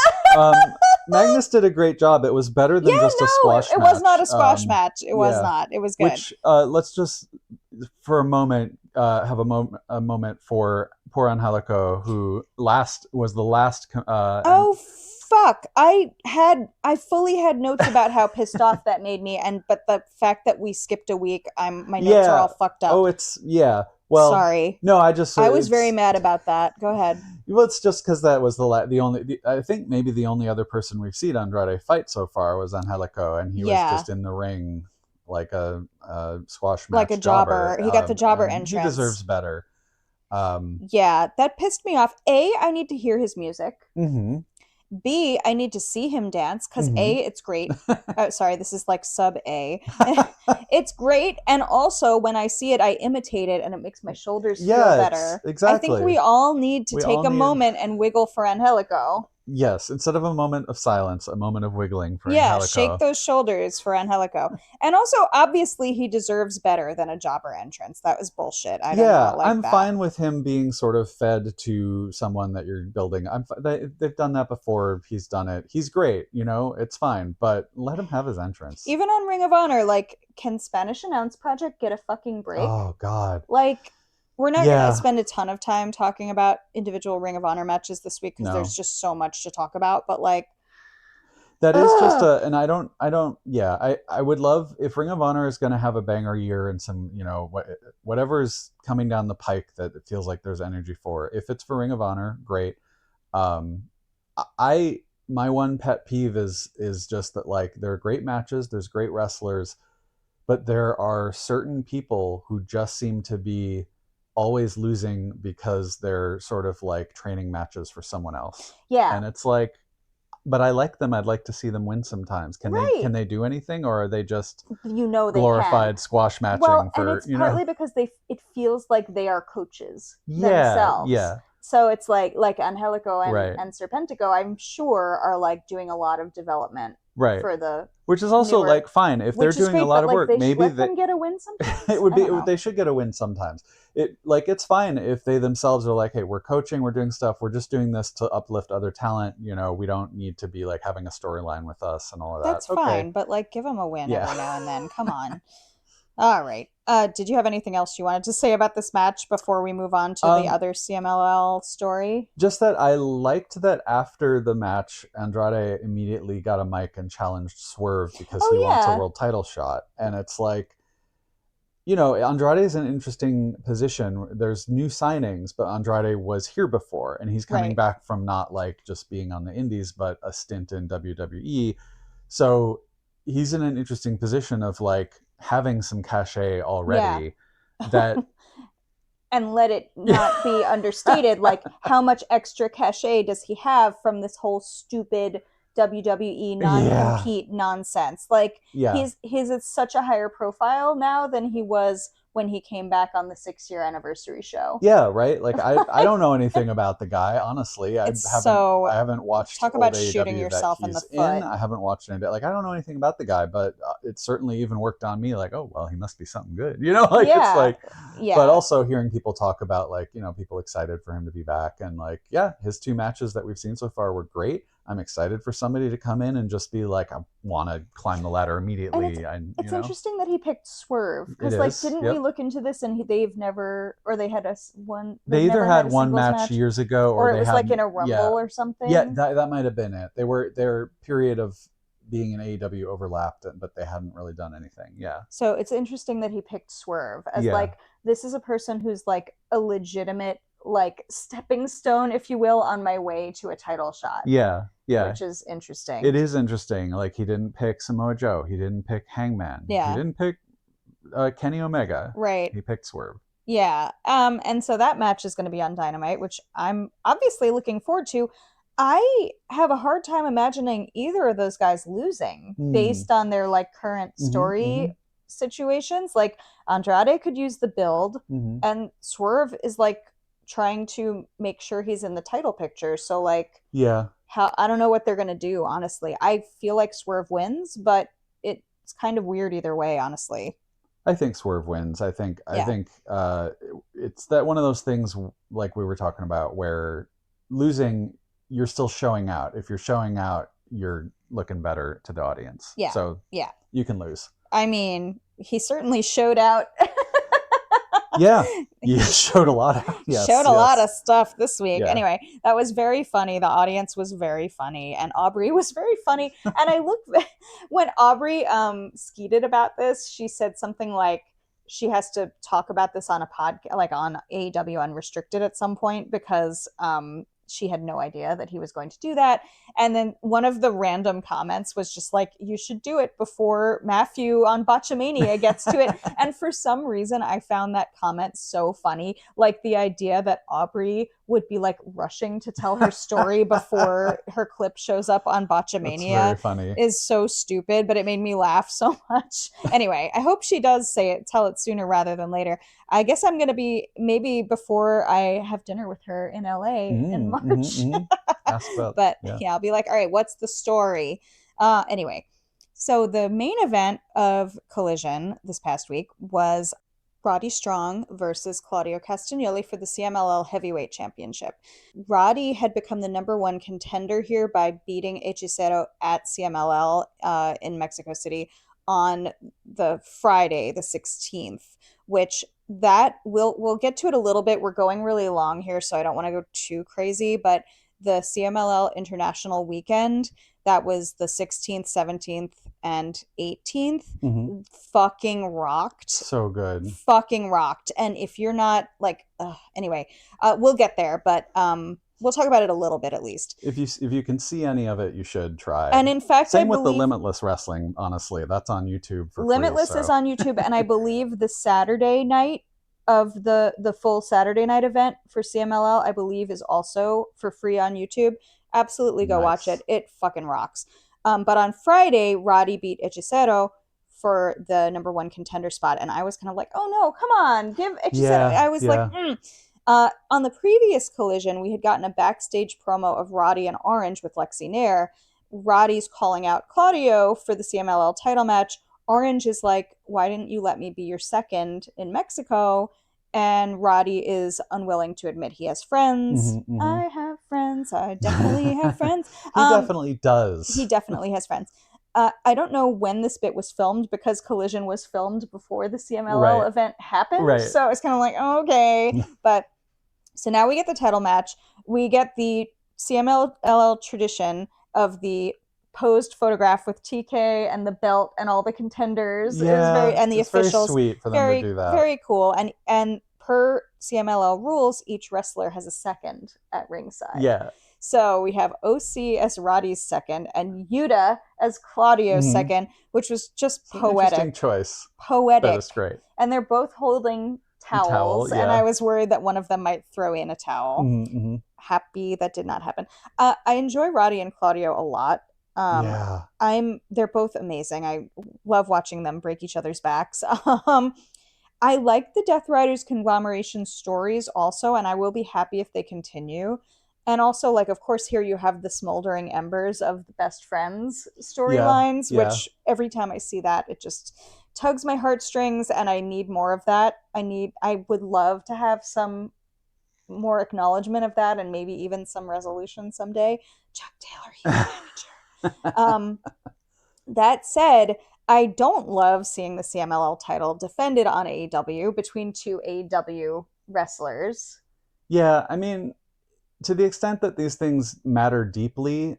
Magnus did a great job. It was better than just a squash match. It was not a squash match. It was not. It was good. Which, let's just, for a moment, have a moment for poor Angelico, who was the last... oh, fuck. I fully had notes about how pissed off that made me, but the fact that we skipped a week, my notes are all fucked up. Oh, well, sorry. No, I was very mad about that. Go ahead. Well, it's just because that was I think maybe the only other person we've seen Andrade fight so far was Angelico, and he was just in the ring like a squash match, like a jobber. He got the jobber entrance. He deserves better. Yeah, that pissed me off. A, I need to hear his music. Mm-hmm. B, I need to see him dance because A, it's great. Oh, sorry, this is like sub A. It's great, and also when I see it, I imitate it, and it makes my shoulders feel better. Exactly. I think we all need to take a moment and wiggle for Angelico. Yes, instead of a moment of silence, a moment of wiggling for Angelico. Yeah, shake those shoulders for Angelico. And also, obviously, he deserves better than a jobber entrance. That was bullshit. I don't know, I'm fine with him being sort of fed to someone that you're building. They've done that before. He's done it. He's great. It's fine. But let him have his entrance. Even on Ring of Honor, like, can Spanish Announce Project get a fucking break? Oh, God. Like... We're not going to spend a ton of time talking about individual Ring of Honor matches this week because there's just so much to talk about. But like, that is just and I would love if Ring of Honor is going to have a banger year and some, whatever is coming down the pike that it feels like there's energy for. If it's for Ring of Honor, great. My one pet peeve is just that, like, there are great matches, there's great wrestlers, but there are certain people who just seem to be always losing because they're sort of like training matches for someone else. Yeah. And it's like, but I like them. I'd like to see them win sometimes. Can they do anything, or are they just they glorified squash matching? Well, and it's partly because it feels like they are coaches themselves. Yeah. So it's like Angelico and Serpentico, I'm sure, are like doing a lot of development for the which is also like fine if they're doing a lot of work. Maybe let them get a win sometimes. They should get a win sometimes. It's fine if they themselves are like, hey, we're coaching, we're doing stuff, we're just doing this to uplift other talent. We don't need to be like having a storyline with us and all of that. That's fine, but like give them a win every now and then. Come on. All right. Did you have anything else you wanted to say about this match before we move on to the other CMLL story? Just that I liked that after the match, Andrade immediately got a mic and challenged Swerve because he wants a world title shot. And it's like, Andrade is in an interesting position. There's new signings, but Andrade was here before, and he's coming back from not like just being on the indies, but a stint in WWE. So he's in an interesting position of like having some cachet already that and let it not be understated, like how much extra cachet does he have from this whole stupid WWE non-compete nonsense? Like he's at such a higher profile now than he was when he came back on the 6-year anniversary show. Yeah, right. Like I don't know anything about the guy, honestly. I haven't watched talk old about AEW shooting that yourself in the he's foot. in. I haven't watched any. Like I don't know anything about the guy, but it certainly even worked on me. Like, oh well, he must be something good, you know? Like Yeah. it's like, Yeah. But also hearing people talk about like, you know, people excited for him to be back, and like, yeah, his 2 matches that we've seen so far were great. I'm excited for somebody to come in and just be like, I want to climb the ladder immediately. And it's interesting that he picked Swerve, because like didn't we look into this and they've never, or they had they either had one match years ago, or it was like in a Rumble or something. Yeah, that might have been it. Their period of being in AEW overlapped, but they hadn't really done anything. Yeah. So it's interesting that he picked Swerve as like, this is a person who's like a legitimate like stepping stone, if you will, on my way to a title shot. Yeah. Which is interesting. It is interesting. Like he didn't pick Samoa Joe. He didn't pick Hangman. Yeah. He didn't pick Kenny Omega. Right. He picked Swerve. Yeah. And so that match is going to be on Dynamite, which I'm obviously looking forward to. I have a hard time imagining either of those guys losing based on their like current story situations. Like Andrade could use the build, and Swerve is like trying to make sure he's in the title picture. So like, I don't know what they're gonna do, honestly. I feel like Swerve wins, but it's kind of weird either way, honestly. I think Swerve wins. I think it's that one of those things like we were talking about where losing, you're still showing out. If you're showing out, you're looking better to the audience. Yeah. So you can lose. I mean, he certainly showed out. Yeah, you showed a lot of a lot of stuff this week. Yeah. Anyway, that was very funny. The audience was very funny, and Aubrey was very funny. And I looked when Aubrey skeeted about this, she said something like she has to talk about this on a podcast, like on AEW Unrestricted at some point, because she had no idea that he was going to do that. And then one of the random comments was just like, you should do it before Matthew on Botchamania gets to it. And for some reason, I found that comment so funny. Like the idea that Aubrey would be like rushing to tell her story before her clip shows up on Botchamania is so stupid, but it made me laugh so much. Anyway, I hope she does tell it sooner rather than later. I guess I'm going to be maybe before I have dinner with her in LA in March. But I'll be like, all right, what's the story? Anyway, so the main event of Collision this past week was Roddy Strong versus Claudio Castagnoli for the CMLL Heavyweight Championship. Roddy had become the #1 contender here by beating Hechicero at CMLL in Mexico City on the Friday, the 16th, which that we'll get to it a little bit. We're going really long here, so I don't want to go too crazy, but the CMLL International Weekend, that was the 16th, 17th, and 18th, fucking rocked. So good. Fucking rocked. And if you're not like, anyway, we'll get there, but we'll talk about it a little bit at least. If you can see any of it, you should try. And in fact, same with the Limitless wrestling, honestly. That's on YouTube for Limitless free, is on YouTube, and I believe the Saturday night of the full Saturday night event for CMLL, I believe, is also for free on YouTube. Absolutely go watch it. It fucking rocks. But on Friday, Roddy beat Hechicero for the #1 contender spot, and I was kind of like, oh no, come on, give Hechicero. I was like, on the previous Collision, we had gotten a backstage promo of Roddy and Orange with Lexi Nair. Roddy's calling out Claudio for the CMLL title match. Orange is like, why didn't you let me be your second in Mexico? And Roddy is unwilling to admit he has friends. I have friends. I definitely have friends. He definitely does. He definitely has friends. I don't know when this bit was filmed, because Collision was filmed before the CMLL event happened. Right. So it's kind of like, okay. But so now we get the title match. We get the CMLL tradition of the posed photograph with TK and the belt and all the contenders. And the officials. Very sweet for them to do that. Very cool. And per CMLL rules, each wrestler has a second at ringside. Yeah. So we have OC as Roddy's second and Yuta as Claudio's second, which was just poetic. Interesting choice. Poetic. That is great. And they're both holding towels, and I was worried that one of them might throw in a towel. Happy that did not happen. I enjoy Roddy and Claudio a lot. They're both amazing. I love watching them break each other's backs. I like the Death Riders conglomeration stories also, and I will be happy if they continue. And also, like, of course, here you have the smoldering embers of the best friends Yeah, storylines, yeah, which every time I see that, it just tugs my heartstrings, and I need more of that. I would love to have some more acknowledgement of that and maybe even some resolution someday. Chuck Taylor, he's a manager. That said, I don't love seeing the CMLL title defended on AEW between two AEW wrestlers. yeah. I mean, to the extent that these things matter deeply,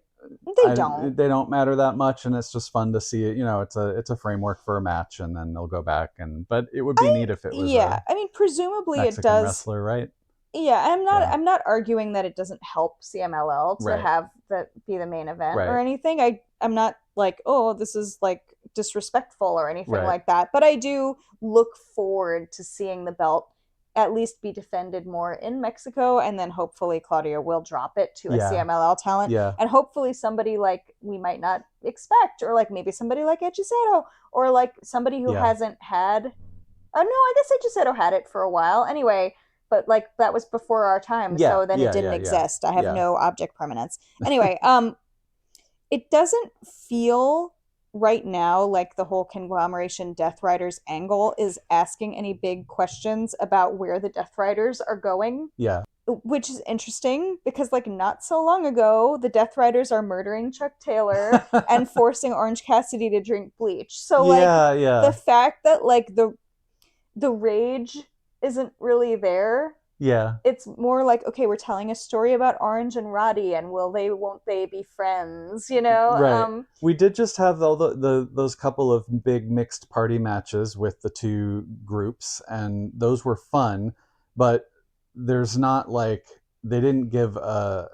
They don't. they don't matter that much, and it's just fun to see it. It's a framework for a match, and then they'll go back but it would be neat if it was Yeah, a I mean, presumably it Mexican does. wrestler, right? Yeah, Yeah, I'm not arguing that it doesn't help CMLL to right, have that be the main event or right, anything. I'm not like, oh, this is like disrespectful or anything right. like that. But I do look forward to seeing the belt at least be defended more in Mexico, and then hopefully Claudio will drop it to a Yeah, CMLL talent, yeah, and hopefully somebody like we might not expect, or like maybe somebody like Hechicero, or like somebody who yeah, hasn't had. Oh no, I guess Hechicero had it for a while. Anyway, but like that was before our time, yeah, so then it yeah, didn't yeah, yeah, exist. I have yeah, no object permanence. Anyway, it doesn't feel right now like the whole conglomeration Death Riders angle is asking any big questions about where the Death Riders are going, yeah, which is interesting because like not so long ago the Death Riders are murdering Chuck Taylor and forcing Orange Cassidy to drink bleach. So like yeah, the yeah, fact that like the rage isn't really there. yeah. It's more like, okay, we're telling a story about Orange and Roddy, and won't they be friends, you know? Right. We did just have all those couple of big mixed party matches with the two groups, and those were fun, but there's not like they didn't give a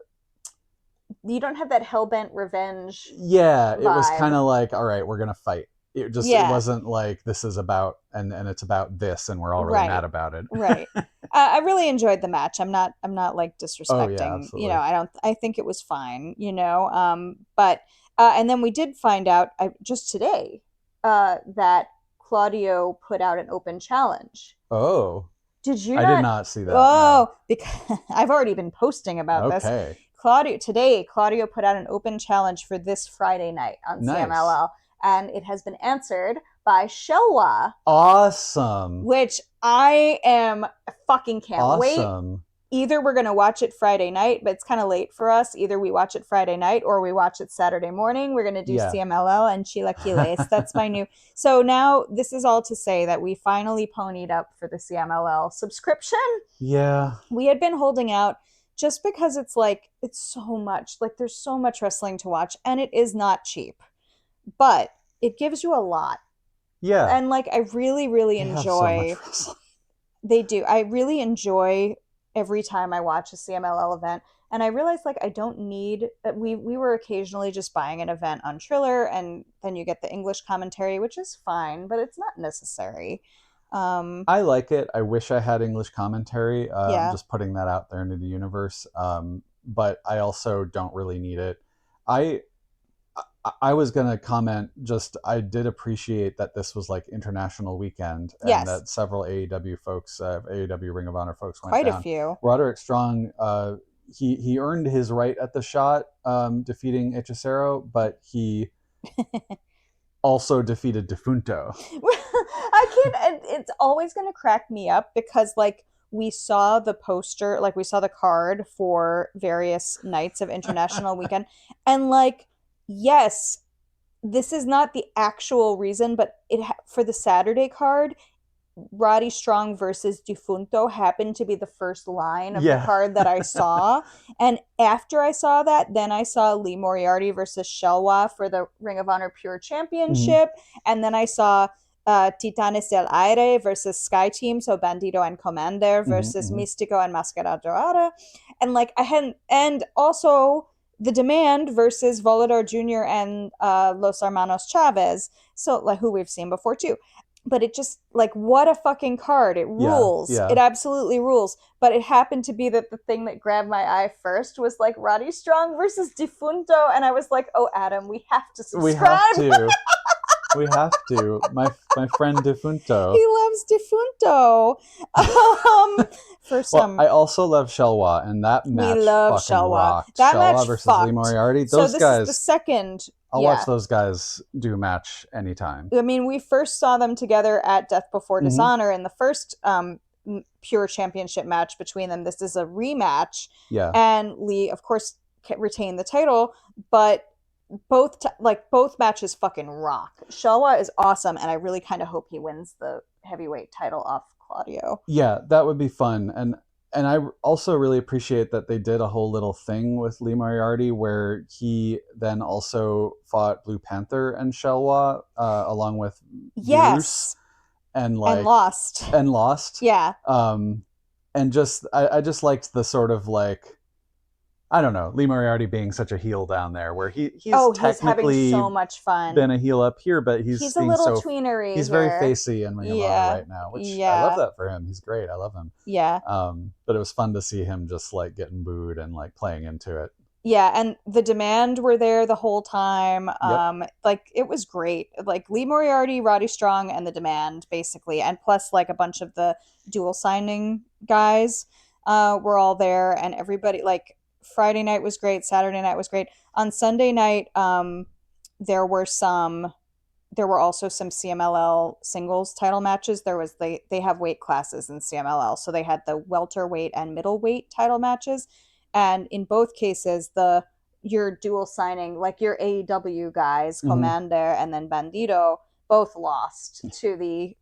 You don't have that hellbent revenge yeah, it was kind vibe. of like, all right, we're gonna fight. It Yeah, wasn't like this is about and it's about this and we're all really right, mad about it. right. I really enjoyed the match. I'm not like Oh yeah, disrespecting. You know, absolutely. I think it was fine. You know, but and then we did find out just today that Claudio put out an open challenge. Oh, Did you I did not? not see that. No. Oh, because I've already been posting about this. Okay. Claudio put out an open challenge for this Friday night on Nice. CMLL, and it has been answered by Shelwa, Awesome. which I am fucking can't wait. Awesome. Either we're gonna watch it Friday night, but it's kind of late for us. Either we watch it Friday night or we watch it Saturday morning. We're gonna do Yeah. CMLL and Chilaquiles. That's my new. So now this is all to say that we finally ponied up for the CMLL subscription. Yeah. We had been holding out just because it's like it's so much. Like there's so much wrestling to watch, and it is not cheap, but it gives you a lot. Yeah. And like I really, really They have so much enjoy. wrestling. They do. I really enjoy every time I watch a CMLL event. And I realized like I don't need we were occasionally just buying an event on Triller, and then you get the English commentary, which is fine, but it's not necessary. I like it. I wish I had English commentary. Yeah. Just putting that out there into the universe. But I also don't really need it. I I was gonna comment. Just I did appreciate that this was like International Weekend, and Yes. that several AEW folks, AEW Ring of Honor folks, went Quite a down. few. Roderick Strong, he earned his right at the shot, defeating Hechicero, but he also defeated Defunto. I can't. It's always going to crack me up because, like, we saw the poster, like, we saw the card for various nights of International Weekend, and, like, yes, this is not the actual reason, but for the Saturday card, Roddy Strong versus Defunto happened to be the first line of the Yeah. card that I saw. And after I saw that, then I saw Lee Moriarty versus Shelwa for the Ring of Honor Pure Championship. And then I saw Titanes del Aire versus Sky Team, so Bandido and Commander versus Místico and Máscara Dorada. And like I hadn't, and also The Demand versus Volador Jr. and Los Hermanos Chavez, so like who we've seen before too. But it just like what a fucking card. It rules. Yeah. It absolutely rules. But it happened to be that the thing that grabbed my eye first was like Roddy Strong versus Defunto, and I was like, oh Adam, we have to subscribe. We have to. We have to. My friend Defunto. He loves Facto. For some, I also love Shelwa, and that match love fucking Shelwa. rocked. That Shelwa match versus fucked. Lee Moriarty. So Those this guys, is the second. I'll watch those guys do a match anytime. I mean, we first saw them together at Death Before Dishonor in the first pure championship match between them. This is a rematch. Yeah. And Lee, of course, retained the title, but both matches fucking rock. Shelwa is awesome, and I really kind of hope he wins the heavyweight title off Claudio. Yeah, that would be fun. And I also really appreciate that they did a whole little thing with Lee Moriarty where he then also fought Blue Panther and Shelwa along with Bruce and lost. Yeah. And just I just liked the sort of like, I don't know, Lee Moriarty being such a heel down there, where he's technically having so much fun. Been a heel up here, but he's a little tweenery. He's very facey in Ring of Honor right now, which I love that for him. He's great. I love him. Yeah. But it was fun to see him just like getting booed and like playing into it. Yeah, and the Demand were there the whole time. Like it was great. Like Lee Moriarty, Roddy Strong, and the Demand basically, and plus like a bunch of the dual signing guys were all there, and everybody like. Friday night was great. Saturday night was great. On Sunday night, there were also some CMLL singles title matches. They have weight classes in CMLL, so they had the welterweight and middleweight title matches, and in both cases, your dual signing, like your AEW guys, Commander and then Bandido, both lost to the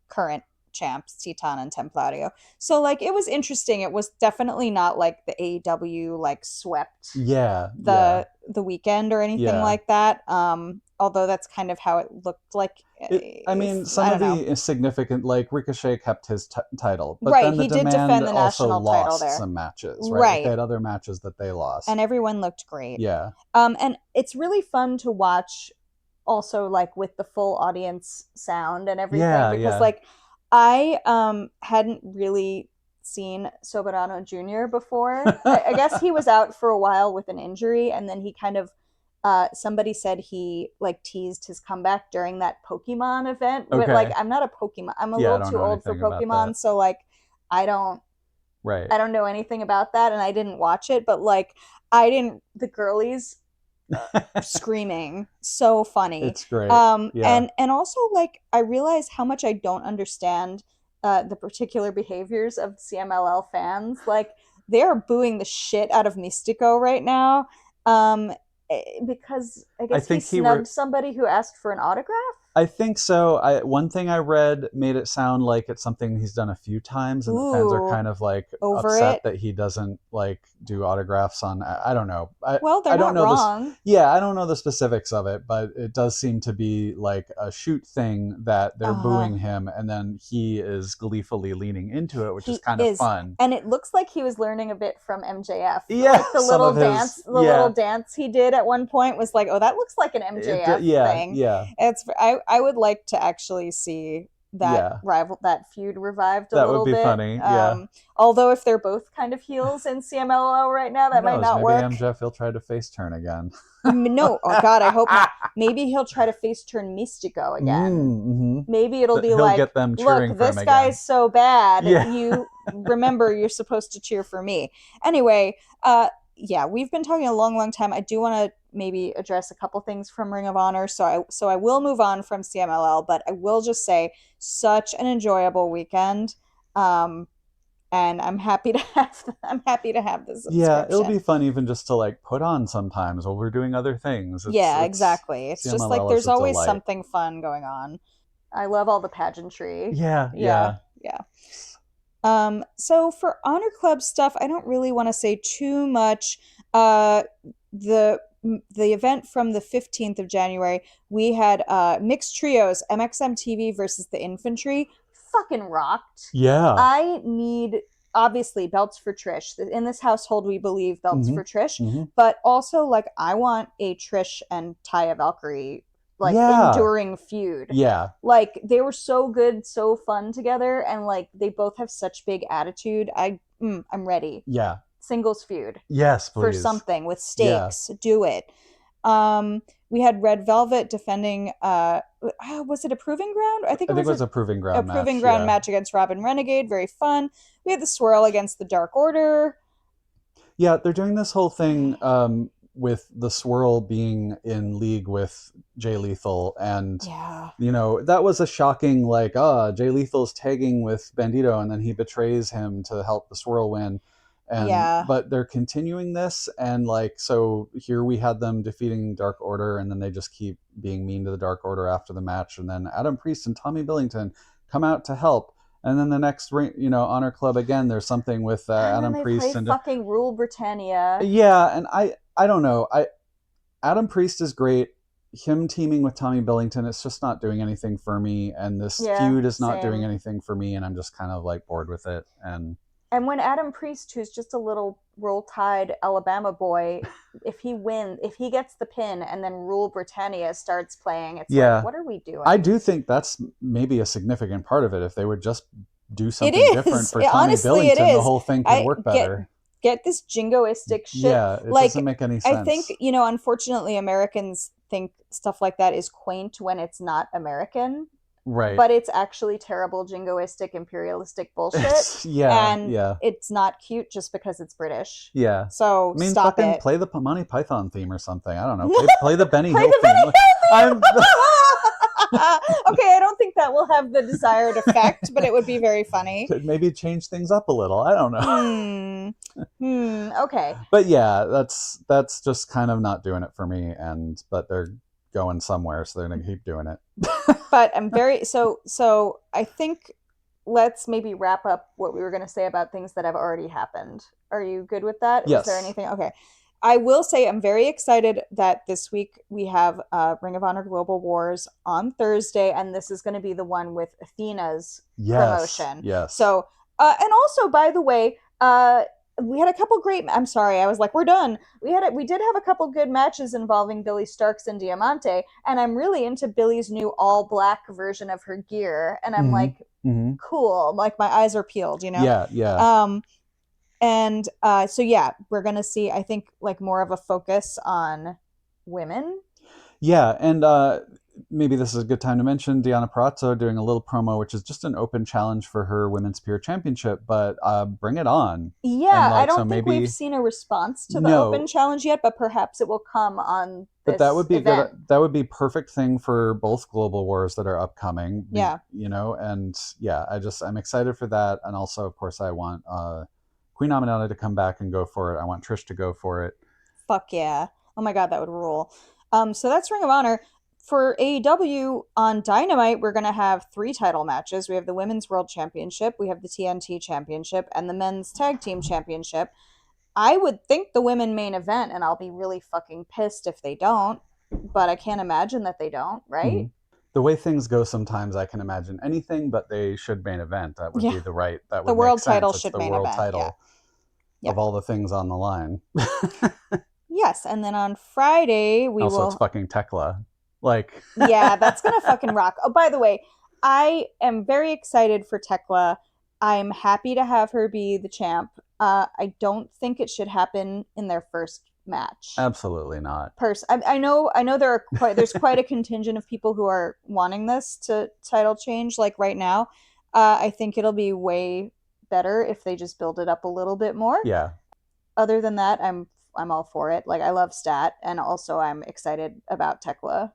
current champs, Titan and Templario. So like it was interesting. It was definitely not like the AEW like swept the weekend or anything like that. Although that's kind of how it looked like. Some of the significant, like Ricochet kept his title, but right, then the he did defend the national title lost there. Some matches, right? Like they had other matches that they lost, and everyone looked great. Yeah. And it's really fun to watch, also like with the full audience sound and everything, because like. I hadn't really seen Soberano Jr. before. I guess he was out for a while with an injury, and then he kind of somebody said he like teased his comeback during that Pokemon event. Okay. But like I'm not a Pokemon. I'm a little too old for Pokemon, so like I don't know anything about that, and I didn't watch it, but like the girlies screaming, so funny. It's great. And also like I realize how much I don't understand the particular behaviors of CMLL fans. Like they're booing the shit out of Mystico right now, because I guess he snubbed somebody who asked for an autograph. I think so. One thing I read made it sound like it's something he's done a few times, and the fans are kind of like upset that he doesn't like do autographs on. I don't know. They're not wrong. I don't know the specifics of it, but it does seem to be like a shoot thing that they're booing him, and then he is gleefully leaning into it, which is kind of fun. And it looks like he was learning a bit from MJF. Yeah, like the little dance, little dance he did at one point was like, oh, that looks like an MJF thing. Yeah, I would like to actually see that that feud revived a little bit. That would be funny. Yeah. Although if they're both kind of heels in CMLL right now, that might not work. Maybe MJF will try to face turn again. No, oh God, I hope not. Maybe he'll try to face turn Mystico again. Maybe it'll be he'll like, get them cheering look, for this him guy's so bad. Yeah. You remember you're supposed to cheer for me. Anyway, we've been talking a long time. I do want to maybe address a couple things from Ring of Honor. So I will move on from CMLL, but I will just say such an enjoyable weekend. And I'm happy to have this subscription. Yeah, it'll be fun even just to like put on sometimes while we're doing other things. Exactly. It's just like there's always delight. something fun going on. I love all the pageantry. Yeah. So for Honor Club stuff, I don't really want to say too much. The event from the 15th of January, we had mixed trios, MXM TV versus the Infantry. Fucking rocked. Yeah. I need, obviously, belts for Trish. In this household, we believe belts for Trish. But also, like, I want a Trish and Taya Valkyrie, like, enduring feud. Yeah. Like, they were so good, so fun together, and, like, they both have such big attitude. I'm ready. Yeah. Singles feud. Yes, please. For something with stakes. Do it. We had Red Velvet defending, was it a Proving Ground? I think I it think was it was a Proving Ground match. Proving Ground match against Robin Renegade. Very fun. We had the Swirl against the Dark Order. Yeah, they're doing this whole thing with the Swirl being in league with Jay Lethal, and that was a shocking Jay Lethal's tagging with Bandido, and then he betrays him to help the Swirl win. But they're continuing this, and so here we had them defeating Dark Order, and then they just keep being mean to the Dark Order after the match, and then Adam Priest and Tommy Billington come out to help. And then the next, Honor Club again. There's something with Adam Priest and fucking Rule Britannia. Yeah, and I don't know. Adam Priest is great. Him teaming with Tommy Billington, it's just not doing anything for me. And this feud is not doing anything for me. And I'm just kind of bored with it. And when Adam Priest, who's just a little Roll Tide Alabama boy, if he gets the pin and then Rule Britannia starts playing, it's what are we doing? I do think that's maybe a significant part of it. If they would just do something different for Tommy Billington, the whole thing could work better. Get this jingoistic shit. Yeah, it doesn't make any sense. I think, unfortunately, Americans think stuff like that is quaint when it's not American. Right. But it's actually terrible jingoistic imperialistic bullshit. It's not cute just because it's British. Yeah. So stop it. Play the Monty Python theme or something. I don't know. Play the Benny Hill theme. Okay, I don't think that will have the desired effect, but it would be very funny. Could maybe change things up a little. I don't know. Okay. But yeah, that's just kind of not doing it for me. But they're going somewhere, so they're gonna keep doing it. But I'm very so I think let's maybe wrap up what we were going to say about things that have already happened. Are you good with that? Yes. Is there anything? Okay. I will say I'm very excited that this week we have Ring of Honor Global Wars on Thursday, and this is going to be the one with Athena's promotion. Yes. So, and also, by the way, we had a couple great. I'm sorry, I was like, we're done. We did have a couple good matches involving Billy Starks and Diamante, and I'm really into Billy's new all black version of her gear, and I'm cool. Like my eyes are peeled, Yeah. And so we're gonna see, I think, more of a focus on women. Yeah, and maybe this is a good time to mention Deonna Purrazzo doing a little promo, which is just an open challenge for her Women's Peer Championship, but bring it on. Yeah, I don't think we've seen a response to the open challenge yet, but perhaps it will come on this that would be event. good. That would be perfect thing for both Global Wars that are upcoming. Yeah. I'm excited for that. And also, of course, I want Queen Aminata to come back and go for it. I want Trish to go for it. Fuck yeah. Oh my God, that would rule. So that's Ring of Honor. For AEW on Dynamite, we're going to have 3 title matches. We have the Women's World Championship, we have the TNT Championship, and the Men's Tag Team Championship. I would think the women main event, and I'll be really fucking pissed if they don't, but I can't imagine that they don't, right? Mm-hmm. The way things go sometimes, I can imagine anything, but they should main event. That would be the right. That would the world make sense. title it's should the main world event. title of all the things on the line. Yes, and then on Friday we also, will. It's fucking Tekla. Yeah, that's gonna fucking rock. Oh, by the way, I am very excited for Tekla. I'm happy to have her be the champ. I don't think it should happen in their first match. Absolutely not. I know there's quite a contingent of people who are wanting this to title change right now. I think it'll be way better if they just build it up a little bit more. Yeah. Other than that, I'm all for it. I love Stat, and also I'm excited about Tekla.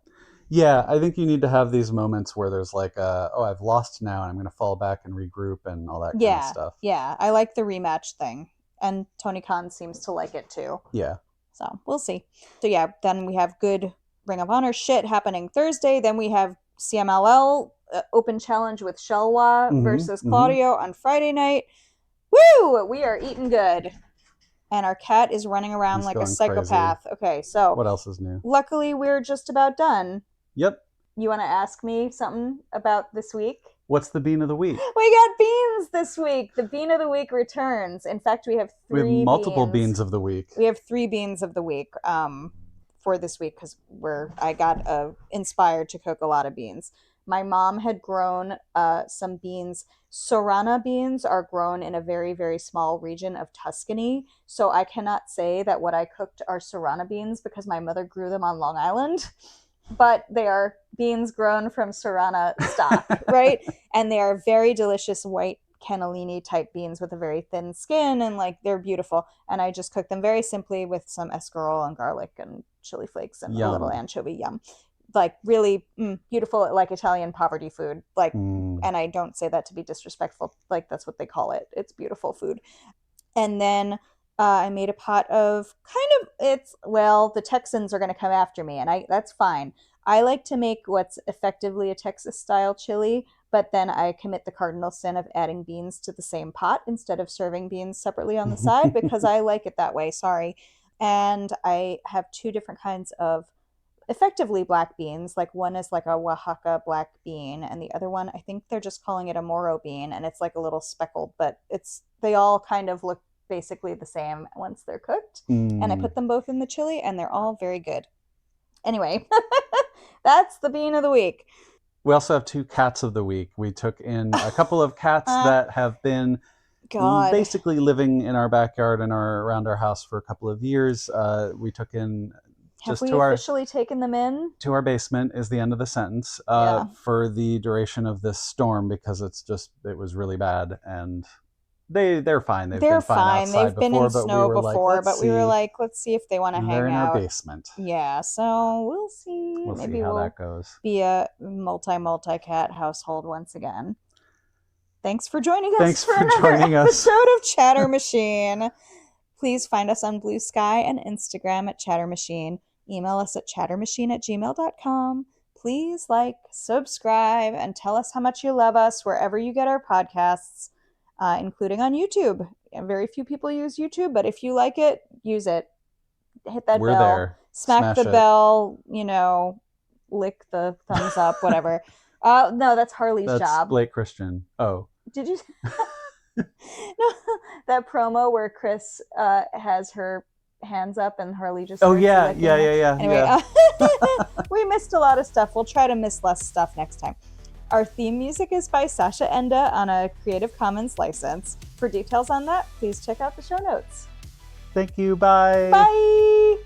Yeah, I think you need to have these moments where there's I've lost now and I'm going to fall back and regroup and all that kind of stuff. Yeah, I like the rematch thing. And Tony Khan seems to like it too. Yeah. So we'll see. So yeah, then we have good Ring of Honor shit happening Thursday. Then we have CMLL Open Challenge with Shelwa versus Claudio on Friday night. Woo! We are eating good. And our cat is running around like a psychopath. Crazy. Okay, so what else is new? Luckily, we're just about done. Yep. You want to ask me something about this week? What's the bean of the week? We got beans this week. The bean of the week returns. In fact, we have 3 We have multiple beans of the week. We have 3 beans of the week for this week because I got inspired to cook a lot of beans. my mom had grown some beans. Sorana beans are grown in a very, very small region of Tuscany. So I cannot say that what I cooked are Sorana beans because my mother grew them on Long Island. But they are beans grown from Sorana stock, right? And they are very delicious white cannellini type beans with a very thin skin, and like they're beautiful. And I just cook them very simply with some escarole and garlic and chili flakes and a little anchovy. Yum. Like really beautiful, like Italian poverty food. Like, and I don't say that to be disrespectful. Like that's what they call it. It's beautiful food. And then I made a pot of the Texans are going to come after me, and that's fine. I like to make what's effectively a Texas style chili, but then I commit the cardinal sin of adding beans to the same pot instead of serving beans separately on the side because I like it that way. Sorry. And I have two different kinds of effectively black beans. Like one is like a Oaxaca black bean, and the other one, I think they're just calling it a Moro bean, and it's like a little speckled, but they all kind of look basically the same once they're cooked. And I put them both in the chili, and they're all very good. Anyway, that's the bean of the week. We also have 2 cats of the week. We took in a couple of cats that have been basically living in our backyard and around our house for a couple of years. We took in Have we officially taken them in? To our basement is the end of the sentence for the duration of this storm because it was really bad, and they're fine. They're been fine. Outside They've been in snow before, but we were like, let's see if they want to hang out. They're in our basement. Yeah, so we'll see. Maybe see how that goes. Be a multi-cat household once again. Thanks for joining us for another episode of Chatter Machine. Please find us on Blue Sky and Instagram at Chatter Machine. Email us at chattermachine@gmail.com. Please subscribe, and tell us how much you love us wherever you get our podcasts, including on YouTube. Very few people use YouTube, but if you like it, use it. Hit that We're bell. There. Smash the bell, lick the thumbs up, whatever. No, that's Harley's job. That's Blake Christian. Oh. Did you? No, that promo where Kris has her hands up and Harley just yeah. Anyway, we missed a lot of stuff. We'll try to miss less stuff next time. Our theme music is by Sasha Enda on a Creative Commons license. For details on that, please check out the show notes. Thank you. Bye. Bye.